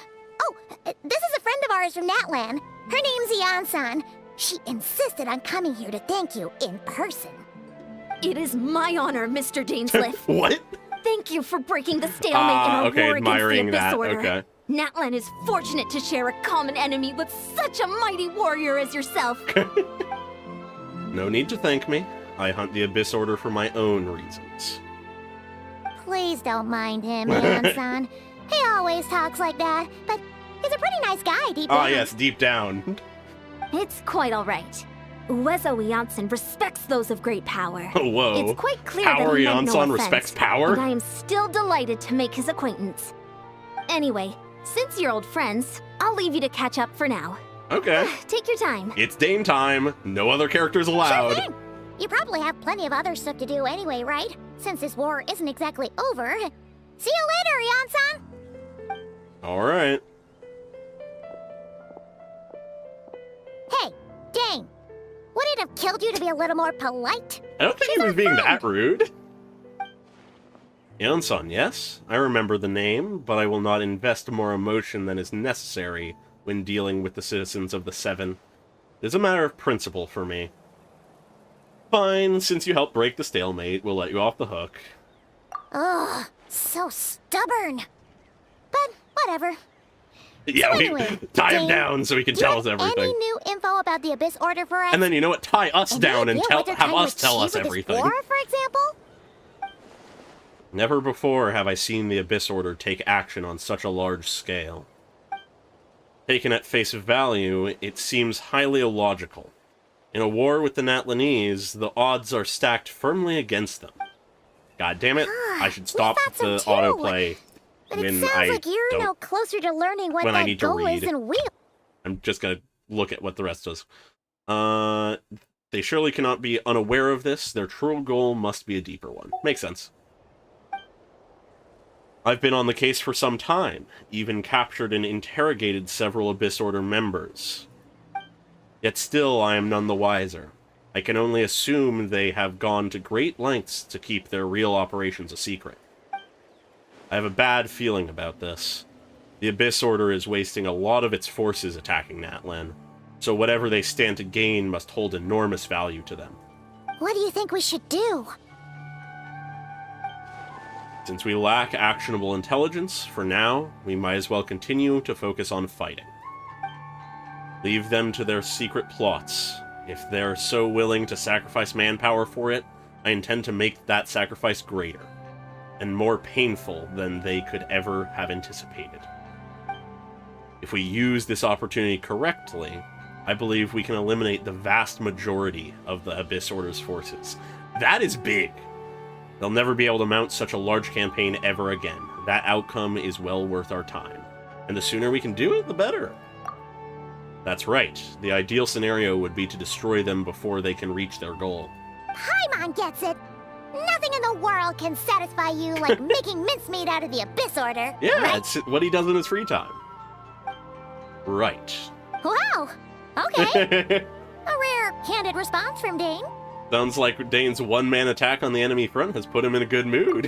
Oh, this is a friend of ours from Natlan. Her name's Eon-san. She insisted on coming here to thank you in person. It is my honor, Mr. Dainsleif. What? Thank you for breaking the stalemate in our okay, war against the admiring Abyss that, Order. okay. Natlan is fortunate to share a common enemy with such a mighty warrior as yourself. No need to thank me. I hunt the Abyss Order for my own reasons. Please don't mind him, Eon-san. He always talks like that, but he's a pretty nice guy deep down. Ah, yes, deep down. It's quite all right. Uezo Janssen respects those of great power. Whoa. It's quite clear Power that he meant no Janssen offense, respects power? and I am still delighted to make his acquaintance. Anyway, since you're old friends, I'll leave you to catch up for now. Okay. Take your time. It's Dane time. No other characters allowed. Sure thing. You probably have plenty of other stuff to do anyway, right? Since this war isn't exactly over. See you later, Janssen! Alright. Hey, Dane. Would it have killed you to be a little more polite? I don't think he was being that rude. Janssen, yes. I remember the name, but I will not invest more emotion than is necessary when dealing with the citizens of the Seven. It's a matter of principle for me. Fine, since you helped break the stalemate, we'll let you off the hook. Ugh, so stubborn. But whatever. Yeah, So we anyway, tie him Dane, down so he can Do you tell us have everything. any new info about the Abyss Order for us? And then, you know what? Tie us Any down and idea what they're have trying us to tell us achieve with this everything. war, for example? Never before have I seen the Abyss Order take action on such a large scale. Taken at face value, it seems highly illogical. In a war with the Natlanese, the odds are stacked firmly against them. God damn it, I should stop thought so the too. autoplay But it when sounds I like you're don't. no closer to learning what when I that need to goal read. is than we. I'm just gonna look at what the rest does. They surely cannot be unaware of this. Their true goal must be a deeper one. Makes sense. I've been on the case for some time, even captured and interrogated several Abyss Order members. Yet still I am none the wiser. I can only assume they have gone to great lengths to keep their real operations a secret. I have a bad feeling about this. The Abyss Order is wasting a lot of its forces attacking Natlan, so whatever they stand to gain must hold enormous value to them. What do you think we should do? Since we lack actionable intelligence, for now, we might as well continue to focus on fighting. Leave them to their secret plots. If they're so willing to sacrifice manpower for it, I intend to make that sacrifice greater, and more painful than they could ever have anticipated. If we use this opportunity correctly, I believe we can eliminate the vast majority of the Abyss Order's forces. That is big! They'll never be able to mount such a large campaign ever again. That outcome is well worth our time. And the sooner we can do it, the better. That's right. The ideal scenario would be to destroy them before they can reach their goal. Paimon gets it. Nothing in the world can satisfy you like making mincemeat out of the Abyss Order. Yeah, right? it's what he does in his free time. Right. Wow. Okay. A rare, candid response from Dane. Sounds like Dane's one-man attack on the enemy front has put him in a good mood.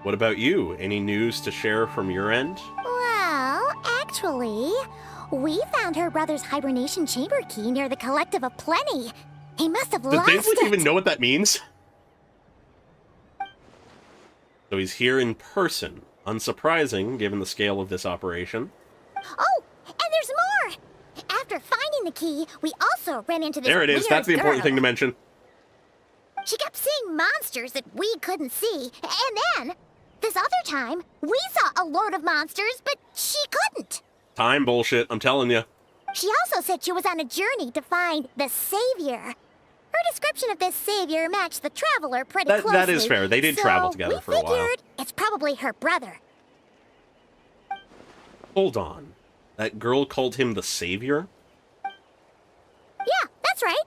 What about you? Any news to share from your end? Well, actually, we found her brother's hibernation chamber key near the Collective of Plenty. He must have Does lost Dainsleif it. even know what that means? So he's here in person. Unsurprising, given the scale of this operation. Oh, and there's more! After finding the key, we also ran into this There it is. weird That's the important girl. thing to mention. She kept seeing monsters that we couldn't see, and then, this other time, we saw a load of monsters, but she couldn't. Time bullshit, I'm telling you. She also said she was on a journey to find the Savior. Her description of this Savior matched the Traveler pretty closely. That is fair. They did travel together for a while. we figured it's probably her brother. Hold on. That girl called him the Savior? Yeah, that's right.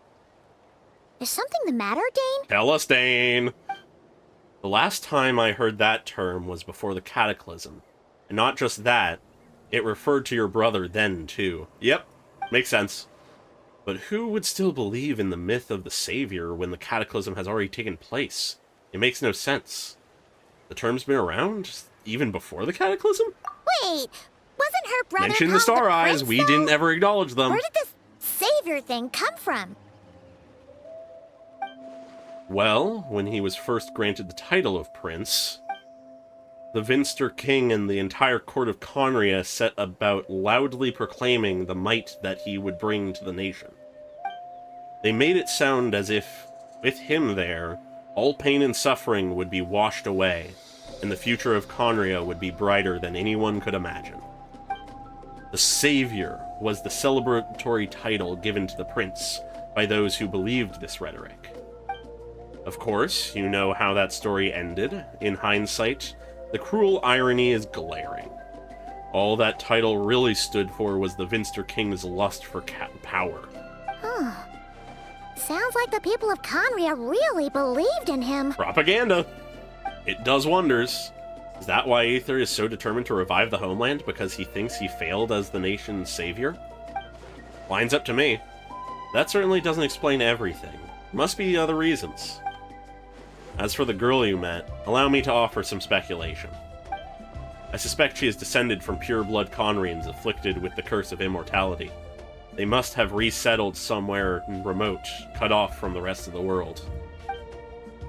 Is something the matter, Dane? Tell us, Dane! The last time I heard that term was before the Cataclysm. And not just that, it referred to your brother then, too. Yep, makes sense. But who would still believe in the myth of the Savior when the Cataclysm has already taken place? It makes no sense. The term's been around even before the Cataclysm? Wait, wasn't her brother Mention the called Star Eyes, Prince, we though? didn't ever acknowledge them. Where did this Savior thing come from? Well, when he was first granted the title of Prince, the Vinster King and the entire court of Conria set about loudly proclaiming the might that he would bring to the nation. They made it sound as if, with him there, all pain and suffering would be washed away, and the future of Conria would be brighter than anyone could imagine. The Savior was the celebratory title given to the prince by those who believed this rhetoric. Of course, you know how that story ended. In hindsight, the cruel irony is glaring. All that title really stood for was the Vinster King's lust for power. Sounds like the people of Conria really believed in him. Propaganda! It does wonders. Is that why Aether is so determined to revive the homeland? Because he thinks he failed as the nation's savior? Lines up to me. That certainly doesn't explain everything. Must be other reasons. As for the girl you met, allow me to offer some speculation. I suspect she is descended from pure-blood Conrians afflicted with the curse of immortality. They must have resettled somewhere remote, cut off from the rest of the world.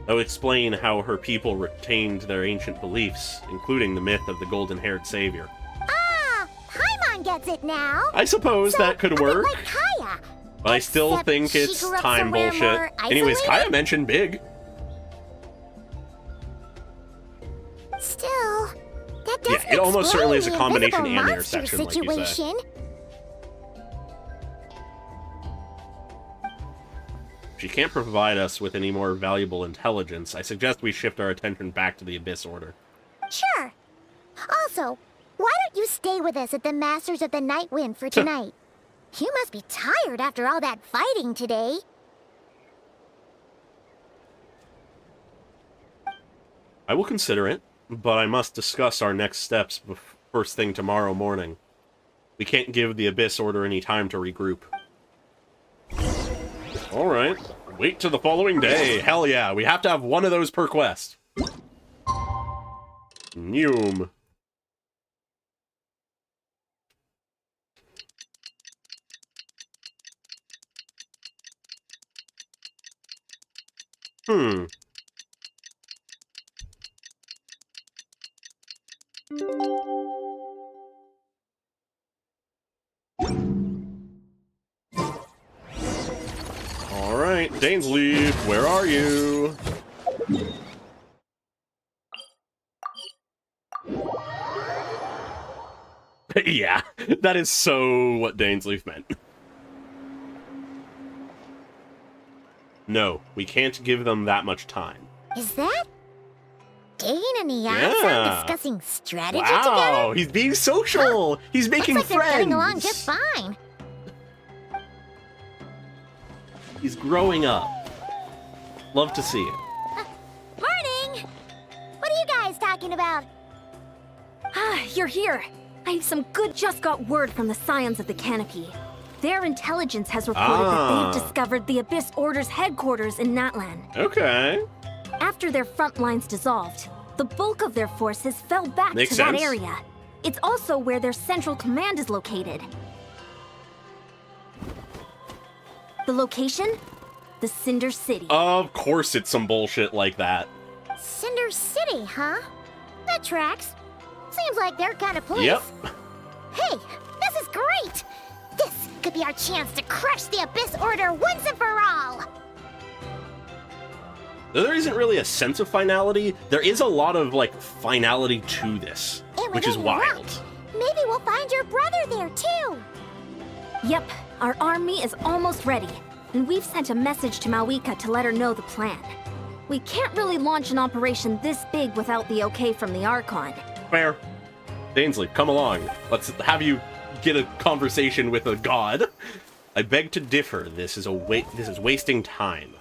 That would explain how her people retained their ancient beliefs, including the myth of the golden-haired savior. Ah! Paimon gets it now! I suppose that could work. Like Kaya. But I still Except think she it's grew up time somewhere bullshit. more Anyways, isolated? Kaya mentioned big. Still, that doesn't Yeah, it almost certainly is a explain the combination invisible and monster intersection, like you say. situation. If she can't provide us with any more valuable intelligence, I suggest we shift our attention back to the Abyss Order. Sure. Also, why don't you stay with us at the Masters of the Night Wind for tonight? You must be tired after all that fighting today. I will consider it, but I must discuss our next steps first thing tomorrow morning. We can't give the Abyss Order any time to regroup. Alright, wait till the following day. Hell yeah, we have to have one of those per quest. Noom. Alright, Dainsleif, where are you? Yeah, that is so what Dainsleif meant. No, we can't give them that much time. Is that Dane and Eon Yeah. discussing strategy Wow, together? he's being social! He's making Looks like friends! they're getting along just fine. He's growing up. Love to see it. Morning! What are you guys talking about? Ah, you're here. I have some good just got word from the Scions of the Canopy. Their intelligence has reported that they've discovered the Abyss Order's headquarters in Natlan. Okay. After their front lines dissolved, the bulk of their forces fell back Makes to sense. that area. It's also where their central command is located. The location? The Cinder City. Of course it's some bullshit like that. Cinder City, huh? That tracks. Seems like their kind of place. Yep. Hey, this is great! This could be our chance to crush the Abyss Order once and for all! Though there isn't really a sense of finality, there is a lot of, like, finality to this, And which is within your wild. route, maybe we'll find your brother there, too! Yep, our army is almost ready, and we've sent a message to Malwika to let her know the plan. We can't really launch an operation this big without the okay from the Archon. Fair. Dainsleif, come along. Let's have you get a conversation with a god. I beg to differ. This is wasting time.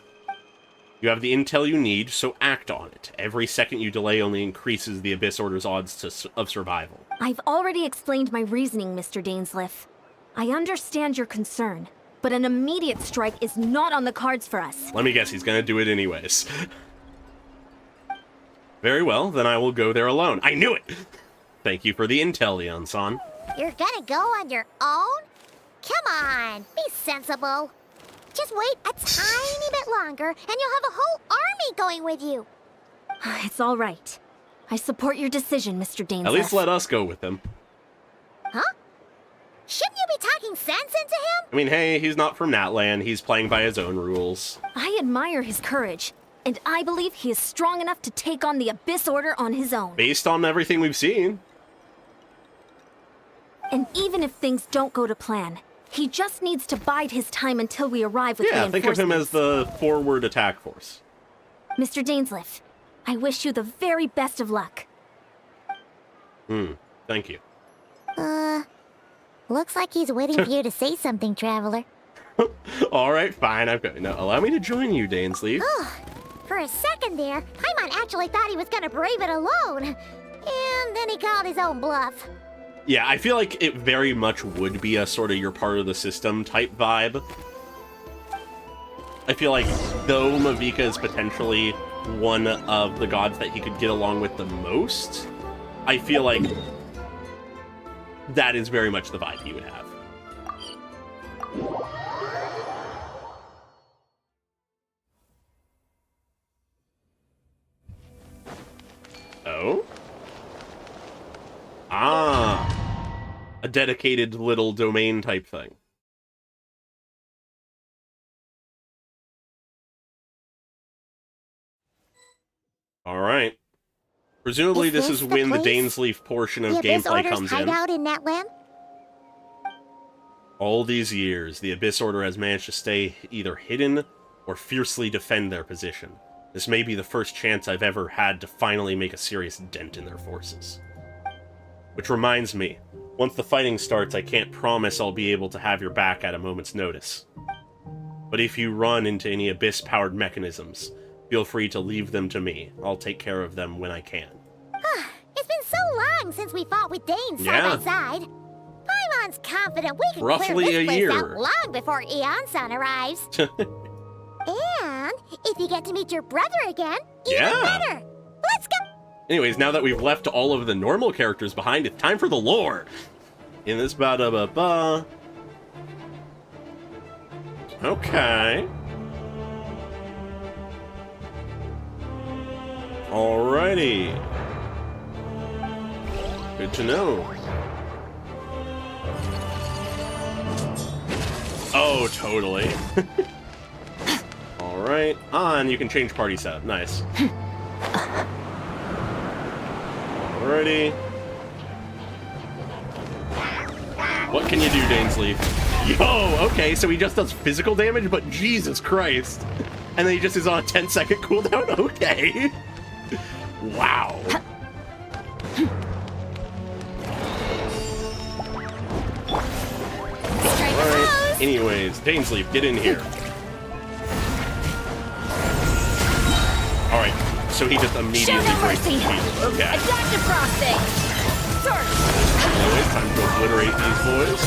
You have the intel you need, so act on it. Every second you delay only increases the Abyss Order's odds of survival. I've already explained my reasoning, Mr. Dainsleif. I understand your concern, but an immediate strike is not on the cards for us. Let me guess, he's gonna do it anyways. Very well, then I will go there alone. I knew it! Thank you for the intel, Leon-san. You're gonna go on your own? Come on, be sensible. Just wait a tiny bit longer, and you'll have a whole army going with you. It's all right. I support your decision, Mr. Dainsleif. At least let us go with him. Huh? Shouldn't you be talking sense into him? I mean, hey, he's not from Natlan. He's playing by his own rules. I admire his courage, and I believe he is strong enough to take on the Abyss Order on his own. Based on everything we've seen. And even if things don't go to plan, He just needs to bide his time until we arrive with Yeah, think of him as the forward attack force. Mr. Dainsleif, I wish you the very best of luck. Thank you. Looks like he's waiting for you to say something, Traveler. Alright, fine, I've got... Now, allow me to join you, Dainsleif. For a second there, Paimon actually thought he was gonna brave it alone. And then he called his own bluff. Yeah, I feel like it very much would be a sort of you're part of the system type vibe. I feel like though Mavika is potentially one of the gods that he could get along with the most, I feel like that is very much the vibe he would have. Oh? Ah. A dedicated little domain type thing. Alright. Presumably this is when the Dainsleif portion of gameplay comes in. Hideout in Natlan? All these years, the Abyss Order has managed to stay either hidden or fiercely defend their position. This may be the first chance I've ever had to finally make a serious dent in their forces. Which reminds me, once the fighting starts, I can't promise I'll be able to have your back at a moment's notice. But if you run into any Abyss-powered mechanisms, feel free to leave them to me. I'll take care of them when I can. It's been so long since we fought with Dane side by side. Paimon's confident we can Roughly clear this place year. out long before Eon-san arrives. And if you get to meet your brother again, even better. Let's go! Anyways, now that we've left all of the normal characters behind, it's time for the lore. In this ba-da-ba-ba. Okay. Alrighty. Good to know. Oh, totally. Alright. And you can change party setup. Nice. Alrighty. What can you do, Dainsleif? Yo, okay, so he just does physical damage, but Jesus Christ. And then he just is on a 10-second cooldown? Okay. Wow. Alright, anyways, Dainsleif, get in here. Alright, so he just immediately breaks the shield. Okay. Adaptive frosting! Anyways, time to obliterate these boys.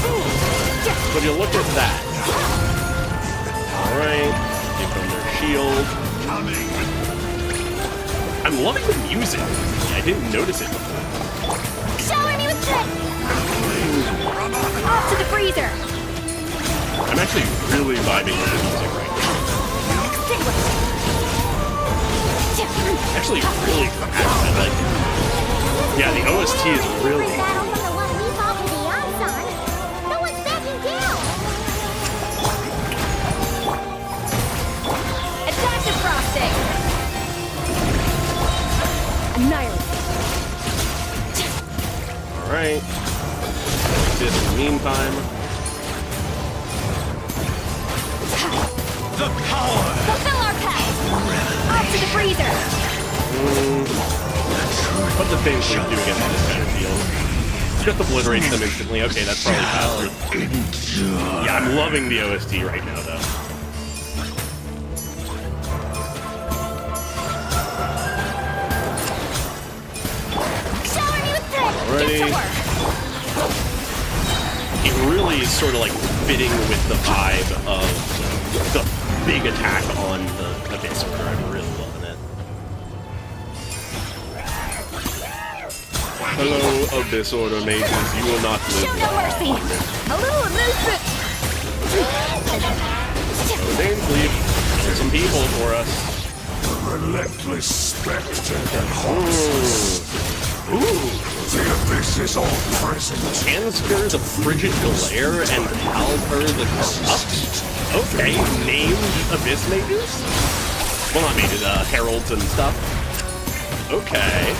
But you look at that. Alright, give them their shield. I'm loving the music. I didn't notice it before. Shower me with trick! Off to the freezer! I'm actually really vibing with the music right now. Extinguish! Actually, really fast. I like it. Yeah, the OST is really Battle from the one we fought with Eon-san. No one's backing down! Adaptive frosting! Annihilate! Alright. This in the meantime. The power! Fulfill our pact! Off to the freezer! What the things we do against this kind of field? Just obliterates them instantly. Okay, that's probably faster. Yeah, I'm loving the OST right now, though. Shower me with trick! Alrighty. Get to work! It really is sort of like fitting with the vibe of the big attack on the Abyss Order. I'm really loving it. Hello, Abyss Order mages. You will not live Show no long. mercy! A little amusement! Dainsleif, there's some people for us. Relentless spectre that haunts. The abyss is all present. Ansker the Frigid Glare and Halper the Corrupt? Okay, named Abyss Mages? Well, not mages, heralds and stuff. Okay.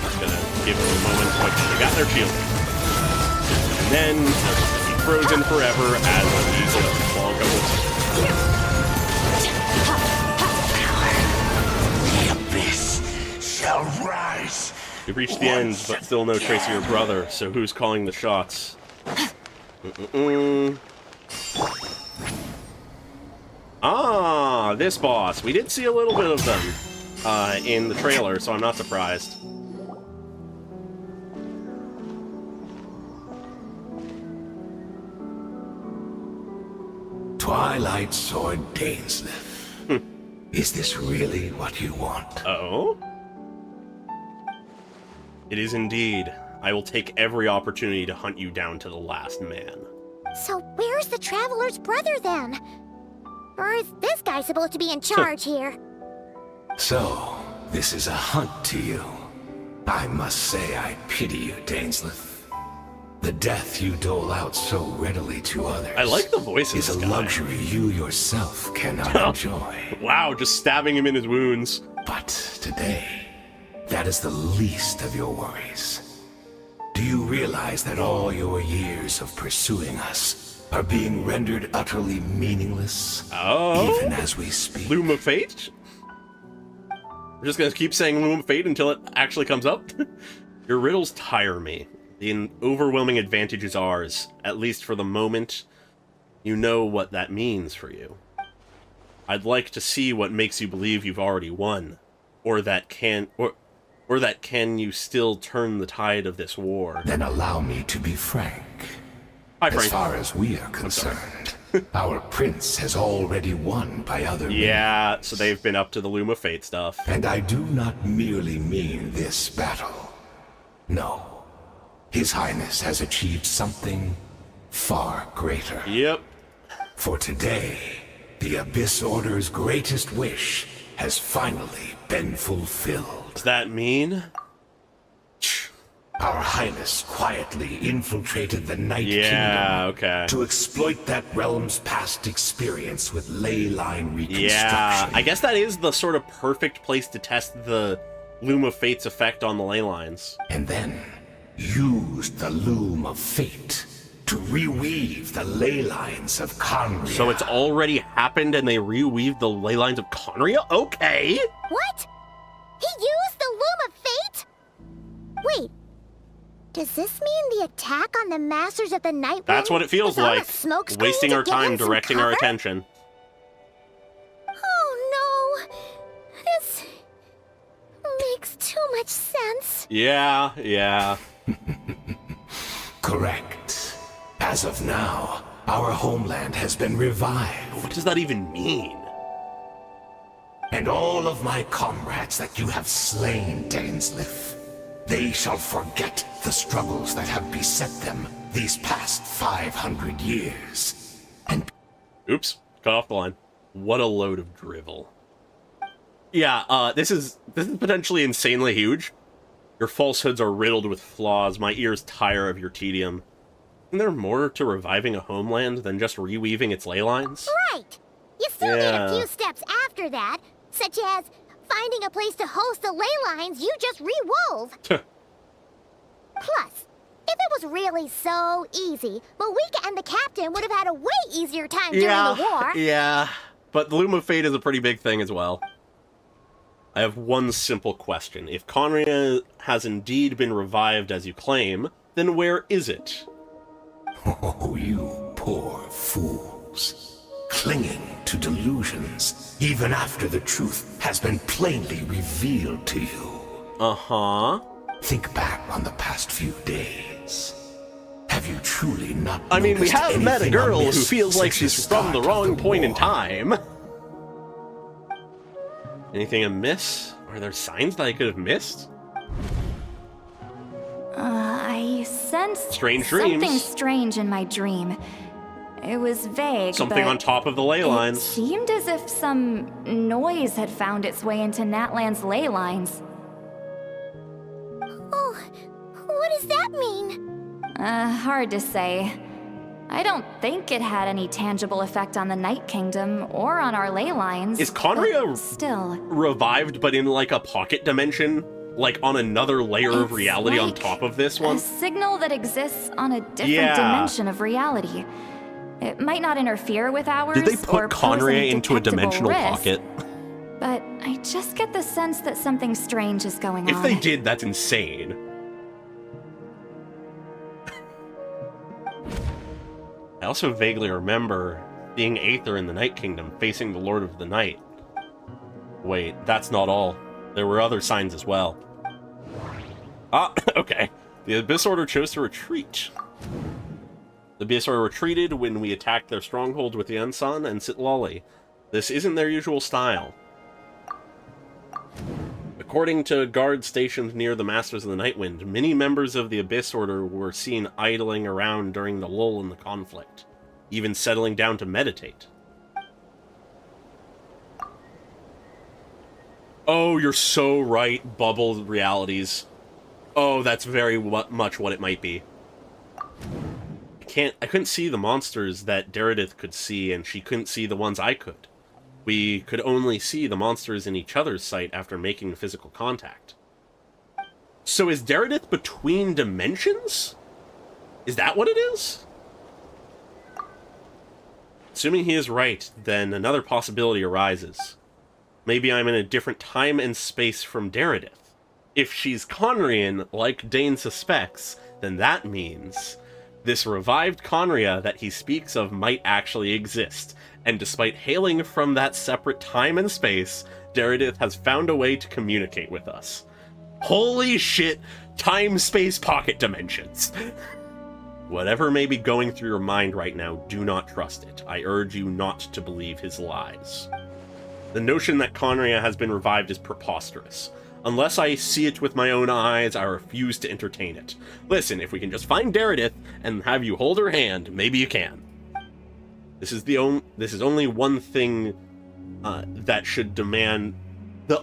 Just gonna give them a moment, but they got their shield. And then be frozen forever as the claw goes. The abyss shall rise. We've reached the end, but still no trace of your brother, so who's calling the shots? Ah, this boss. We did see a little bit of them in the trailer, so I'm not surprised. Twilight Sword Dainsleif. Is this really what you want? Oh? It is indeed. I will take every opportunity to hunt you down to the last man. So where's the Traveler's brother then? Or is this guy supposed to be in charge here? So, this is a hunt to you. I must say I pity you, Dainsleif. The death you dole out so readily to others. I like the voice of is this a guy. luxury you yourself cannot enjoy. Wow, just stabbing him in his wounds. But today, that is the least of your worries. Do you realize that all your years of pursuing us are being rendered utterly meaningless? Oh? Even as we speak. Loom of Fate? We're just gonna keep saying Loom of Fate until it actually comes up? Your riddles tire me. The overwhelming advantage is ours, at least for the moment. You know what that means for you. I'd like to see what makes you believe you've already won, or that can you still turn the tide of this war. Then allow me to be frank. Hi, Frank. As far as we are concerned, our prince has already won by other means. Yeah, so they've been up to the Loom of Fate stuff. And I do not merely mean this battle. No. His Highness has achieved something far greater. Yep. For today, the Abyss Order's greatest wish has finally been fulfilled. Does that mean? Our Highness quietly infiltrated the Night Yeah, Kingdom okay. to exploit that realm's past experience with ley line reconstruction. Yeah, I guess that is the sort of perfect place to test the Loom of Fate's effect on the ley lines. And then used the Loom of Fate to reweave the ley lines of Conria. So it's already happened and they reweaved the ley lines of Conria? Okay! What? He used the Loom of Fate? Wait. Does this mean the attack on the Masters of the Night That's what it feels was on a like. smokescreen Wasting to our get time him some directing our cover? attention. Oh no. This makes too much sense. Yeah. Correct. As of now, our homeland has been revived. What does that even mean? And all of my comrades that you have slain, Dainsleif, they shall forget the struggles that have beset them these past 500 years. And Oops, cut off the line. What a load of drivel. Yeah, this is potentially insanely huge. Your falsehoods are riddled with flaws. My ears tire of your tedium. Isn't there more to reviving a homeland than just reweaving its ley lines? Right. You still need Yeah. a few steps after that, such as finding a place to host the ley lines you just rewove. Plus, if it was really so easy, Malika and the captain would have had a way easier time during the war. Yeah. But the Loom of Fate is a pretty big thing as well. I have one simple question. If Conria has indeed been revived as you claim, then where is it? oh, you poor fools. Clinging to delusions, even after the truth has been plainly revealed to you. Uh-huh. Think back on the past few days. Have you truly not I mean, we noticed have met a anything girl who amiss feels like since she's the from the start wrong of the point in war? time. Anything amiss? Are there signs that I could have missed? I sensed Strange something dreams. strange in my dream. It was vague, Something but on top of the ley it lines. seemed as if some noise had found its way into Natlan's ley lines. Oh, what does that mean? Hard to say. I don't think it had any tangible effect on the Night Kingdom or on our ley lines. Is Conria but still, revived, but in like a pocket dimension? like, on another layer of reality on top of this one. A signal that exists on a different Yeah. dimension of reality. It might not interfere with ours. Did they or put pose Conria any into a detectable dimensional risk, pocket? But I just get the sense that something strange is going on. If they did, that's insane. I also vaguely remember seeing Aether in the Night Kingdom facing the Lord of the Night. Wait, that's not all. There were other signs as well. Ah, okay. The Abyss Order chose to retreat. The Abyss Order retreated when we attacked their stronghold with the Unsun and Sitlali. This isn't their usual style. According to guards stationed near the Masters of the Nightwind, many members of the Abyss Order were seen idling around during the lull in the conflict, even settling down to meditate. Oh, you're so right, bubble realities. Oh, that's very much what it might be. I couldn't see the monsters that Deredith could see, and she couldn't see the ones I could. We could only see the monsters in each other's sight after making physical contact. So is Deredith between dimensions? Is that what it is? Assuming he is right, then another possibility arises. Maybe I'm in a different time and space from Deredith. If she's Conrian, like Dane suspects, then that means this revived Conria that he speaks of might actually exist, and despite hailing from that separate time and space, Deredith has found a way to communicate with us. Holy shit, time-space pocket dimensions! Whatever may be going through your mind right now, do not trust it. I urge you not to believe his lies. The notion that Conria has been revived is preposterous. Unless I see it with my own eyes, I refuse to entertain it. Listen, if we can just find Deredith and have you hold her hand, maybe you can. This is only one thing that should demand the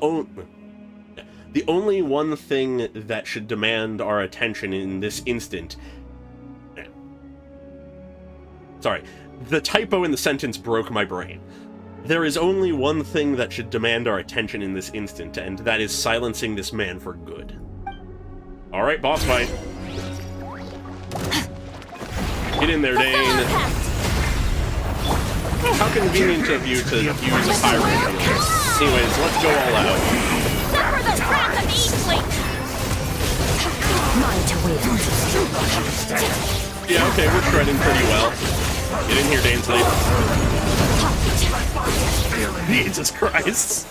only one thing that should demand our attention in this instant. Sorry, the typo in the sentence broke my brain. There is only one thing that should demand our attention in this instant, and that is silencing this man for good. Alright, boss fight. Get in there, Dane. How convenient of you to use a pirate shield. Anyways, let's go all out. Suffer the wrath of Dainsleif! Mine to wield. Yeah, okay, we're shredding pretty well. Get in here, Dainsleif. Jesus Christ.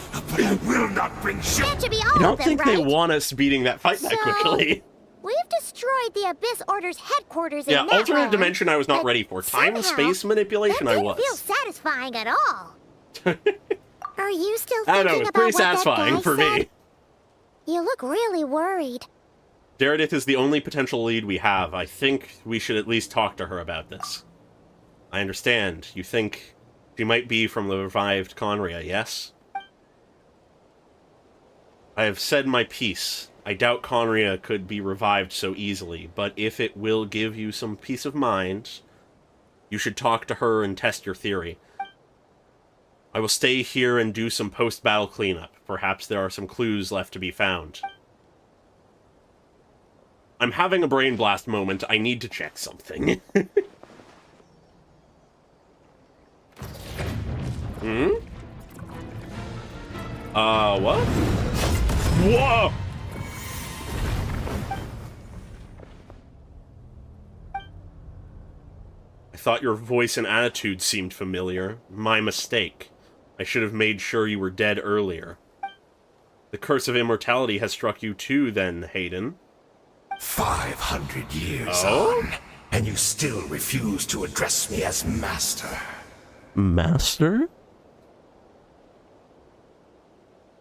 Will not bring shame. That should be I all don't of them, think right? they want us beating that fight that quickly. We've destroyed the Abyss Order's headquarters Yeah, in that alternate land, dimension I was not but ready for. Time somehow, space manipulation that I didn't was. feel satisfying at all. Are you still I thinking don't know, it's about pretty what that satisfying guy for said? me. You look really worried. Deredith is the only potential lead we have. I think we should at least talk to her about this. I understand. You think she might be from the revived Conria, yes? I have said my piece. I doubt Conria could be revived so easily, but if it will give you some peace of mind, you should talk to her and test your theory. I will stay here and do some post-battle cleanup. Perhaps there are some clues left to be found. I'm having a brain blast moment. I need to check something. What? Whoa! I thought your voice and attitude seemed familiar. My mistake. I should have made sure you were dead earlier. The curse of immortality has struck you too, then, Hayden. 500 years Oh? on, and you still refuse to address me as master. Master?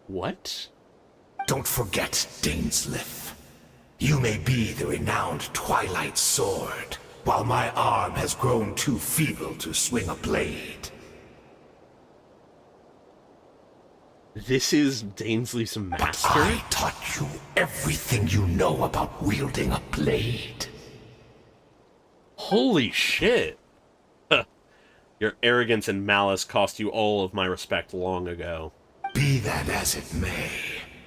What? Don't forget, Dainsleif. You may be the renowned Twilight Sword, while my arm has grown too feeble to swing a blade. This is Dainsleif's But master? I taught you everything you know about wielding a blade. Holy shit! Huh. Your arrogance and malice cost you all of my respect long ago. Be that as it may,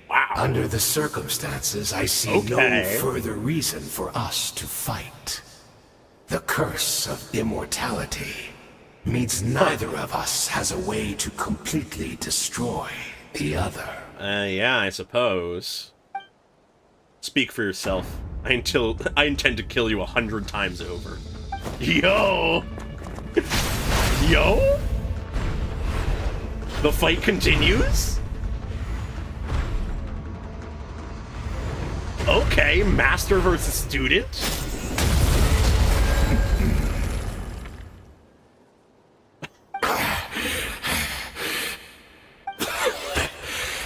Wow. Under the circumstances, I see no further reason for us to fight. The curse of immortality means neither of us has a way to completely destroy the other. Yeah, I suppose. Speak for yourself. I intend to kill you 100 times over. Yo! Yo? The fight continues? Okay, master versus student?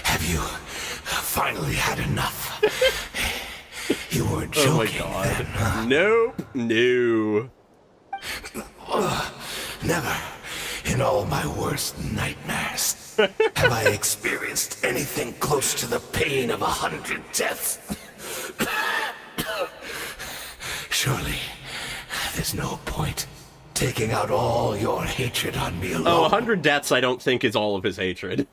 Have you finally had enough? You were joking. Oh my god. Then, huh? Nope. No. Never in all my worst nightmares have I experienced anything close to the pain of 100 deaths. Surely, there's no point taking out all your hatred on me alone. Oh, 100 deaths I don't think is all of his hatred.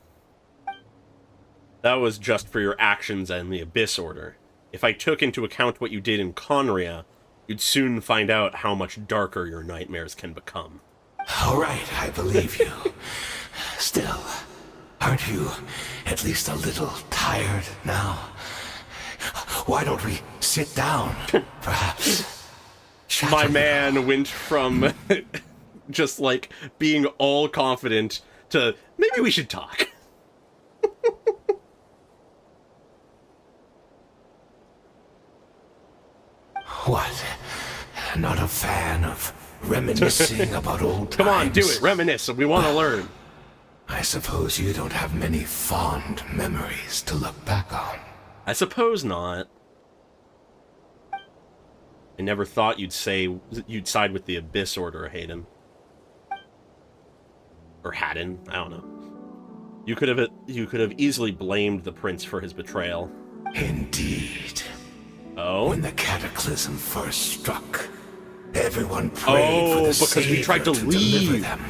That was just for your actions and the Abyss Order. If I took into account what you did in Conria, you'd soon find out how much darker your nightmares can become. All right, I believe you. Still, aren't you at least a little tired now? Why don't we sit down, perhaps? My man went from just like being all confident to maybe we should talk. What? Not a fan of reminiscing about old times? Come on, do it. Reminisce. We want to learn. I suppose you don't have many fond memories to look back on. I suppose not. I never thought you'd side with the Abyss Order, Hayden. Or Haddon, I don't know. You could have easily blamed the prince for his betrayal. Indeed. Oh? When the cataclysm first struck, everyone prayed for the because we tried to leave. deliver them.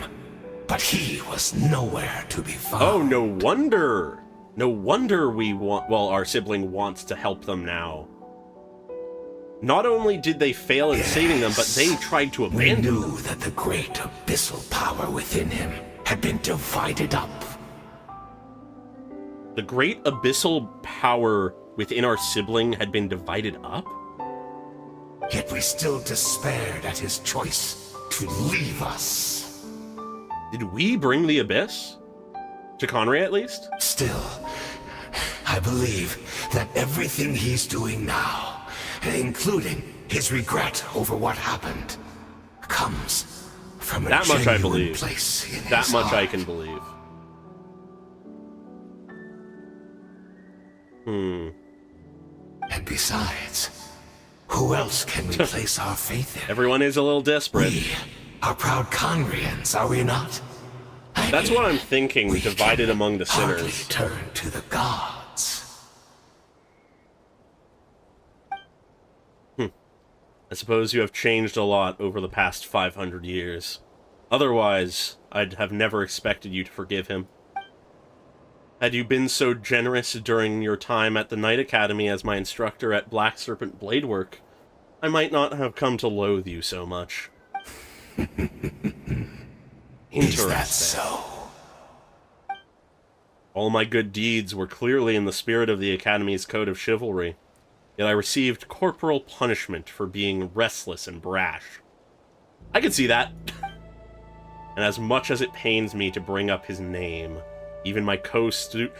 But he was nowhere to be found. Oh, no wonder. No wonder our sibling wants to help them now. Not only did they fail in saving them, but they tried to abandon them. We knew that the great abyssal power within him had been divided up. The great abyssal power within our sibling had been divided up? Yet we still despaired at his choice to leave us. Did we bring the abyss? To Conry, at least? Still, I believe that everything he's doing now, including his regret over what happened, comes from a that much I believe. Place in that his much heart. I can believe. And besides, who else can we place our faith in? Everyone is a little desperate. We are proud Conrians, are we not? That's what I'm thinking, divided among the Hardly sinners. turn to the gods. I suppose you have changed a lot over the past 500 years. Otherwise, I'd have never expected you to forgive him. Had you been so generous during your time at the Knight Academy as my instructor at Black Serpent Bladework, I might not have come to loathe you so much. Is that so? All my good deeds were clearly in the spirit of the Academy's code of chivalry, yet I received corporal punishment for being restless and brash. I can see that. And as much as it pains me to bring up his name, even my co-student,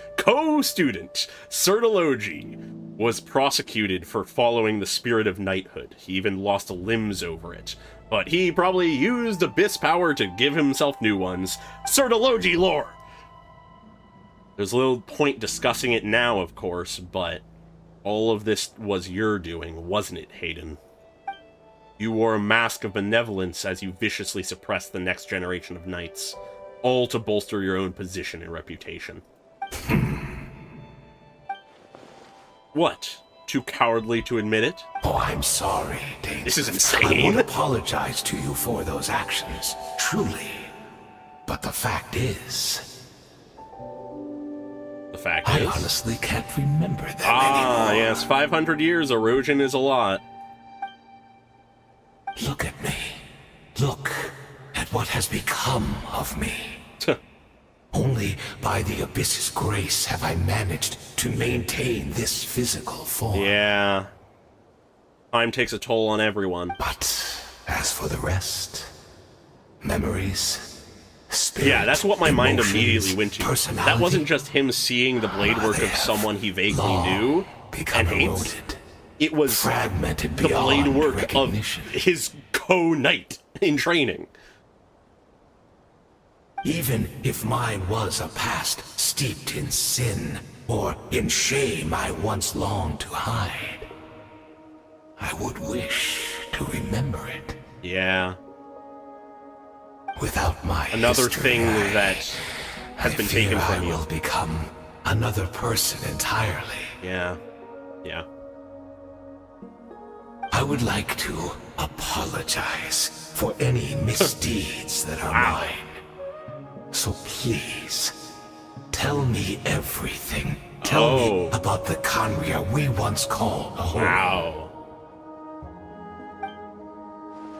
Sertology, was prosecuted for following the spirit of knighthood. He even lost limbs over it. But he probably used abyss power to give himself new ones. Sertology lore! There's little point discussing it now, of course, but all of this was your doing, wasn't it, Hayden? You wore a mask of benevolence as you viciously suppressed the next generation of knights, all to bolster your own position and reputation. What? Too cowardly to admit it? Oh, I'm sorry, Dainsleif. This is I insane. won't apologize to you for those actions, truly. But the fact is... The fact I is. honestly can't remember them Ah, anymore. yes, 500 years, erosion is a lot. Look at me. Look at what has become of me. Only by the Abyss's grace have I managed to maintain this physical form. Yeah. Time takes a toll on everyone. But as for the rest, memories, spirit, Yeah, that's what my mind emotions, immediately went to. personality, That wasn't just him seeing the blade work they of have someone he vaguely long knew become and hates. eroded, It was fragmented the blade beyond work of recognition. his co-knight in training. Even if mine was a past steeped in sin, or in shame I once longed to hide, I would wish to remember it. Yeah. Without my Another history, thing that has been taken I from you. will become another person entirely. Yeah. Yeah. I would like to apologize for any misdeeds that are mine. So please, tell me everything. Tell me about the Conria we once called home. Wow.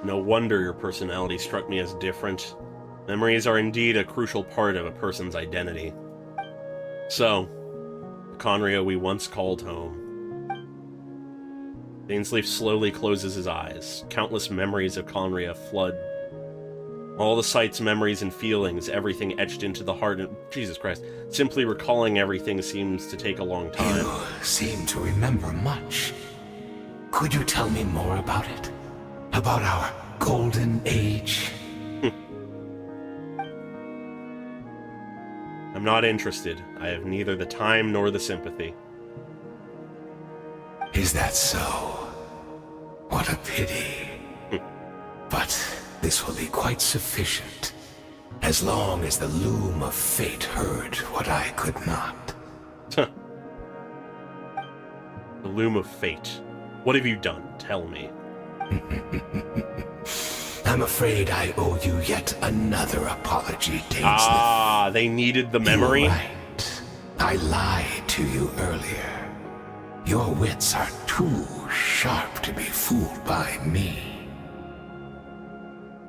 No wonder your personality struck me as different. Memories are indeed a crucial part of a person's identity. So, the Conria we once called home. Dainsleif slowly closes his eyes. Countless memories of Conria flood. All the sights, memories, and feelings, everything etched into the heart and... Jesus Christ. Simply recalling everything seems to take a long time. You seem to remember much. Could you tell me more about it? About our golden age? I'm not interested. I have neither the time nor the sympathy. Is that so? What a pity. But this will be quite sufficient, as long as the loom of fate heard what I could not. The loom of fate. What have you done? Tell me. I'm afraid I owe you yet another apology, Dainsleif. Ah, they needed the memory? You're right. I lied to you earlier. Your wits are too sharp to be fooled by me.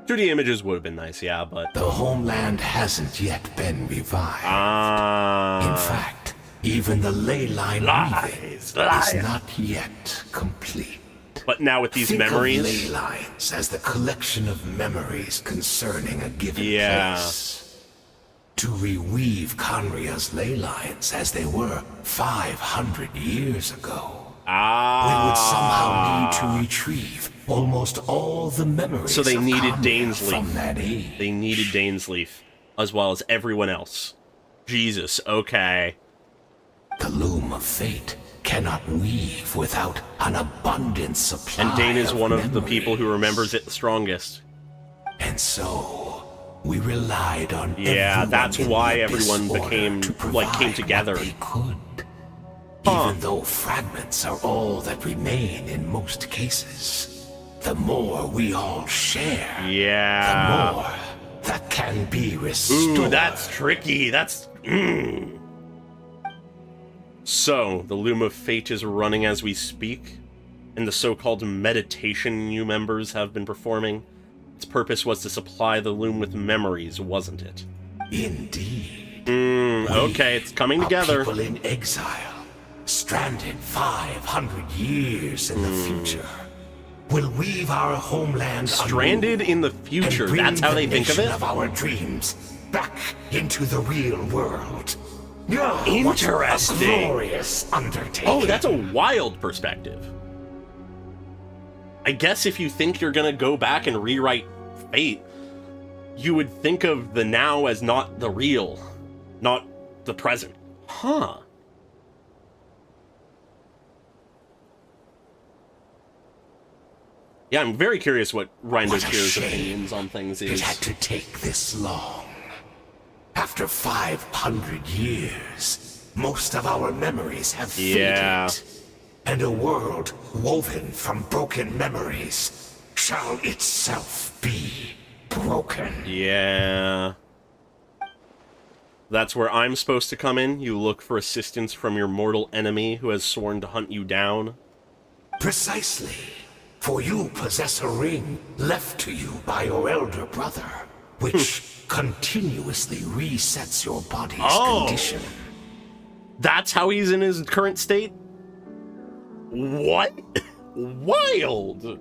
2D images would have been nice, yeah, but... The homeland hasn't yet been revived. Ah. In fact, even the ley line weaving is not yet complete. But now with these Think memories... of ley lines as the collection of memories concerning a given Yeah. place. To reweave Conria's ley lines as they were 500 years ago. We would somehow need to retrieve almost all the memories So they of needed Conria Dainsleif. from that age. They needed Dainsleif, as well as everyone else. Jesus, okay. The loom of fate cannot weave without an abundant supply. And Dane is one of the memories. people who remembers it the strongest. And so we relied on Yeah, everyone that's in why the Abyss everyone Order became, to like, came provide together. what they could. Even though fragments are all that remain in most cases, the more we all share, Yeah. the more that can be restored. Ooh, that's tricky. That's... So, the Loom of Fate is running as we speak, and the so-called meditation you members have been performing. Its purpose was to supply the Loom with memories, wasn't it? Indeed. Okay, it's coming A together. people in exile, stranded 500 years in the future, will weave our homeland Stranded anew in the and future, bring that's how the they think of nation it? of our dreams back into the real world. Oh, Interesting. What a glorious undertaking. Oh, that's a wild perspective. I guess if you think you're gonna go back and rewrite fate, you would think of the now as not the real, not the present. Huh. Yeah, I'm very curious what Rindo What a Tear's shame opinions on things It is. had to take this long. After 500 years, most of our memories have Yeah. faded. And a world woven from broken memories shall itself be broken. Yeah. That's where I'm supposed to come in? You look for assistance from your mortal enemy who has sworn to hunt you down? Precisely. For you possess a ring left to you by your elder brother, which continuously resets your body's condition. That's how he's in his current state? What? Wild!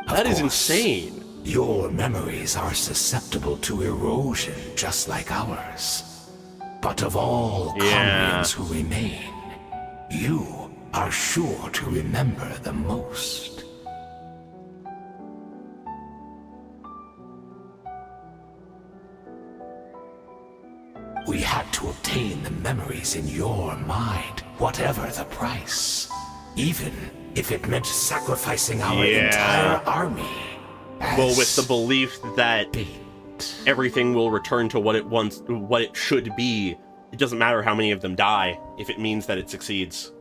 That is insane. Your memories are susceptible to erosion just like ours. But of all Conrians who remain, you are sure to remember the most. We had to obtain the memories in your mind, whatever the price. Even if it meant sacrificing our entire army. Well, with the belief that everything will return to what it should be, it doesn't matter how many of them die, if it means that it succeeds.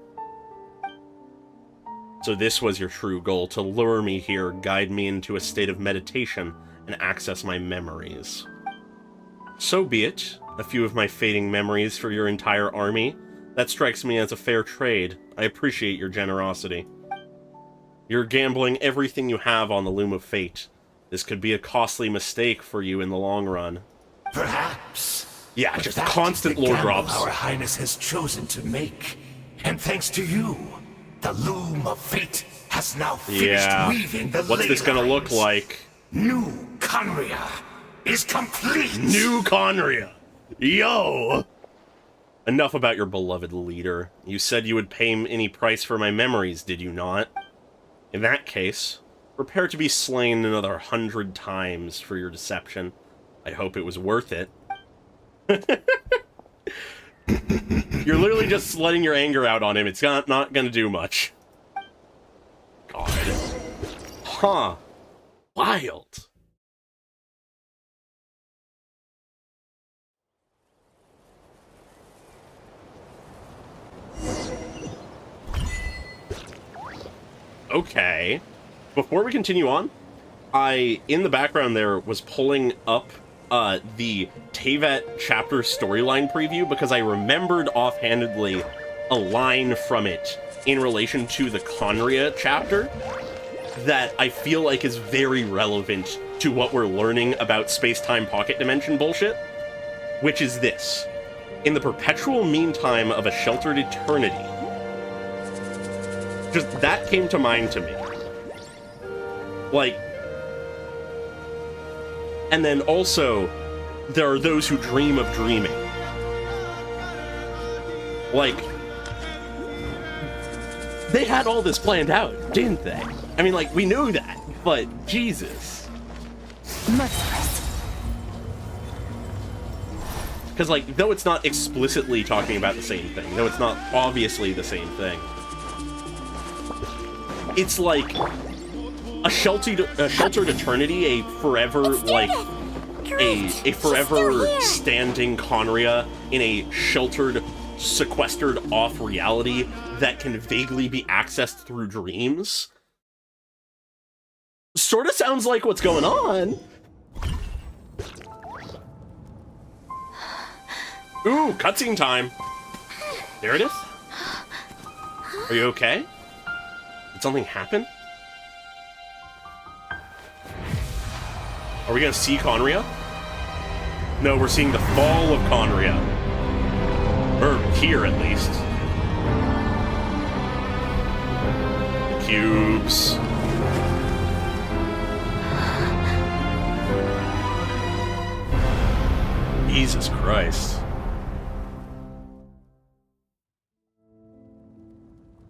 So this was your true goal, to lure me here, guide me into a state of meditation, and access my memories. So be it. A few of my fading memories for your entire army. That strikes me as a fair trade. I appreciate your generosity. You're gambling everything you have on the loom of fate. This could be a costly mistake for you in the long run. Perhaps. Yeah, but just that constant is the lore gamble drops. Our Highness has chosen to make. And thanks to you, the loom of fate has now finished weaving the What's this gonna look like? New Conria is complete! New Conria! Yo! Enough about your beloved leader. You said you would pay any price for my memories, did you not? In that case, prepare to be slain another 100 times for your deception. I hope it was worth it. You're literally just letting your anger out on him. It's not gonna do much. God. Huh. Wild. Okay. Before we continue on, in the background there, was pulling up the Teyvat chapter storyline preview because I remembered offhandedly a line from it in relation to the Conria chapter that I feel like is very relevant to what we're learning about space-time pocket dimension bullshit, which is this. In the perpetual meantime of a sheltered eternity, just that came to mind to me. Like, and then also, there are those who dream of dreaming. Like, they had all this planned out, didn't they? I mean, like, we knew that, but Jesus. Because, like, though it's not explicitly talking about the same thing, though it's not obviously the same thing, it's like a sheltered eternity, a forever, like, a forever standing Conria in a sheltered, sequestered off reality that can vaguely be accessed through dreams. Sort of sounds like what's going on. Ooh, cutscene time. There it is. Are you okay? Did something happen? Are we gonna see Conria? No, we're seeing the fall of Conria. Or here, at least. Cubes. Jesus Christ.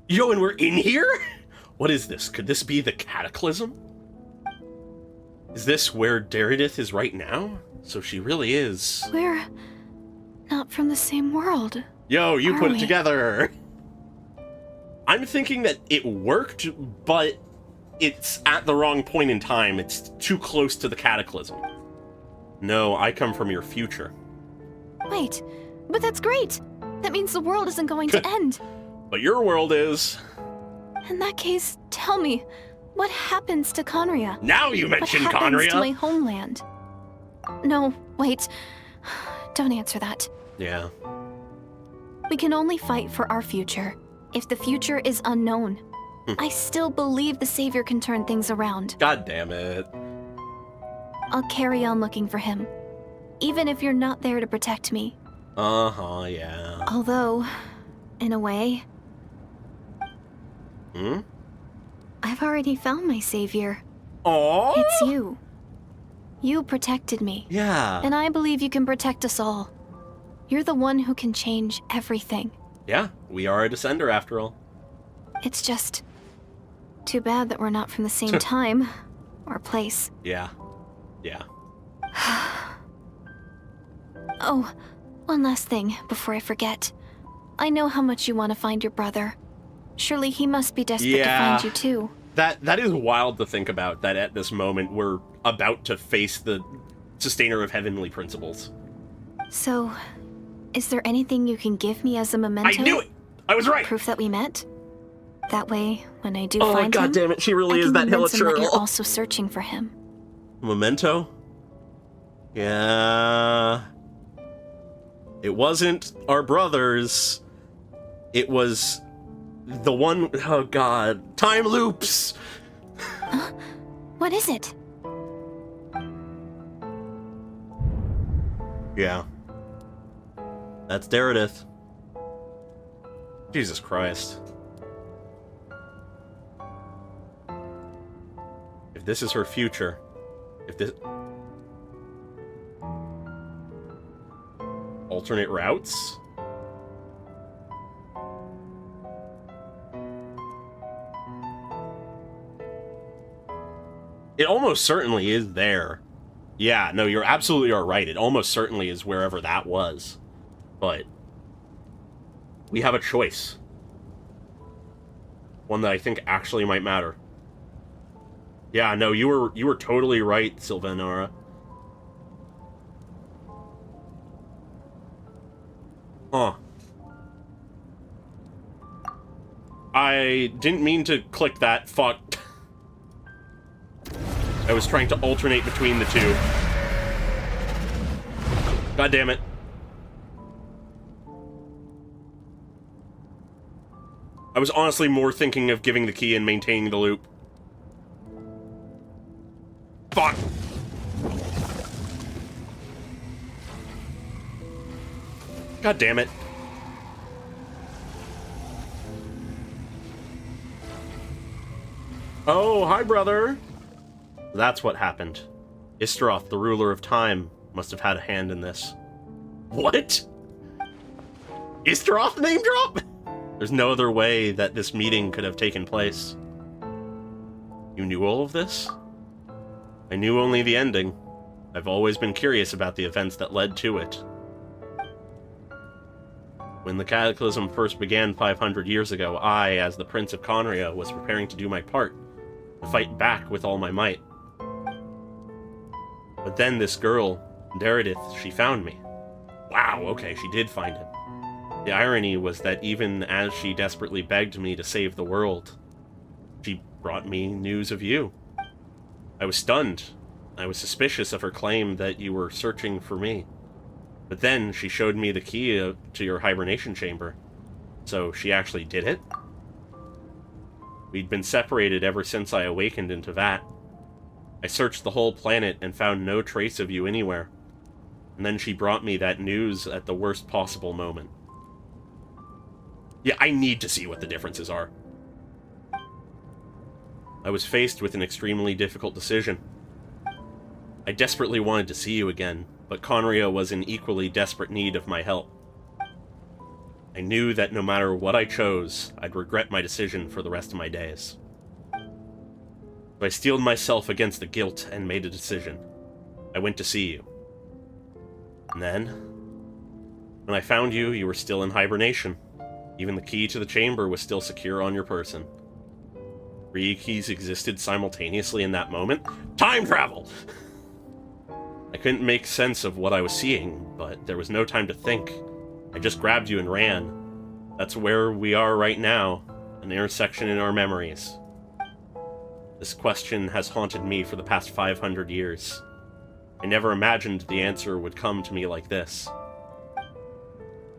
Yo, and we're in here? What is this? Could this be the Cataclysm? Is this where Daredith is right now? So she really is. We're not from the same world. Yo, you put it together. I'm thinking that it worked, but it's at the wrong point in time. It's too close to the Cataclysm. No, I come from your future. Wait, but that's great. That means the world isn't going to end. But your world is. In that case, tell me, what happens to Conria? Now you mention What happens Conria. to my homeland? No, wait. Don't answer that. Yeah. We can only fight for our future. If the future is unknown, I still believe the Savior can turn things around. God damn it. I'll carry on looking for him, even if you're not there to protect me. Uh-huh, yeah. Although, in a way, I've already found my Savior. Aww. It's you. You protected me. Yeah. And I believe you can protect us all. You're the one who can change everything. Yeah, we are a descender after all. It's just too bad that we're not from the same time or place. Yeah. Yeah. Oh, one last thing before I forget. I know how much you want to find your brother. Surely he must be desperate to find you too. That is wild to think about, that at this moment we're about to face the sustainer of heavenly principles. So, is there anything you can give me as a memento? I knew it! I was right! Proof that we met? That way, when I do Oh, find God him, damn it, she really is that convince him that Hilichurl. you're also searching for him. Memento? Yeah. It wasn't our brothers. It was the one... Oh, God. Time loops! What is it? Yeah. That's Daredith. Jesus Christ. If this is her future, if this... Alternate routes? It almost certainly is there. Yeah, no, you're absolutely right. It almost certainly is wherever that was. But we have a choice. One that I think actually might matter. Yeah, no, you were totally right, Sylvanara. Huh. I didn't mean to click that. Fuck. I was trying to alternate between the two. God damn it. I was honestly more thinking of giving the key and maintaining the loop. Fuck. God damn it. Oh, hi, brother. That's what happened. Istaroth, the ruler of time, must have had a hand in this. What? Istaroth name drop? There's no other way that this meeting could have taken place. You knew all of this? I knew only the ending. I've always been curious about the events that led to it. When the Cataclysm first began 500 years ago, I, as the Prince of Conria, was preparing to do my part, to fight back with all my might. But then this girl, Daredith, she found me. Wow, okay, she did find him. The irony was that even as she desperately begged me to save the world, she brought me news of you. I was stunned. I was suspicious of her claim that you were searching for me. But then she showed me the key to your hibernation chamber. So she actually did it? We'd been separated ever since I awakened into Vat. I searched the whole planet and found no trace of you anywhere. And then she brought me that news at the worst possible moment. Yeah, I need to see what the differences are. I was faced with an extremely difficult decision. I desperately wanted to see you again, but Conria was in equally desperate need of my help. I knew that no matter what I chose, I'd regret my decision for the rest of my days. So I steeled myself against the guilt and made a decision. I went to see you. And then, when I found you, you were still in hibernation. Even the key to the chamber was still secure on your person. 3 keys existed simultaneously in that moment. Time travel! I couldn't make sense of what I was seeing, but there was no time to think. I just grabbed you and ran. That's where we are right now, an intersection in our memories. This question has haunted me for the past 500 years. I never imagined the answer would come to me like this.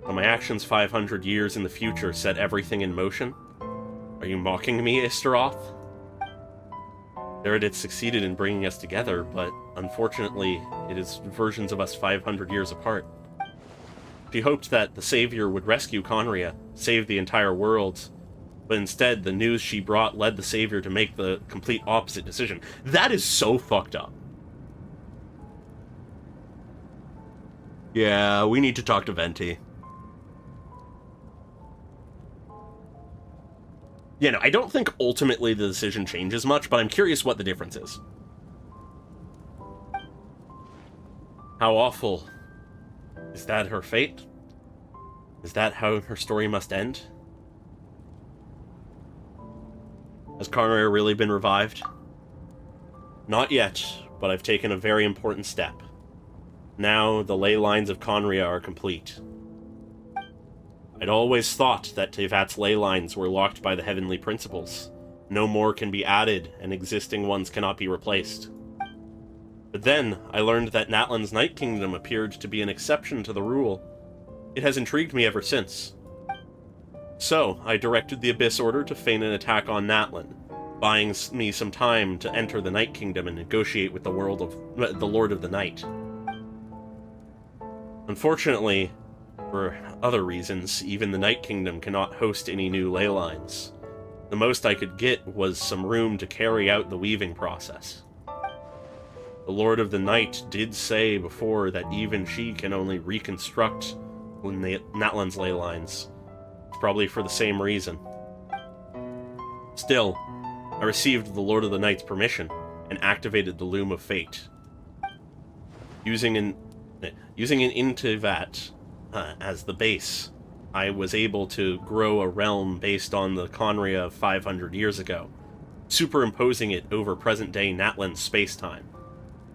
Will my actions 500 years in the future set everything in motion? Are you mocking me, Istaroth? Meredith succeeded in bringing us together, but unfortunately, it is versions of us 500 years apart. She hoped that the Savior would rescue Conria, save the entire world, but instead, the news she brought led the Savior to make the complete opposite decision. That is so fucked up. Yeah, we need to talk to Venti. Yeah, no, I don't think ultimately the decision changes much, but I'm curious what the difference is. How awful. Is that her fate? Is that how her story must end? Has Conria really been revived? Not yet, but I've taken a very important step. Now, the ley lines of Conria are complete. I'd always thought that Tevat's ley lines were locked by the heavenly principles. No more can be added, and existing ones cannot be replaced. But then, I learned that Natlan's Night Kingdom appeared to be an exception to the rule. It has intrigued me ever since. So, I directed the Abyss Order to feign an attack on Natlan, buying me some time to enter the Night Kingdom and negotiate with the Lord of the Night. Unfortunately, for other reasons, even the Night Kingdom cannot host any new ley lines. The most I could get was some room to carry out the weaving process. The Lord of the Night did say before that even she can only reconstruct Natlan's ley lines. It's probably for the same reason. Still, I received the Lord of the Night's permission and activated the Loom of Fate. Using an Intivat as the base, I was able to grow a realm based on the Conria of 500 years ago, superimposing it over present-day Natlan space-time.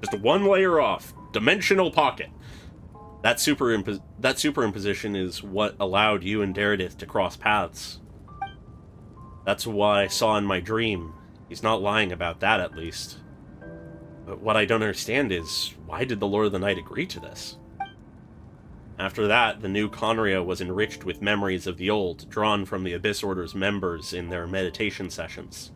Just one layer off. Dimensional pocket. That superimposition is what allowed you and Daredith to cross paths. That's what I saw in my dream. He's not lying about that, at least. But what I don't understand is, why did the Lord of the Night agree to this? After that, the new Conria was enriched with memories of the old, drawn from the Abyss Order's members in their meditation sessions.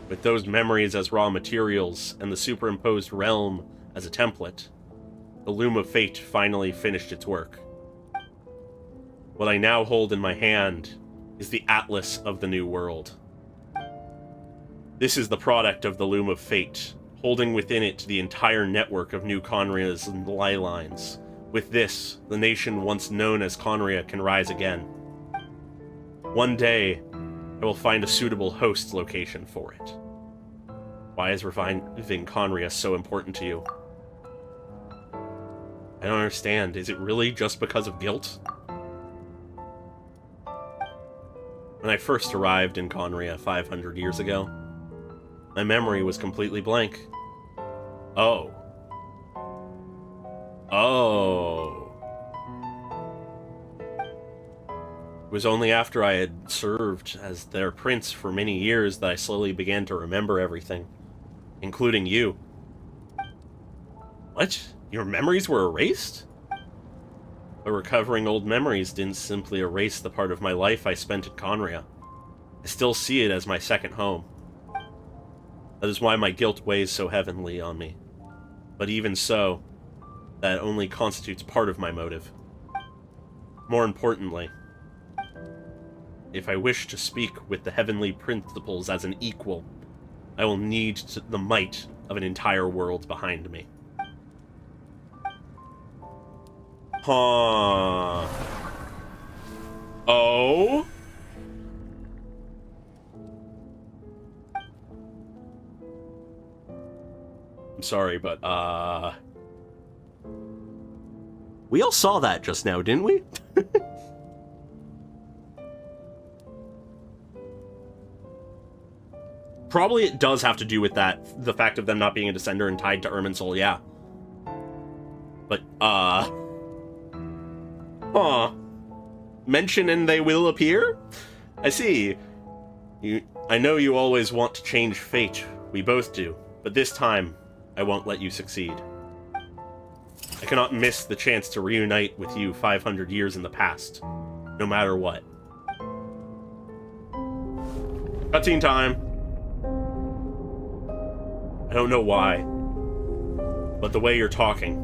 With those memories as raw materials, and the superimposed realm as a template, the Loom of Fate finally finished its work. What I now hold in my hand is the Atlas of the New World. This is the product of the Loom of Fate, holding within it the entire network of new Conrias and ley lines. With this, the nation once known as Conria can rise again. One day, I will find a suitable host location for it. Why is reviving Conria so important to you? I don't understand. Is it really just because of guilt? When I first arrived in Conria 500 years ago, my memory was completely blank. Oh. Oh. It was only after I had served as their prince for many years that I slowly began to remember everything, including you. What? Your memories were erased? But recovering old memories didn't simply erase the part of my life I spent in Conria. I still see it as my second home. That is why my guilt weighs so heavily on me. But even so, that only constitutes part of my motive. More importantly, if I wish to speak with the heavenly principles as an equal, I will need the might of an entire world behind me. Huh. Oh? I'm sorry, but, we all saw that just now, didn't we? Probably it does have to do with that, the fact of them not being a descender and tied to Irminsul, yeah. But, huh. Mention and they will appear? I see. I know you always want to change fate. We both do. But this time, I won't let you succeed. I cannot miss the chance to reunite with you 500 years in the past, no matter what. Cutscene time. I don't know why, but the way you're talking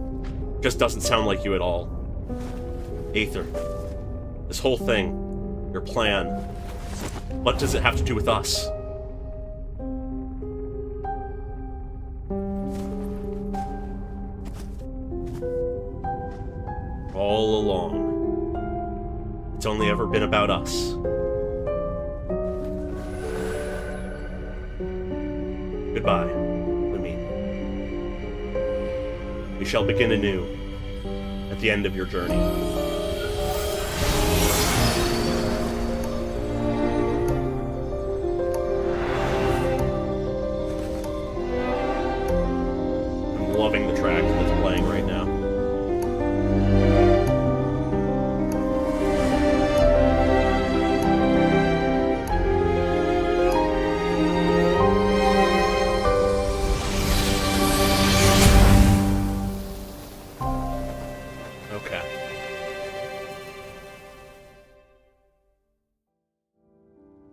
just doesn't sound like you at all. Aether, this whole thing, your plan, what does it have to do with us? All along, it's only ever been about us. Goodbye, Lemine. We shall begin anew at the end of your journey. I'm loving the track that's playing right now.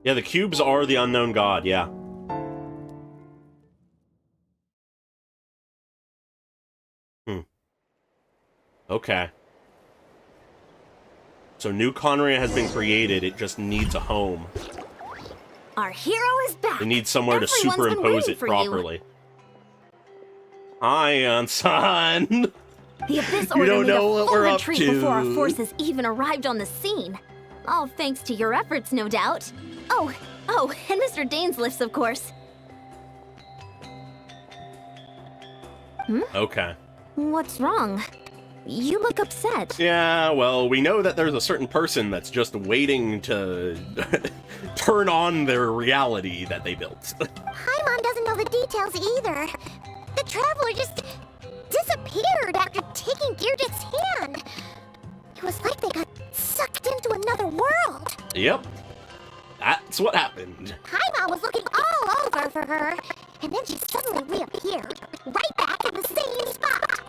Yeah, the cubes are the unknown god, yeah. Okay. So New Conria has been created, it just needs a home. Our hero is back. They need somewhere to superimpose it properly. Hi, Ansan. The Abyss You Order don't made know a what full we're up retreat to. before our forces even arrived on the scene. All thanks to your efforts, no doubt. Oh, and Mr. Dainsleif's, of course. Okay. What's wrong? You look upset. Yeah, well, we know that there's a certain person that's just waiting to turn on their reality that they built. Paimon doesn't know the details either. The Traveler just disappeared after taking Gearjit's hand. It was like they got sucked into another world. Yep. That's what happened. Paimon was looking all over for her, and then she suddenly reappeared, right back in the same spot.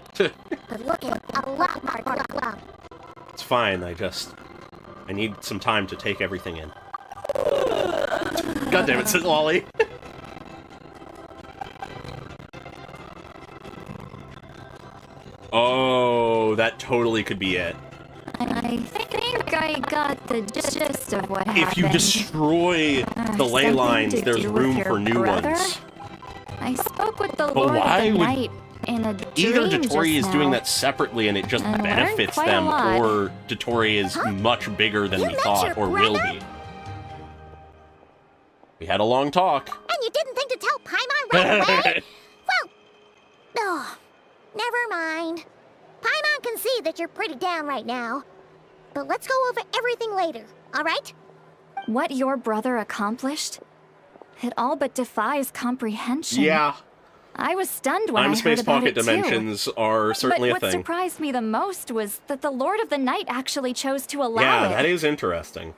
But looking a lot more glum. It's fine, I need some time to take everything in. God damn it, says Lolly. Oh, that totally could be it. I think I got the gist of what happened. If you destroy the ley Something lines, to there's do with room your for new brother? ones. I spoke with the But Lord why of the would Night in a Either dream Dotori is just doing now. that separately and it just And learned benefits quite a them, lot. or Dotori is much bigger than You we met thought, your or will brother? be. We had a long talk. And you didn't think to tell Paimon right away? Well, never mind. Paimon can see that you're pretty down right now. But let's go over everything later, alright? What your brother accomplished? It all but defies comprehension. Yeah, I was stunned when I Time heard Space about Pocket it dimensions are certainly but a what thing. surprised me the most was that the Lord of the Night actually chose to allow Yeah, it. that is interesting.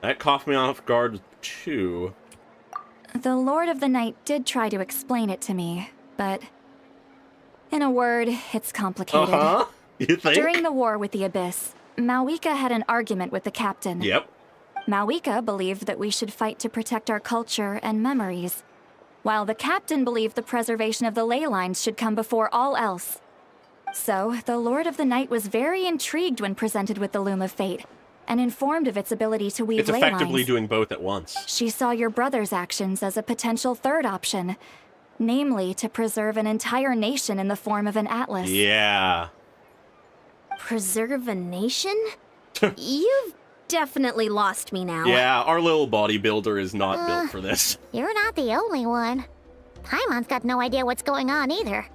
That caught me off guard too. The Lord of the Night did try to explain it to me, but in a word, it's complicated. Uh-huh. You think? During the war with the Abyss, Malwika had an argument with the captain. Yep. Malwika believed that we should fight to protect our culture and memories, while the captain believed the preservation of the ley lines should come before all else. So, the Lord of the Night was very intrigued when presented with the Loom of Fate, and informed of its ability to weave It's ley effectively lines. doing both at once. She saw your brother's actions as a potential third option, namely to preserve an entire nation in the form of an atlas. Yeah. Preserve a nation? You've definitely lost me now. Yeah, our little bodybuilder is not built for this. You're not the only one. Paimon's got no idea what's going on either.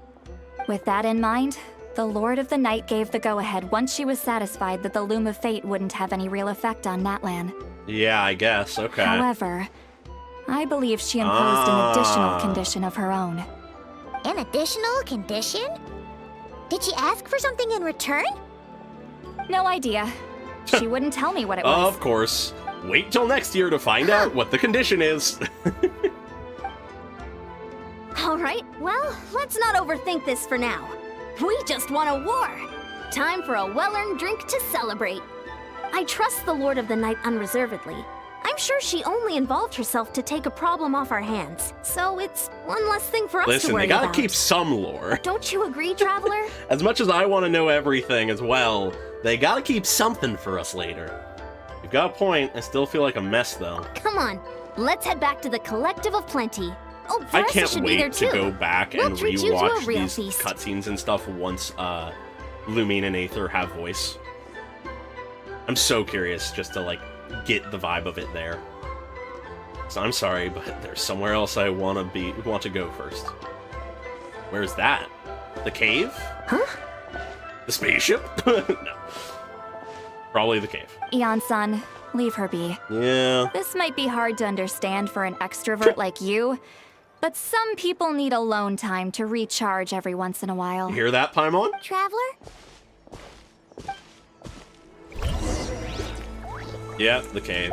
With that in mind, the Lord of the Night gave the go-ahead once she was satisfied that the Loom of Fate wouldn't have any real effect on Natlan. Yeah, I guess. Okay. However, I believe she imposed an additional condition of her own. An additional condition? Did she ask for something in return? No idea. She wouldn't tell me what it was. Of course. Wait till next year to find out what the condition is. Alright, well, let's not overthink this for now. We just won a war! Time for a well-earned drink to celebrate. I trust the Lord of the Night unreservedly. I'm sure she only involved herself to take a problem off our hands. So it's one less thing for us Listen, to worry they gotta about. keep some lore. Don't you agree, Traveler? As much as I want to know everything as well, they gotta keep something for us later. You've got a point. I still feel like a mess, though. Come on, let's head back to the Collective of Plenty. Oh, I Versa can't should be there wait to too. go back We'll and treat you to a rewatch real these feast. cutscenes and stuff once Lumine and Aether have voice. I'm so curious just to, like, get the vibe of it there. So I'm sorry, but there's somewhere else I want to go first. Where's that? The cave? Huh? The spaceship? No. Probably the cave. Eon-san, leave her be. Yeah. This might be hard to understand for an extrovert like you, but some people need alone time to recharge every once in a while. You hear that, Paimon? Traveler? Yeah, the cave.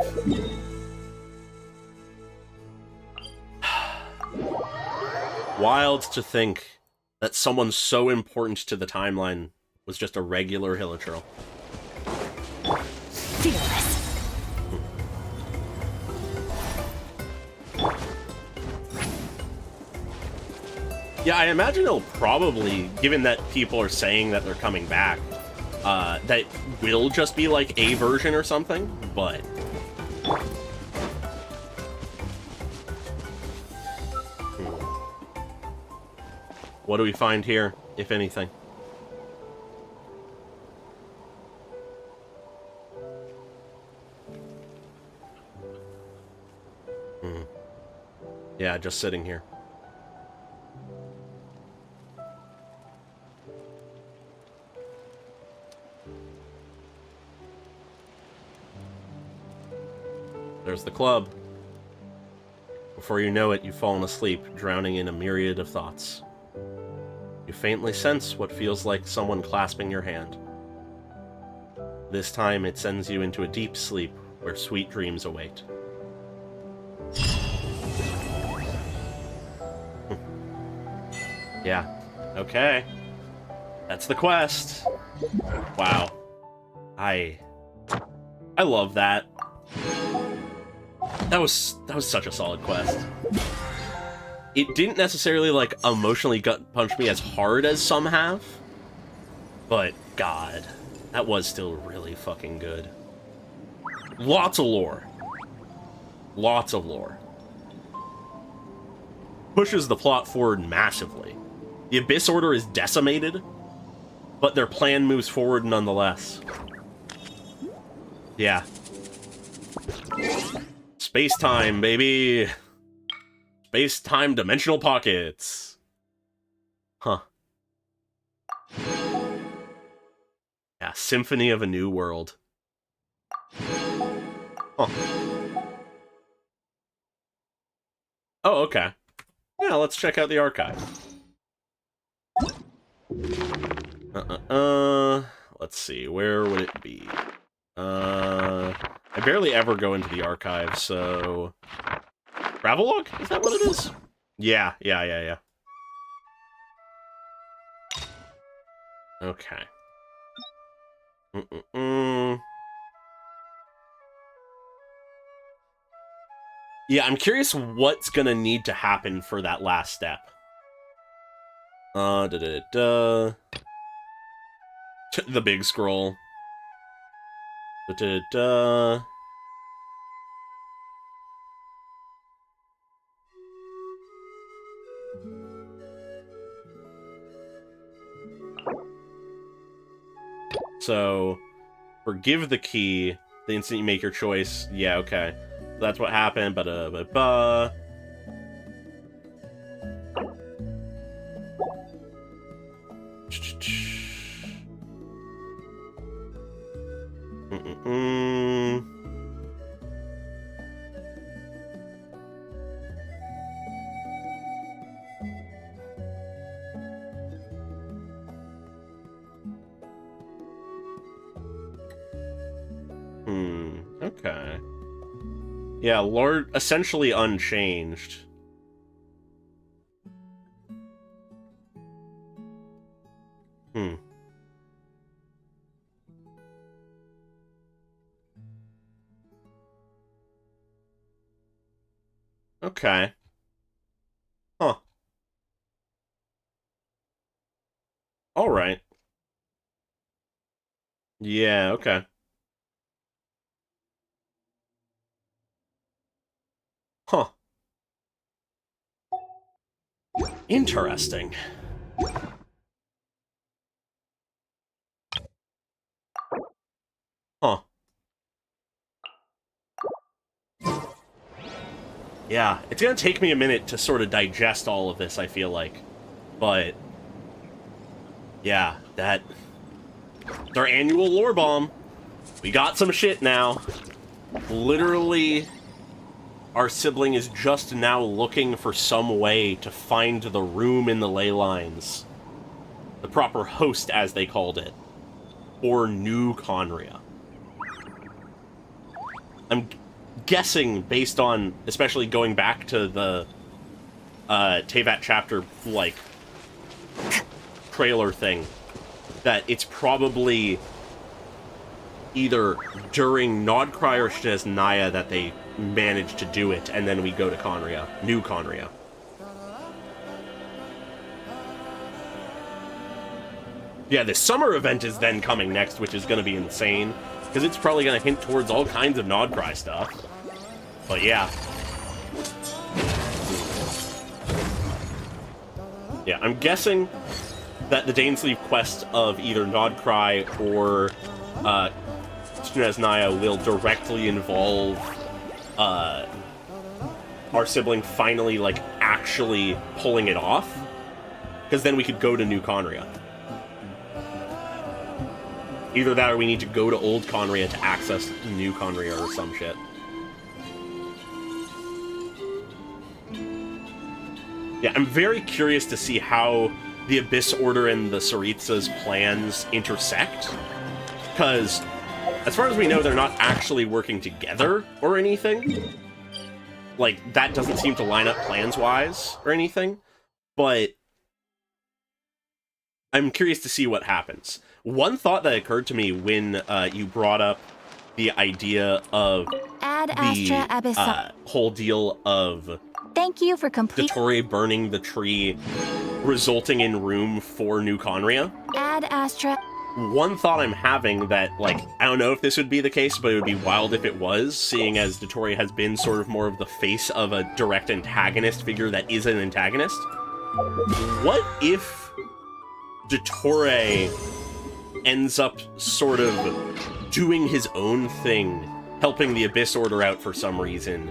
Wild to think that someone so important to the timeline was just a regular Hilichurl. Fearless. Yeah, I imagine it'll probably, given that people are saying that they're coming back, that will just be like a version or something, but... What do we find here, if anything? Yeah, just sitting here. There's the club. Before you know it, you've fallen asleep, drowning in a myriad of thoughts. You faintly sense what feels like someone clasping your hand. This time, it sends you into a deep sleep where sweet dreams await. Yeah. Okay. That's the quest. Wow. I love that. That was such a solid quest. It didn't necessarily, like, emotionally gut punch me as hard as some have, but God, that was still really fucking good. Lots of lore. Lots of lore. Pushes the plot forward massively. The Abyss Order is decimated, but their plan moves forward nonetheless. Yeah. Space-time, baby! Space-time dimensional pockets! Huh. Yeah, Symphony of a New World. Huh. Oh, okay. Yeah, let's check out the archive. Let's see, where would it be? I barely ever go into the archive, so... Travelogue? Is that what it is? Yeah. Okay. Yeah, I'm curious what's gonna need to happen for that last step. The big scroll. So, forgive the key the instant you make your choice. Yeah, okay. That's what happened. Ba-da-ba-ba. Okay. Yeah, Lord essentially unchanged. Okay. Huh. Alright. Yeah, okay. Huh. Interesting. Huh. Yeah, it's gonna take me a minute to sort of digest all of this, I feel like. But, yeah, that's our annual lore bomb. We got some shit now. Literally, our sibling is just now looking for some way to find the room in the ley lines. The proper host, as they called it. Or New Conria. I'm guessing, based on, especially going back to the Teyvat chapter, like, trailer thing, that it's probably either during Nodcry or Shnesnaya that they managed to do it, and then we go to Conria, New Conria. Yeah, the summer event is then coming next, which is going to be insane, because it's probably going to hint towards all kinds of Nodcry stuff. But yeah. Yeah, I'm guessing that the Dainsleif quest of either Nodcry or Shnesnaya will directly involve our sibling finally, like, actually pulling it off. Because then we could go to New Conria. Either that or we need to go to Old Conria to access New Conria or some shit. Yeah, I'm very curious to see how the Abyss Order and the Tsaritsa's plans intersect. Because, as far as we know, they're not actually working together or anything. Like, that doesn't seem to line up plans-wise or anything. But I'm curious to see what happens. One thought that occurred to me when you brought up the idea of the whole deal of Thank you for complete. Dottore burning the tree, resulting in room for New Conria. Add Astra. One thought I'm having that, like, I don't know if this would be the case, but it would be wild if it was, seeing as Dottore has been sort of more of the face of a direct antagonist figure that is an antagonist. What if Dottore ends up sort of doing his own thing, helping the Abyss Order out for some reason,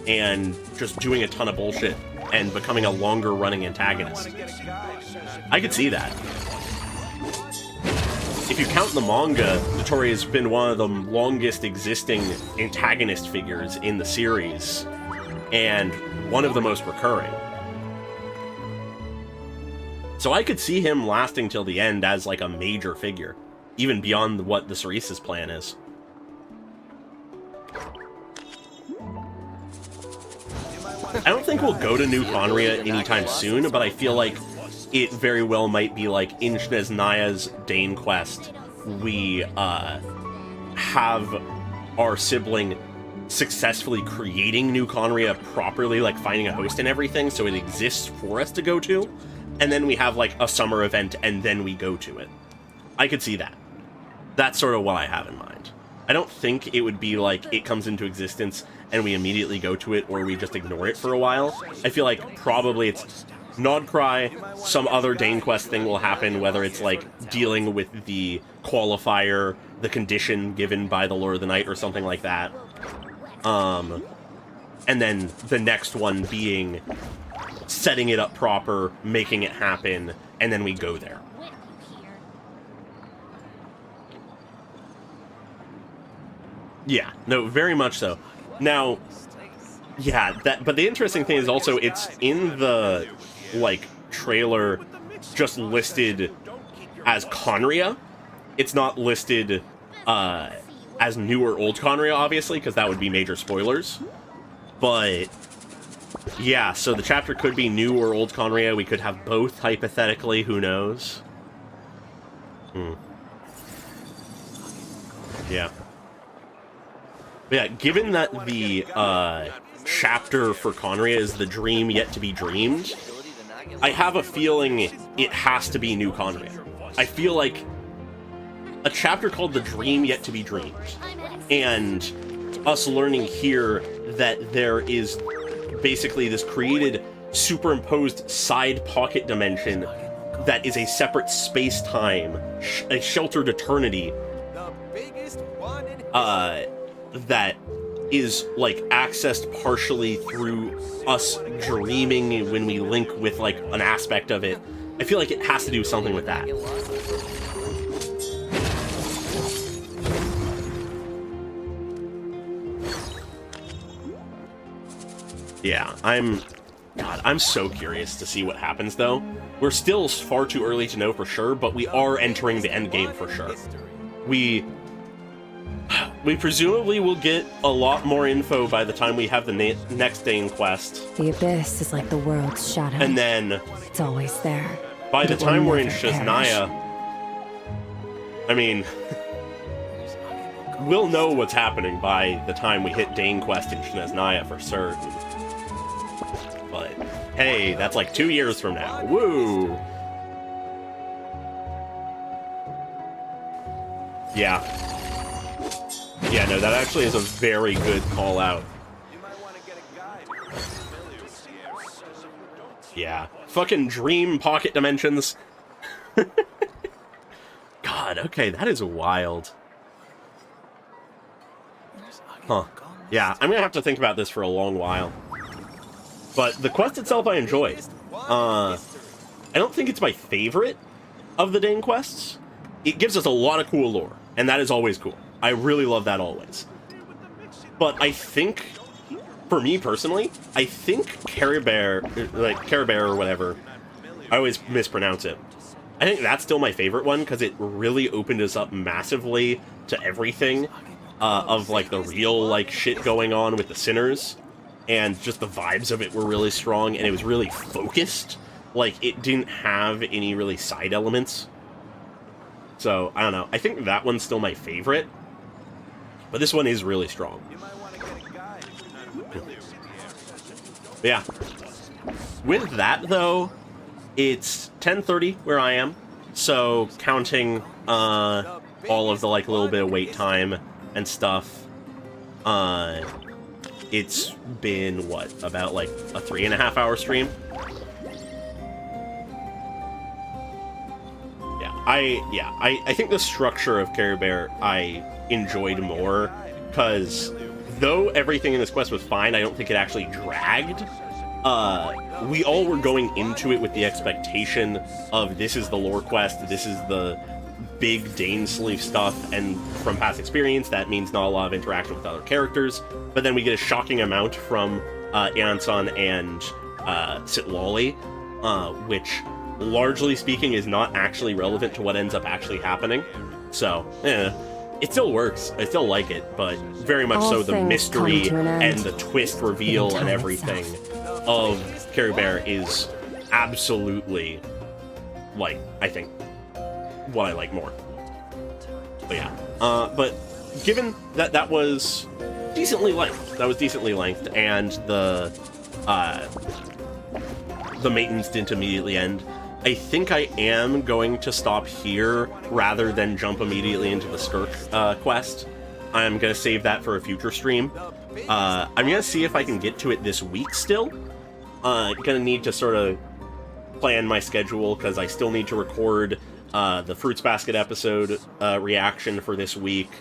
and just doing a ton of bullshit, and becoming a longer-running antagonist? I could see that. If you count the manga, Dottore has been one of the longest existing antagonist figures in the series, and one of the most recurring. So I could see him lasting till the end as, like, a major figure, even beyond what the Tsaritsa's plan is. I don't think we'll go to New Conria anytime soon, but I feel like it very well might be like in Shnesnaya's Dane quest, we have our sibling successfully creating New Conria properly, like finding a host and everything, so it exists for us to go to, and then we have like a summer event and then we go to it. I could see that. That's sort of what I have in mind. I don't think it would be like it comes into existence and we immediately go to it, or we just ignore it for a while. I feel like probably it's Nodcry, some other Dane quest thing will happen, whether it's like dealing with the qualifier, the condition given by the Lord of the Night, or something like that. And then the next one being setting it up proper, making it happen, and then we go there. Yeah, no, very much so. Now, yeah, but the interesting thing is also it's in the, like, trailer just listed as Conria. It's not listed as New or Old Conria, obviously, because that would be major spoilers. But, yeah, so the chapter could be New or Old Conria. We could have both, hypothetically, who knows? Yeah. Yeah, given that the chapter for Conria is the dream yet to be dreamed, I have a feeling it has to be New Conria. I feel like a chapter called The Dream Yet to Be Dreamed, and us learning here that there is basically this created superimposed side pocket dimension that is a separate space-time, a sheltered eternity, that is, like, accessed partially through us dreaming when we link with, like, an aspect of it. I feel like it has to do something with that. Yeah, I'm so curious to see what happens, though. We're still far too early to know for sure, but we are entering the end game for sure. We presumably will get a lot more info by the time we have the next Dane quest. The Abyss is like the world's shadow. And then... It's always there. By the time we're in never Shaznia... I mean... we'll know what's happening by the time we hit Dane quest in Shaznia for certain. But, hey, that's like 2 years from now. Woo! Yeah. Yeah, no, that actually is a very good call out. Yeah. Fucking dream pocket dimensions. God, okay, that is wild. Huh. Yeah, I'm gonna have to think about this for a long while. But the quest itself I enjoy. I don't think it's my favorite of the Dane quests. It gives us a lot of cool lore, and that is always cool. I really love that always. But I think, for me personally, I think Caribert or whatever, I always mispronounce it. I think that's still my favorite one, because it really opened us up massively to everything of, like, the real, like, shit going on with the sinners. And just the vibes of it were really strong, and it was really focused. Like, it didn't have any really side elements. So, I don't know. I think that one's still my favorite. But this one is really strong. But yeah. With that, though, it's 10:30 where I am. So, counting all of the, like, little bit of wait time and stuff, it's been, what, about, like, a 3.5 hour stream? I think the structure of Caribert I enjoyed more, because though everything in this quest was fine, I don't think it actually dragged. We all were going into it with the expectation of this is the lore quest, this is the big Dainsleif stuff, and from past experience, that means not a lot of interaction with other characters, but then we get a shocking amount from Anson and Sitlali, which, largely speaking, is not actually relevant to what ends up actually happening. So, it still works. I still like it, but very much so the mystery and the twist reveal and everything of Caribert is absolutely, like, I think, what I like more. But yeah. But given that that was decently length, and the maintenance didn't immediately end, I think I am going to stop here rather than jump immediately into the Skirk quest. I'm going to save that for a future stream. I'm going to see if I can get to it this week still. Going to need to sort of plan my schedule, because I still need to record the Fruits Basket episode reaction for this week.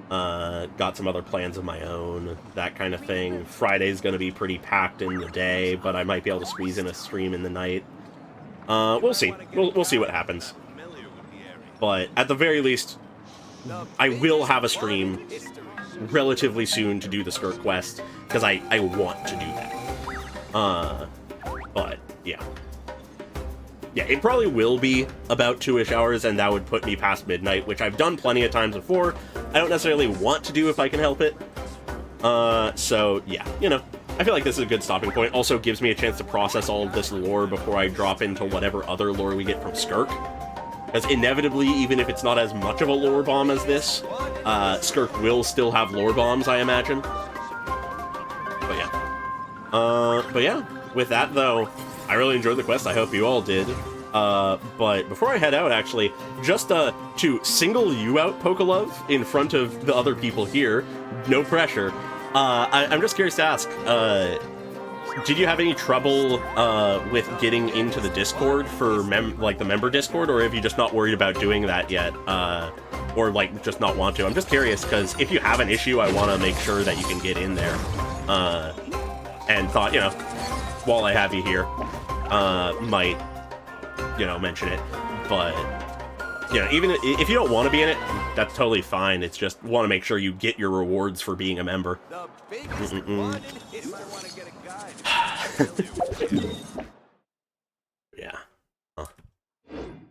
Got some other plans of my own, that kind of thing. Friday's going to be pretty packed in the day, but I might be able to squeeze in a stream in the night. We'll see. We'll see what happens. But at the very least, I will have a stream relatively soon to do the Skirk quest, because I want to do that. But, yeah. Yeah, it probably will be about 2-ish hours, and that would put me past midnight, which I've done plenty of times before. I don't necessarily want to do if I can help it. So, yeah, you know, I feel like this is a good stopping point. Also gives me a chance to process all of this lore before I drop into whatever other lore we get from Skirk. Because inevitably, even if it's not as much of a lore bomb as this, Skirk will still have lore bombs, I imagine. But yeah, with that though, I really enjoyed the quest. I hope you all did. But before I head out, actually, just to single you out, Pokelove, in front of the other people here, no pressure. I'm just curious to ask, did you have any trouble with getting into the Discord for the member Discord, or have you just not worried about doing that yet, or like just not want to? I'm just curious because if you have an issue, I want to make sure that you can get in there. And thought, while I have you here, might mention it. But even if you don't want to be in it, that's totally fine. It's just want to make sure you get your rewards for being a member. Yeah. Huh.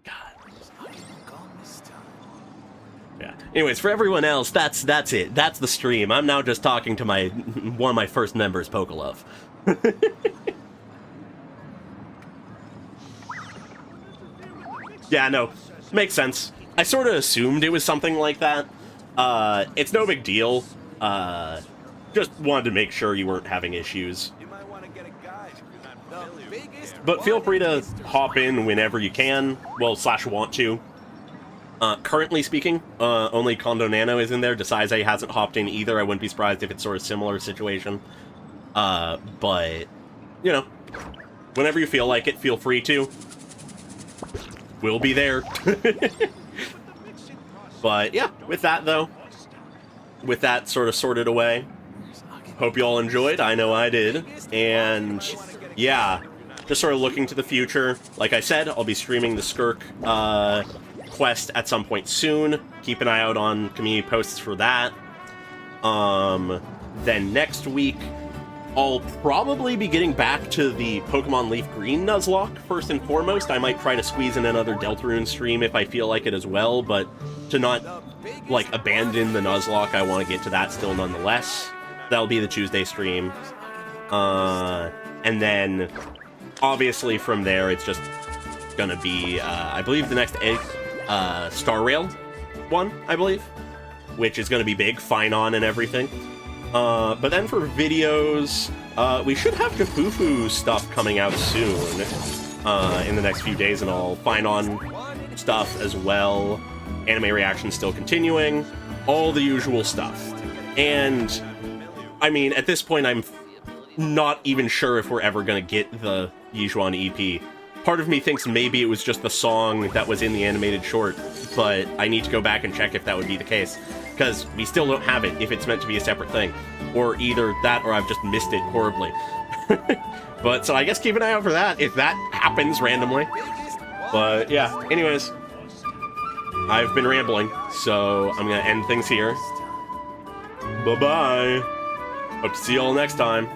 God. Yeah. Anyways, for everyone else, that's it. That's the stream. I'm now just talking to one of my first members, Pokelove. Yeah, no, makes sense. I sort of assumed it was something like that. It's no big deal. Just wanted to make sure you weren't having issues. But feel free to hop in whenever you can, well, / want to. Currently speaking, only Kondo Nano is in there. Desaize hasn't hopped in either. I wouldn't be surprised if it's sort of similar situation. But, whenever you feel like it, feel free to. We'll be there. But yeah, with that though, with that sort of sorted away, hope you all enjoyed. I know I did. And yeah, just sort of looking to the future. Like I said, I'll be streaming the Skirk quest at some point soon. Keep an eye out on community posts for that. Then next week, I'll probably be getting back to the Pokemon Leaf Green Nuzlocke first and foremost. I might try to squeeze in another Deltarune stream if I feel like it as well, but to not, abandon the Nuzlocke, I want to get to that still nonetheless. That'll be the Tuesday stream. And then, obviously from there, it's just gonna be, I believe the next Star Rail one, I believe, which is gonna be big, Finon and everything. But then for videos, we should have Jafufu stuff coming out soon, in the next few days and all. Finon stuff as well. Anime reaction still continuing. All the usual stuff. And, I mean, at this point, I'm not even sure if we're ever gonna get the Yijuan EP. Part of me thinks maybe it was just the song that was in the animated short, but I need to go back and check if that would be the case. Because we still don't have it if it's meant to be a separate thing. Or either that or I've just missed it horribly. But, so I guess keep an eye out for that, if that happens randomly. But, yeah, anyways. I've been rambling, so I'm gonna end things here. Bye-bye. Hope to see you all next time.